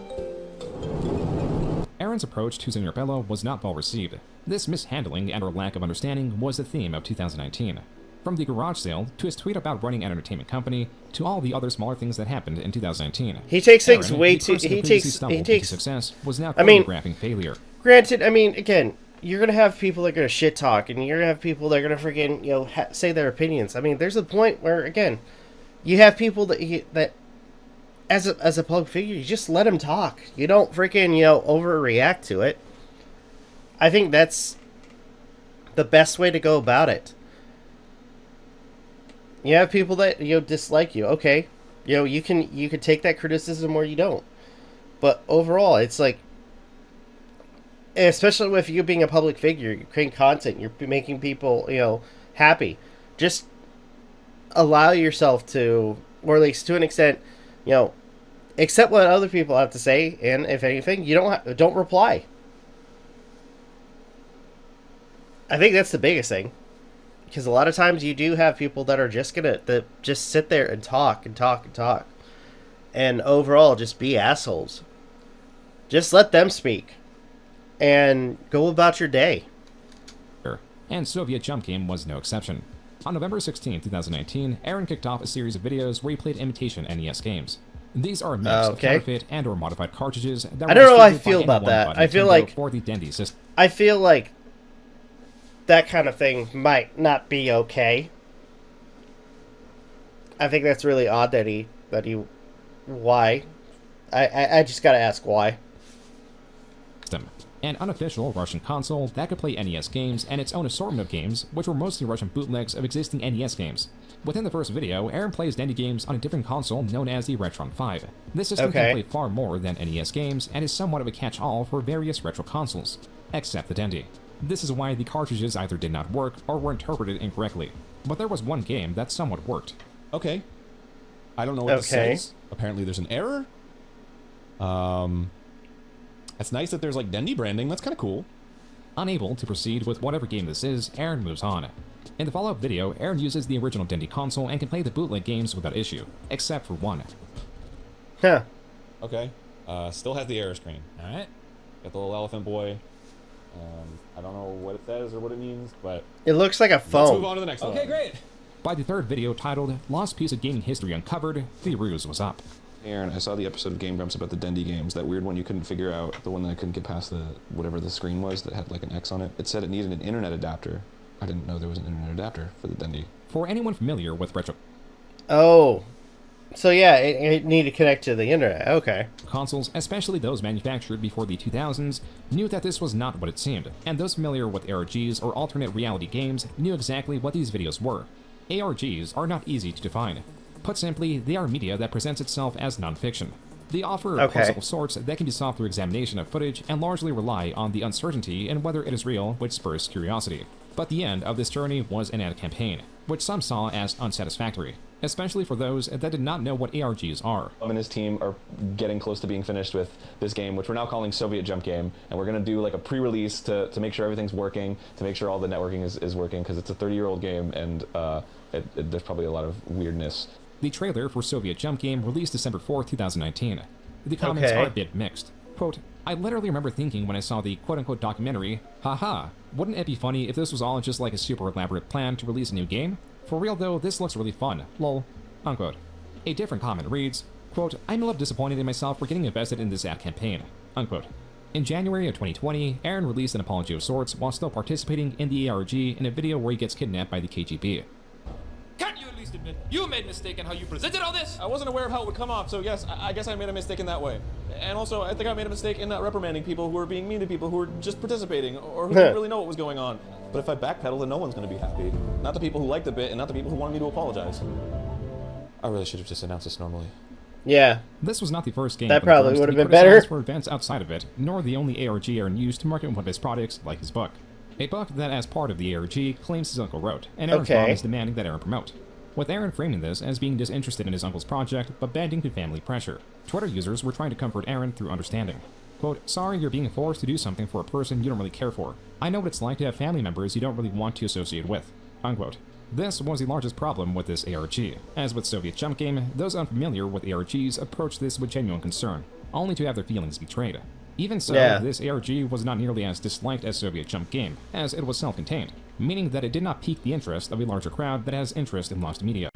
S3: Aaron's approach to Senior Bella was not well received. This mishandling and or lack of understanding was the theme of 2019. From the garage sale, to his tweet about running an entertainment company, to all the other smaller things that happened in 2019.
S1: He takes things way too... He takes
S3: success was now
S1: choreographing
S3: failure.
S1: Granted, again, you're going to have people that are going to shit talk, and you're going to have people that are going to freaking, say their opinions. There's a point where, again, you have people that as a public figure, you just let them talk. You don't freaking, overreact to it. I think that's the best way to go about it. You have people that dislike you. Okay, you can take that criticism or you don't. But overall, it's like, especially with you being a public figure, you're creating content, you're making people happy. Just allow yourself to, or at least to an extent, accept what other people have to say, and if anything, you don't reply. I think that's the biggest thing. Because a lot of times you do have people that are just just sit there and talk and talk and talk. And overall, just be assholes. Just let them speak. And go about your day.
S3: And Soviet Jump Game was no exception. On November 16, 2019, Aaron kicked off a series of videos where he played imitation NES games. These are a mix of counterfeit and or modified cartridges that were
S1: I don't know how I feel about that. I feel like
S3: for the Dendy system.
S1: I feel like that kind of thing might not be okay. I think that's really odd that he why? I just gotta ask why.
S3: An unofficial Russian console that could play NES games and its own assortment of games, which were mostly Russian bootlegs of existing NES games. Within the first video, Aaron plays Dendy games on a different console known as the Retron 5. This system can play far more than NES games and is somewhat of a catch-all for various retro consoles, except the Dendy. This is why the cartridges either did not work or were interpreted incorrectly. But there was one game that somewhat worked.
S4: Okay. I don't know what this says. Apparently there's an error. It's nice that there's like Dendy branding. That's kind of cool.
S3: Unable to proceed with whatever game this is, Aaron moves on. In the follow-up video, Aaron uses the original Dendy console and can play the bootleg games without issue, except for one.
S1: Huh.
S4: Okay. Still has the error screen.
S15: All right.
S4: Got the little elephant boy. I don't know what it says or what it means, but
S1: it looks like a phone.
S4: Let's move on to the next one.
S15: Okay, great.
S3: By the third video titled Lost Piece of Gaming History Uncovered, the ruse was up.
S4: Aaron, I saw the episode of Game Grumps about the Dendy games, that weird one you couldn't figure out, the one that I couldn't get past the whatever the screen was that had like an X on it. It said it needed an internet adapter. I didn't know there was an internet adapter for the Dendy.
S3: For anyone familiar with retro...
S1: Oh. So yeah, it needed to connect to the internet. Okay.
S3: Consoles, especially those manufactured before the 2000s, knew that this was not what it seemed, and those familiar with ARGs or alternate reality games knew exactly what these videos were. ARGs are not easy to define. Put simply, they are media that presents itself as non-fiction. They offer a puzzle of sorts that can be solved through examination of footage and largely rely on the uncertainty in whether it is real, which spurs curiosity. But the end of this journey was an ad campaign, which some saw as unsatisfactory, especially for those that did not know what ARGs are.
S4: And his team are getting close to being finished with this game, which we're now calling Soviet Jump Game, and we're going to do like a pre-release to make sure everything's working, to make sure all the networking is working, because it's a 30-year-old game, and there's probably a lot of weirdness.
S3: The trailer for Soviet Jump Game released December 4, 2019. The comments are a bit mixed. Quote, I literally remember thinking when I saw the quote-unquote documentary, haha, wouldn't it be funny if this was all just like a super elaborate plan to release a new game? For real though, this looks really fun, lol, unquote. A different comment reads, quote, I'm a little disappointed in myself for getting invested in this ad campaign, unquote. In January of 2020, Aaron released an apology of sorts while still participating in the ARG in a video where he gets kidnapped by the KGB.
S11: Can't you at least admit you made a mistake in how you presented all this? I wasn't aware of how it would come off, so yes, I guess I made a mistake in that way. And also, I think I made a mistake in not reprimanding people who were being mean to people who were just participating, or who didn't really know what was going on. But if I backpedal, then no one's going to be happy. Not the people who liked the bit, and not the people who wanted me to apologize. I really should have just announced this normally.
S1: Yeah.
S3: This was not the first game
S1: that probably would have been better
S3: for events outside of it, nor the only ARG Aaron used to market one of his products, like his book. A book that, as part of the ARG, claims his uncle wrote, and Aaron's mom is demanding that Aaron promote. With Aaron framing this as being disinterested in his uncle's project, but bending to family pressure. Twitter users were trying to comfort Aaron through understanding. Quote, sorry you're being forced to do something for a person you don't really care for. I know what it's like to have family members you don't really want to associate with. Unquote. This was the largest problem with this ARG. As with Soviet Jump Game, those unfamiliar with ARGs approached this with genuine concern, only to have their feelings betrayed. Even so, this ARG was not nearly as disliked as Soviet Jump Game, as it was self-contained, meaning that it did not pique the interest of a larger crowd that has interest in lost media.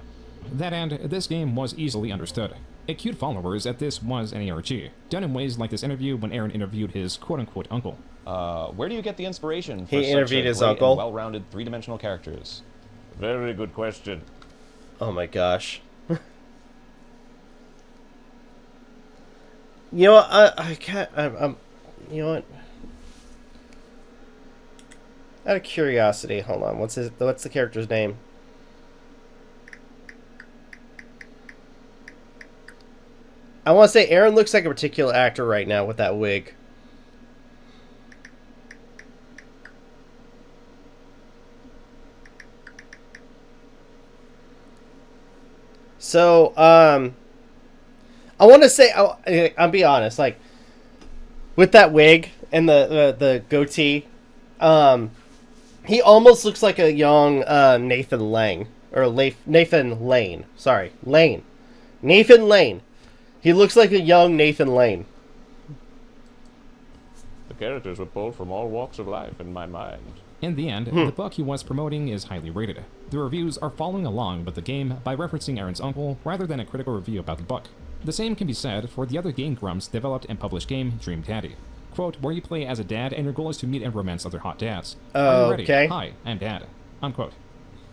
S3: That end, this game was easily understood. It cued followers that this was an ARG, done in ways like this interview when Aaron interviewed his quote-unquote uncle.
S4: Where do you get the inspiration for
S1: he interviewed his uncle?
S4: And well-rounded three-dimensional characters? Very good question.
S1: Oh my gosh. You know what? I can't. I'm. You know what? Out of curiosity, hold on. What's the character's name? I want to say Aaron looks like a particular actor right now with that wig. So, I want to say, I'll be honest, like, with that wig and the goatee, he almost looks like a young Nathan Lane. Or Nathan Lane. Sorry, Lane. Nathan Lane. He looks like a young Nathan Lane.
S4: The characters were pulled from all walks of life in my mind.
S3: In the end, the book he was promoting is highly rated. The reviews are following along with the game by referencing Aaron's uncle rather than a critical review about the book. The same can be said for the other Game Grumps developed and published game, Dream Daddy. Quote, where you play as a dad and your goal is to meet and romance other hot dads. Are you ready?
S1: Okay.
S3: Hi, I'm Dad. Unquote.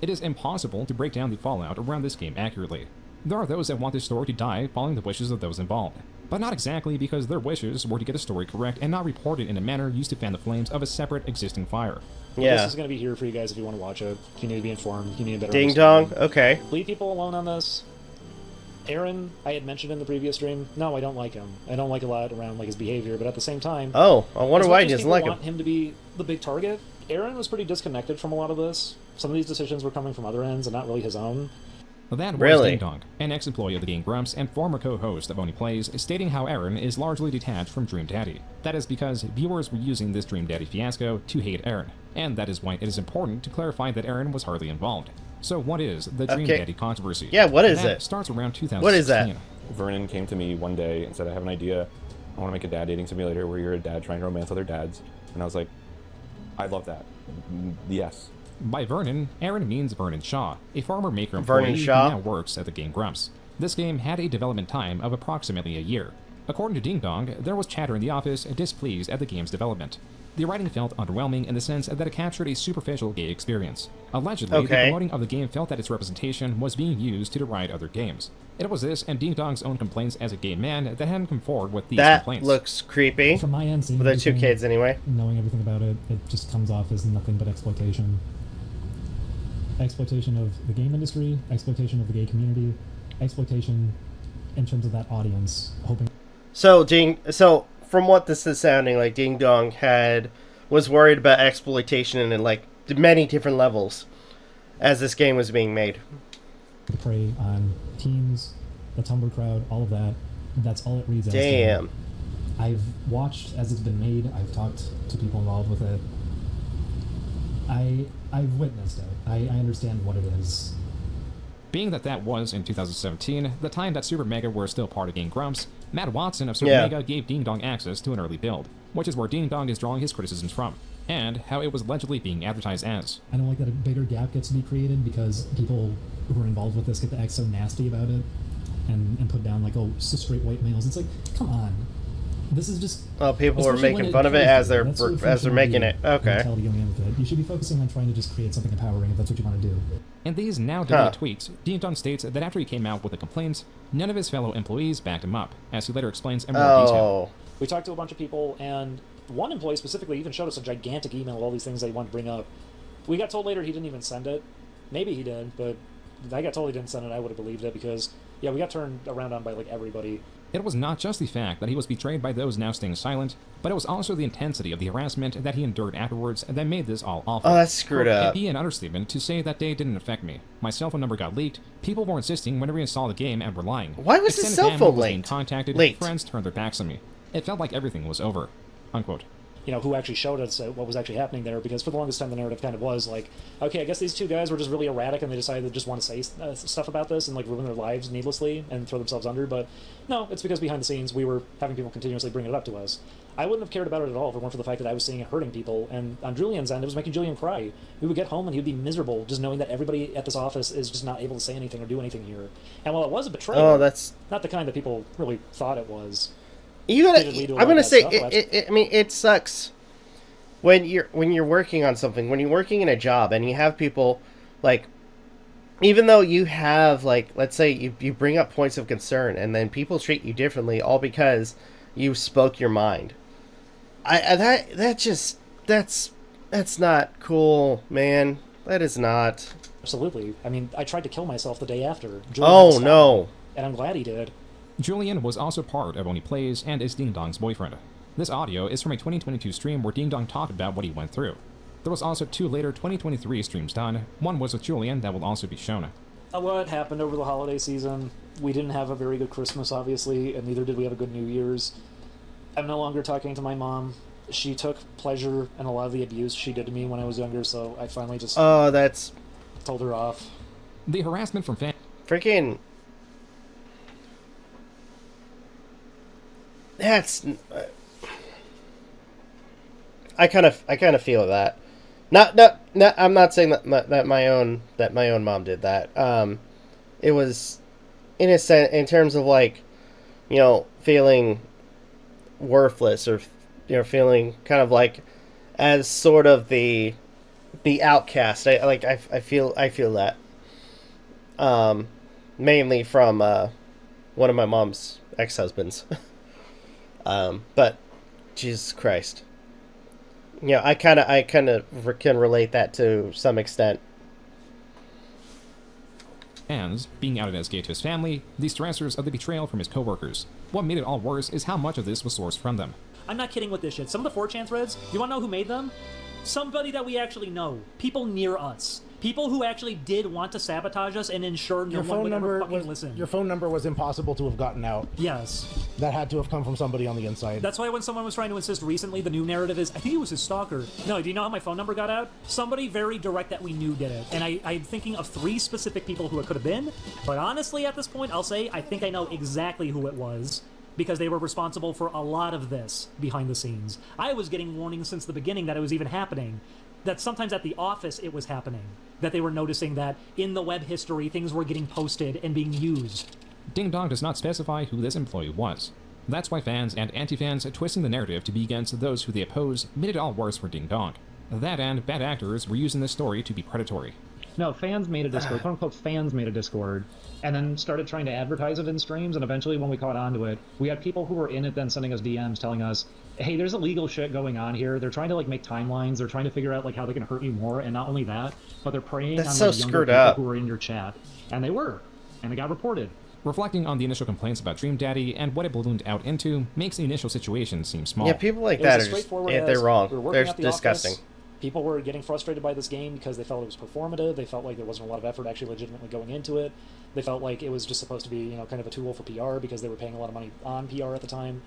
S3: It is impossible to break down the fallout around this game accurately. There are those that want this story to die following the wishes of those involved. But not exactly because their wishes were to get the story correct and not reported in a manner used to fan the flames of a separate existing fire.
S12: Yeah. This is going to be here for you guys if you want to watch it. You need to be informed. You need a better
S1: Ding dong. Okay.
S12: Leave people alone on this. Aaron, I had mentioned in the previous stream, no, I don't like him. I don't like a lot around like his behavior, but at the same time...
S1: Oh, I wonder why he doesn't like him.
S12: I want him to be the big target. Aaron was pretty disconnected from a lot of this. Some of these decisions were coming from other ends and not really his own.
S3: That was Ding Dong, an ex-employee of the Game Grumps and former co-host of Only Plays, stating how Aaron is largely detached from Dream Daddy. That is because viewers were using this Dream Daddy fiasco to hate Aaron, and that is why it is important to clarify that Aaron was hardly involved. So what is the Dream Daddy controversy?
S1: Yeah, what is it?
S3: Starts around 2016.
S1: What is that?
S4: Vernon came to me one day and said, I have an idea. I want to make a dad dating simulator where you're a dad trying to romance other dads. And I was like, I love that. Yes.
S3: By Vernon, Aaron means Vernon Shaw, a former maker
S1: Vernon
S3: employee who
S1: Shaw?
S3: now works at the game Grumps. This game had a development time of approximately a year. According to Ding Dong, there was chatter in the office displeased at the game's development. The writing felt underwhelming in the sense that it captured a superficial gay experience. Allegedly, the promoting of the game felt that its representation was being used to deride other games. It was this and Ding Dong's own complaints as a gay man that hadn't come forward with these complaints.
S1: That looks creepy.
S9: From my end, seeing
S1: with the two
S9: everything,
S1: kids anyway.
S9: Knowing everything about it, it just comes off as nothing but exploitation. Exploitation of the game industry, exploitation of the gay community, exploitation in terms of that audience, hoping...
S1: So from what this is sounding like, Ding Dong was worried about exploitation in like many different levels as this game was being made.
S9: To prey on teens, the Tumblr crowd, all of that. That's all it reads as.
S1: Damn.
S9: I've watched as it's been made. I've talked to people involved with it. I've witnessed it. I understand what it is.
S3: Being that was in 2017, the time that Super Mega were still part of Game Grumps, Matt Watson of Super Mega gave Ding Dong access to an early build, which is where Ding Dong is drawing his criticisms from, and how it was allegedly being advertised as.
S9: I don't like that a bigger gap gets to be created because people who are involved with this get to act so nasty about it and put down like, oh, it's just straight white males. It's like, come on. This is just...
S1: Oh, people are making fun of it as they're making it. Okay.
S9: You should be focusing on trying to just create something empowering if that's what you want to do.
S3: In these now deleted tweets, Ding Dong states that after he came out with the complaints, none of his fellow employees backed him up, as he later explains in more detail.
S22: We talked to a bunch of people, and one employee specifically even showed us a gigantic email of all these things that he wanted to bring up. We got told later he didn't even send it. Maybe he did, but I got told he didn't send it. I would have believed it because, yeah, we got turned around on by like everybody.
S3: It was not just the fact that he was betrayed by those now staying silent, but it was also the intensity of the harassment that he endured afterwards that made this all awful.
S1: Oh, that's screwed up.
S3: It'd be an understatement to say that day didn't affect me. My cell phone number got leaked, people were insisting whenever we installed the game and were lying.
S1: Why was his cell phone
S3: being contacted, friends turned their backs on me. It felt like everything was over. Unquote.
S22: You know, who actually showed us what was actually happening there, because for the longest time the narrative kind of was like, okay, I guess these two guys were just really erratic and they decided to just want to say stuff about this and like ruin their lives needlessly and throw themselves under, but no, it's because behind the scenes we were having people continuously bring it up to us. I wouldn't have cared about it at all if it weren't for the fact that I was seeing it hurting people, and on Julian's end it was making Julian cry. We would get home and he would be miserable just knowing that everybody at this office is just not able to say anything or do anything here. And while it was a betrayal, that's not the kind that people really thought it was.
S1: I'm gonna say I mean, it sucks when you're working on something, when you're working in a job and you have people like, even though you have like, let's say you bring up points of concern and then people treat you differently all because you spoke your mind. That's not cool, man. That is not.
S22: Absolutely. I mean, I tried to kill myself the day after.
S1: Oh no.
S22: And I'm glad he did.
S3: Julian was also part of Only Plays and is Ding Dong's boyfriend. This audio is from a 2022 stream where Ding Dong talked about what he went through. There was also 2 later 2023 streams done. One was with Julian that will also be shown.
S22: What happened over the holiday season? We didn't have a very good Christmas, obviously, and neither did we have a good New Year's. I'm no longer talking to my mom. She took pleasure in a lot of the abuse she did to me when I was younger, so I finally just told her off.
S3: The harassment from
S1: freaking... That's... I kind of feel that. Not. I'm not saying that my own mom did that. It was, in a sense, in terms of like, you know, feeling worthless or, you know, feeling kind of like as sort of the outcast. I feel that. Mainly from one of my mom's ex-husbands. But Jesus Christ. Yeah, I kind of can relate that to some extent.
S3: And being outed as gay to his family, the stressors of the betrayal from his coworkers. What made it all worse is how much of this was sourced from them.
S23: I'm not kidding with this shit. Some of the 4chan threads, you want to know who made them? Somebody that we actually know. People near us.
S22: People who actually did want to sabotage us and ensure no one would ever fucking listen.
S14: Your phone number was impossible to have gotten out.
S22: Yes.
S14: That had to have come from somebody on the inside.
S22: That's why when someone was trying to insist recently, the new narrative is, I think it was his stalker. No, do you know how my phone number got out? Somebody very direct that we knew did it. And I'm thinking of 3 specific people who it could have been. But honestly, at this point, I'll say I think I know exactly who it was, because they were responsible for a lot of this behind the scenes. I was getting warnings since the beginning that it was even happening. That sometimes at the office it was happening. That they were noticing that in the web history things were getting posted and being used.
S3: Ding Dong does not specify who this employee was. That's why fans and anti-fans twisting the narrative to be against those who they oppose made it all worse for Ding Dong. That and bad actors were using this story to be predatory.
S22: No, fans made a Discord, quote-unquote fans made a Discord, and then started trying to advertise it in streams, and eventually when we caught on to it, we had people who were in it then sending us DMs telling us, hey, there's illegal shit going on here, they're trying to, like, make timelines, they're trying to figure out, like, how they can hurt you more, and not only that, but they're preying on the younger people who were in your chat. And they were, and it got reported.
S3: Reflecting on the initial complaints about Dream Daddy and what it ballooned out into makes the initial situation seem small.
S1: Yeah, people like that are just, they're wrong. They're disgusting.
S22: People were getting frustrated by this game because they felt it was performative. They felt like there wasn't a lot of effort actually legitimately going into it. They felt like it was just supposed to be, you know, kind of a tool for PR because they were paying a lot of money on PR at the time.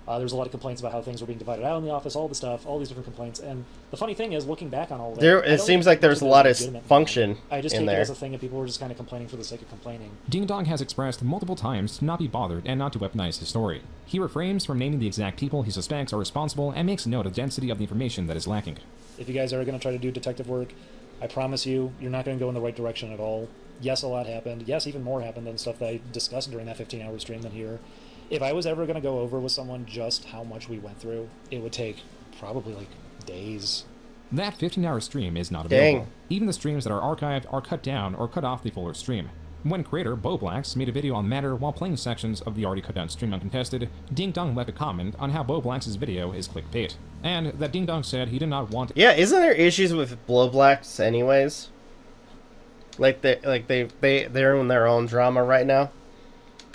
S22: There was a lot of complaints about how things were being divided out in the office, all the stuff, all these different complaints. And the funny thing is, looking back on all of that,
S1: it seems like there's a lot of function
S22: I just
S1: in
S22: take
S1: there.
S22: it as a thing that people were just kind of complaining for the sake of complaining.
S3: Ding Dong has expressed multiple times to not be bothered and not to weaponize his story. He refrains from naming the exact people he suspects are responsible and makes note of the density of the information that is lacking.
S22: If you guys are going to try to do detective work, I promise you, you're not going to go in the right direction at all. Yes, a lot happened. Yes, even more happened than stuff that I discussed during that 15-hour stream than here. If I was ever going to go over with someone just how much we went through, it would take probably, like, days.
S3: That 15-hour stream is not available. Even the streams that are archived are cut down or cut off the fuller stream. When creator Boblax made a video on the matter while playing sections of the already cut down stream uncontested, Ding Dong left a comment on how Boblax's video is clickbait, and that Ding Dong said he did not want.
S1: Yeah, isn't there issues with Blowblacks anyways? They're in their own drama right now.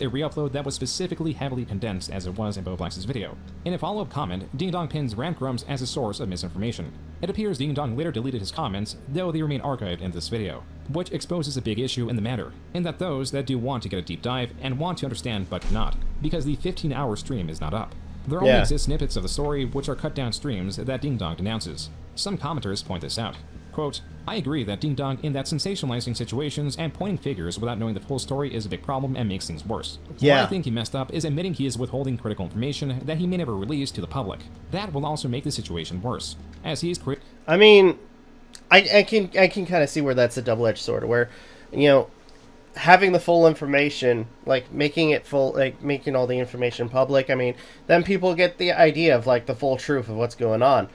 S3: A re-upload that was specifically heavily condensed as it was in Boblax's video. In a follow-up comment, Ding Dong pins Grumps as a source of misinformation. It appears Ding Dong later deleted his comments, though they remain archived in this video, which exposes a big issue in the matter, in that those that do want to get a deep dive and want to understand but cannot, because the 15-hour stream is not up. There only exist snippets of the story which are cut down streams that Ding Dong denounces. Some commenters point this out. Quote, I agree that Ding Dong in that sensationalizing situations and pointing figures without knowing the full story is a big problem and makes things worse. What I think he messed up is admitting he is withholding critical information that he may never release to the public. That will also make the situation worse, as he's
S1: I mean, I can kind of see where that's a double-edged sword, where, you know, having the full information, like making it full, like making all the information public, I mean, then people get the idea of like the full truth of what's going on.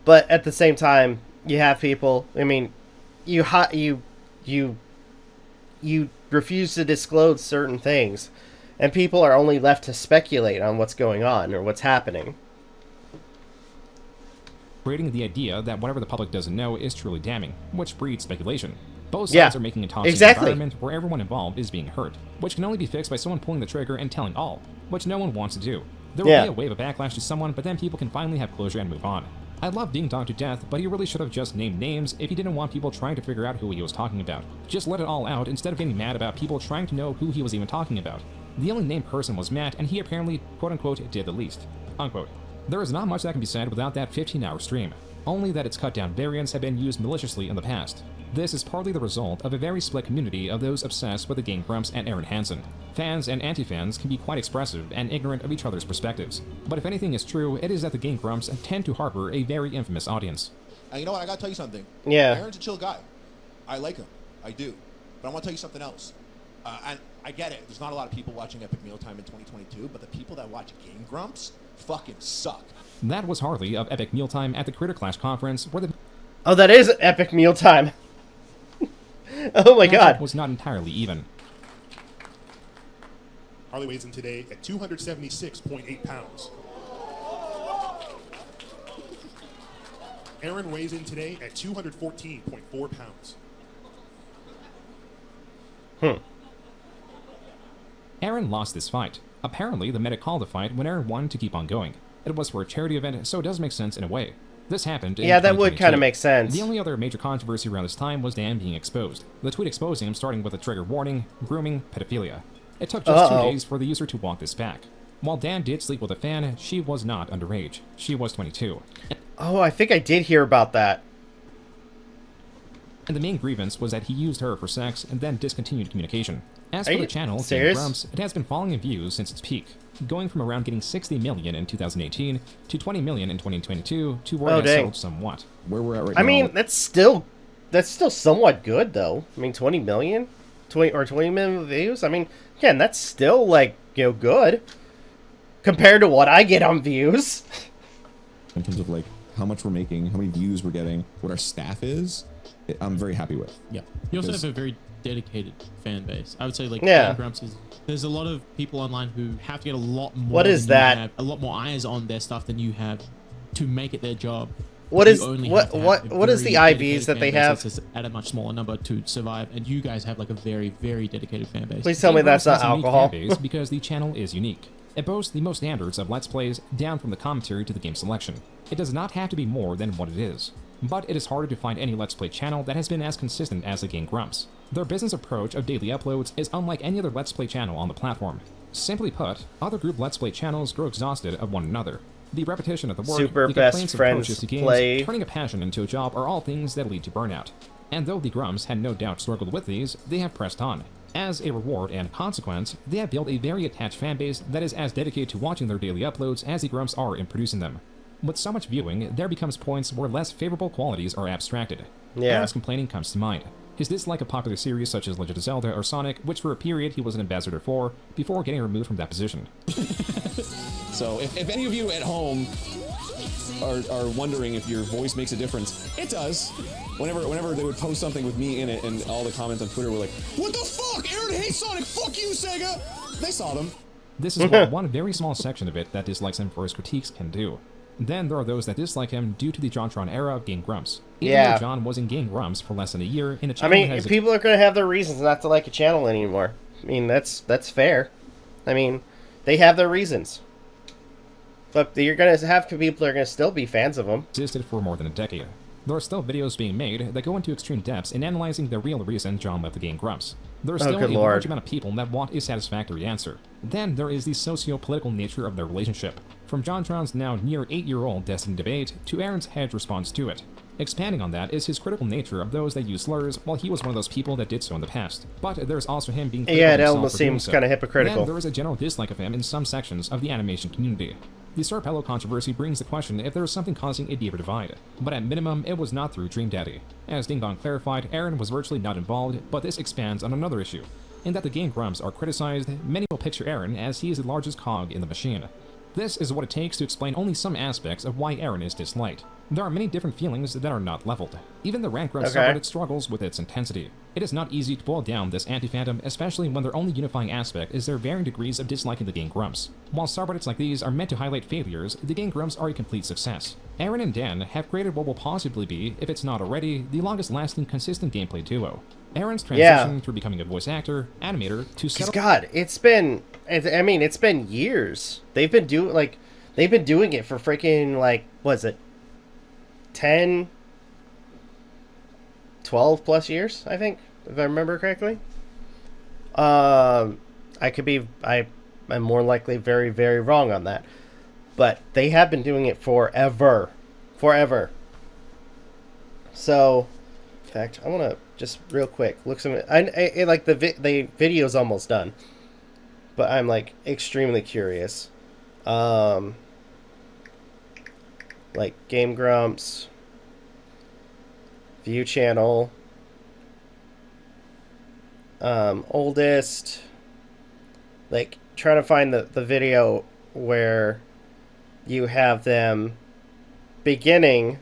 S1: But at the same time, you have people, I mean, you refuse to disclose certain things, and people are only left to speculate on what's going on or what's happening.
S3: Creating the idea that whatever the public doesn't know is truly damning, which breeds speculation. Both sides are making a toxic environment where everyone involved is being hurt, which can only be fixed by someone pulling the trigger and telling all, which no one wants to do. There will be a wave of backlash to someone, but then people can finally have closure and move on. I love Ding Dong to death, but he really should have just named names if he didn't want people trying to figure out who he was talking about. Just let it all out instead of getting mad about people trying to know who he was even talking about. The only named person was Matt, and he apparently, quote-unquote, did the least. Unquote. There is not much that can be said without that 15-hour stream, only that its cut-down variants have been used maliciously in the past. This is partly the result of a very split community of those obsessed with the game Grumps and Aaron Hansen. Fans and anti-fans can be quite expressive and ignorant of each other's perspectives, but if anything is true, it is that the game Grumps tend to harbor a very infamous audience.
S18: And you know what, I gotta tell you something.
S1: Yeah.
S18: Aaron's a chill guy. I like him. I do. But I want to tell you something else. And I get it. There's not a lot of people watching Epic Mealtime in 2022, but the people that watch Game Grumps fucking suck.
S3: That was Harley of Epic Mealtime at the Creator Clash conference where the...
S1: Oh, that is Epic Mealtime. Oh my god.
S3: Was not entirely even.
S23: Harley weighs in today at 276.8 pounds. Aaron weighs in today at 214.4 pounds.
S3: Aaron lost this fight. Apparently, the medic called the fight when Aaron wanted to keep on going. It was for a charity event, so it does make sense in a way. This happened in
S1: Yeah, that would
S3: 2022.
S1: kind of make sense.
S3: The only other major controversy around this time was Dan being exposed. The tweet exposing him starting with a trigger warning, grooming, pedophilia. It took just 2 days for the user to walk this back. While Dan did sleep with a fan, she was not underage. She was 22.
S1: Oh, I think I did hear about that.
S3: And the main grievance was that he used her for sex and then discontinued communication. As
S1: Are
S3: for the
S1: you
S3: channel, Game
S1: serious?
S3: Grumps, it has been falling in views since its peak, going from around getting 60 million in 2018 to 20 million in 2022 to where it has
S1: dang.
S3: settled somewhat.
S4: Where we're at right
S1: I
S4: now.
S1: mean, that's still somewhat good though. I mean, 20 million, 20 million views. I mean, again, that's still like, you know, good compared to what I get on views.
S4: In terms of like how much we're making, how many views we're getting, what our staff is, I'm very happy with.
S10: Yeah. You also have a very dedicated fan base. I would say, like,
S1: Yeah.
S10: Game Grumps is. There's a lot of people online who have to get a lot more.
S1: What is
S10: than you
S1: that?
S10: have, a lot more eyes on their stuff than you have to make it their job.
S1: What
S10: You
S1: is
S10: only
S1: what
S10: have to have
S1: what
S10: a
S1: what is
S10: very
S1: the IVs
S10: dedicated
S1: that
S10: fan
S1: they
S10: base
S1: have?
S10: that's at a much smaller number to survive, and you guys have like a very, very dedicated fan base.
S1: Please tell me that's not alcohol.
S3: Base because the channel is unique. It boasts the most standards of Let's Plays, down from the commentary to the game selection. It does not have to be more than what it is. But it is harder to find any Let's Play channel that has been as consistent as the Game Grumps. Their business approach of daily uploads is unlike any other Let's Play channel on the platform. Simply put, other group Let's Play channels grow exhausted of one another. The repetition of the work,
S1: Super
S3: the
S1: best
S3: complaints of
S1: friends
S3: approaches to games,
S1: play.
S3: turning a passion into a job are all things that lead to burnout. And though the Grumps had no doubt struggled with these, they have pressed on. As a reward and consequence, they have built a very attached fanbase that is as dedicated to watching their daily uploads as the Grumps are in producing them. With so much viewing, there becomes points where less favorable qualities are abstracted.
S1: Yeah.
S3: Aaron's complaining comes to mind. His dislike of popular series such as Legend of Zelda or Sonic, which for a period he was an ambassador for, before getting removed from that position.
S4: So if any of you at home are wondering if your voice makes a difference, it does. Whenever they would post something with me in it, and all the comments on Twitter were like, "What the fuck? Aaron hates Sonic. Fuck you, Sega." They saw them.
S3: This is what one very small section of it that dislikes him for his critiques can do. Then there are those that dislike him due to the JonTron era of Game Grumps. Even
S1: Yeah.
S3: though John was in Game Grumps for less than a year in a
S1: I
S3: channel that
S1: mean,
S3: has
S1: people are going to have their reasons not to like a channel anymore. I mean, that's fair. I mean, they have their reasons. But you're going to have people that are going to still be fans of them.
S3: existed for more than a decade. There are still videos being made that go into extreme depths in analyzing the real reason John left the Game Grumps. There is
S1: Oh,
S3: still
S1: good
S3: a
S1: lord.
S3: large amount of people that want a satisfactory answer. Then there is the socio-political nature of their relationship. From JonTron's now near 8-year-old Destiny debate to Aaron's hedged response to it. Expanding on that is his critical nature of those that use slurs, while he was one of those people that did so in the past. But there's also him being critical
S1: Yeah,
S3: of
S1: it
S3: himself
S1: almost
S3: for doing
S1: seems
S3: so.
S1: kinda hypocritical.
S3: Then there is a general dislike of him in some sections of the animation community. The Sarpello controversy brings the question if there is something causing a deeper divide, but at minimum, it was not through Dream Daddy. As Ding Dong clarified, Aaron was virtually not involved, but this expands on another issue. In that the Game Grumps are criticized, many will picture Aaron as he is the largest cog in the machine. This is what it takes to explain only some aspects of why Aaron is disliked. There are many different feelings that are not leveled. Even the Rant Grunt
S1: Okay.
S3: subreddit struggles with its intensity. It is not easy to boil down this anti-fandom, especially when their only unifying aspect is their varying degrees of disliking the Game Grumps. While subreddits like these are meant to highlight failures, the Game Grumps are a complete success. Aaron and Dan have created what will possibly be, if it's not already, the longest-lasting consistent gameplay duo. Aaron's transition through becoming a voice actor, animator, to settle...
S1: God, it's been years. They've been doing it for freaking, like, what is it? 10, 12 plus years, I think, if I remember correctly. I'm more likely very, very wrong on that. But they have been doing it forever. Forever. So, in fact, I want to just real quick look some. I like the video's almost done, but I'm like extremely curious. Like Game Grumps, view channel, oldest. Like trying to find the video where you have them beginning.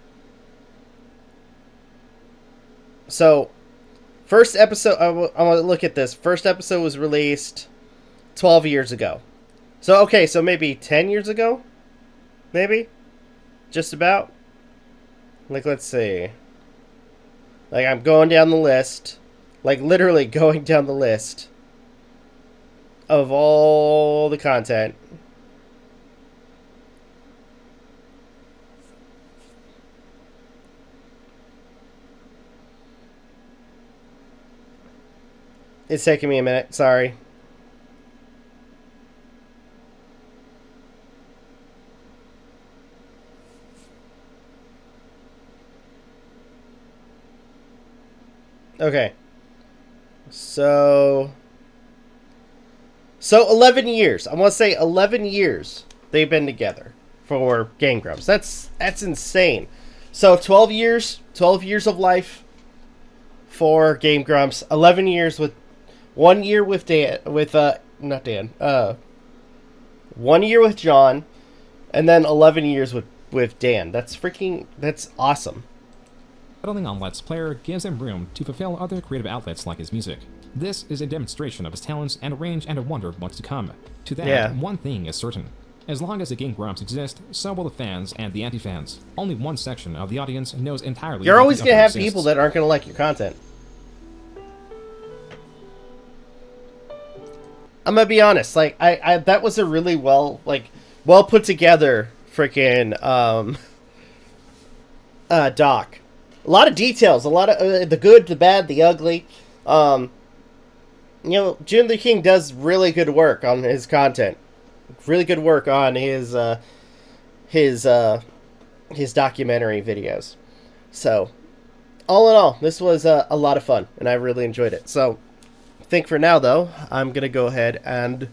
S1: So, first episode, I want to look at this. First episode was released 12 years ago. So, okay, so maybe 10 years ago? Maybe? Just about? Like, let's see. Like, I'm going down the list. Like, literally going down the list of all the content. It's taking me a minute. Sorry. Okay. So 11 years. I want to say 11 years they've been together for Game Grumps. That's insane. So 12 years of life for Game Grumps. 11 years with 1 year with Dan, not Dan. 1 year with John, and then 11 years with Dan. That's awesome.
S3: Settling on Let's Player gives him room to fulfill other creative outlets like his music. This is a demonstration of his talents and a range and a wonder of what's to come. To that, one thing is certain. As long as the Game Grumps exist, so will the fans and the anti-fans. Only one section of the audience knows entirely.
S1: You're always going to have people that aren't going to like your content. I'm going to be honest. Like, I that was a really well put together freaking doc. A lot of details, a lot of the good, the bad, the ugly. You know, Joon The King does really good work on his content. Really good work on his documentary videos. So, all in all, this was a lot of fun, and I really enjoyed it. So, I think for now, though, I'm going to go ahead and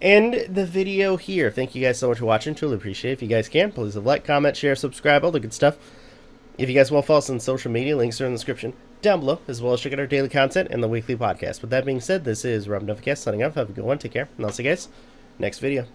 S1: end the video here. Thank you guys so much for watching. Truly appreciate it. If you guys can, please like, comment, share, subscribe, all the good stuff. If you guys want to follow us on social media, links are in the description down below, as well as check out our daily content and the weekly podcast. With that being said, this is Rob Novakast signing off. Have a good one. Take care. And I'll see you guys next video.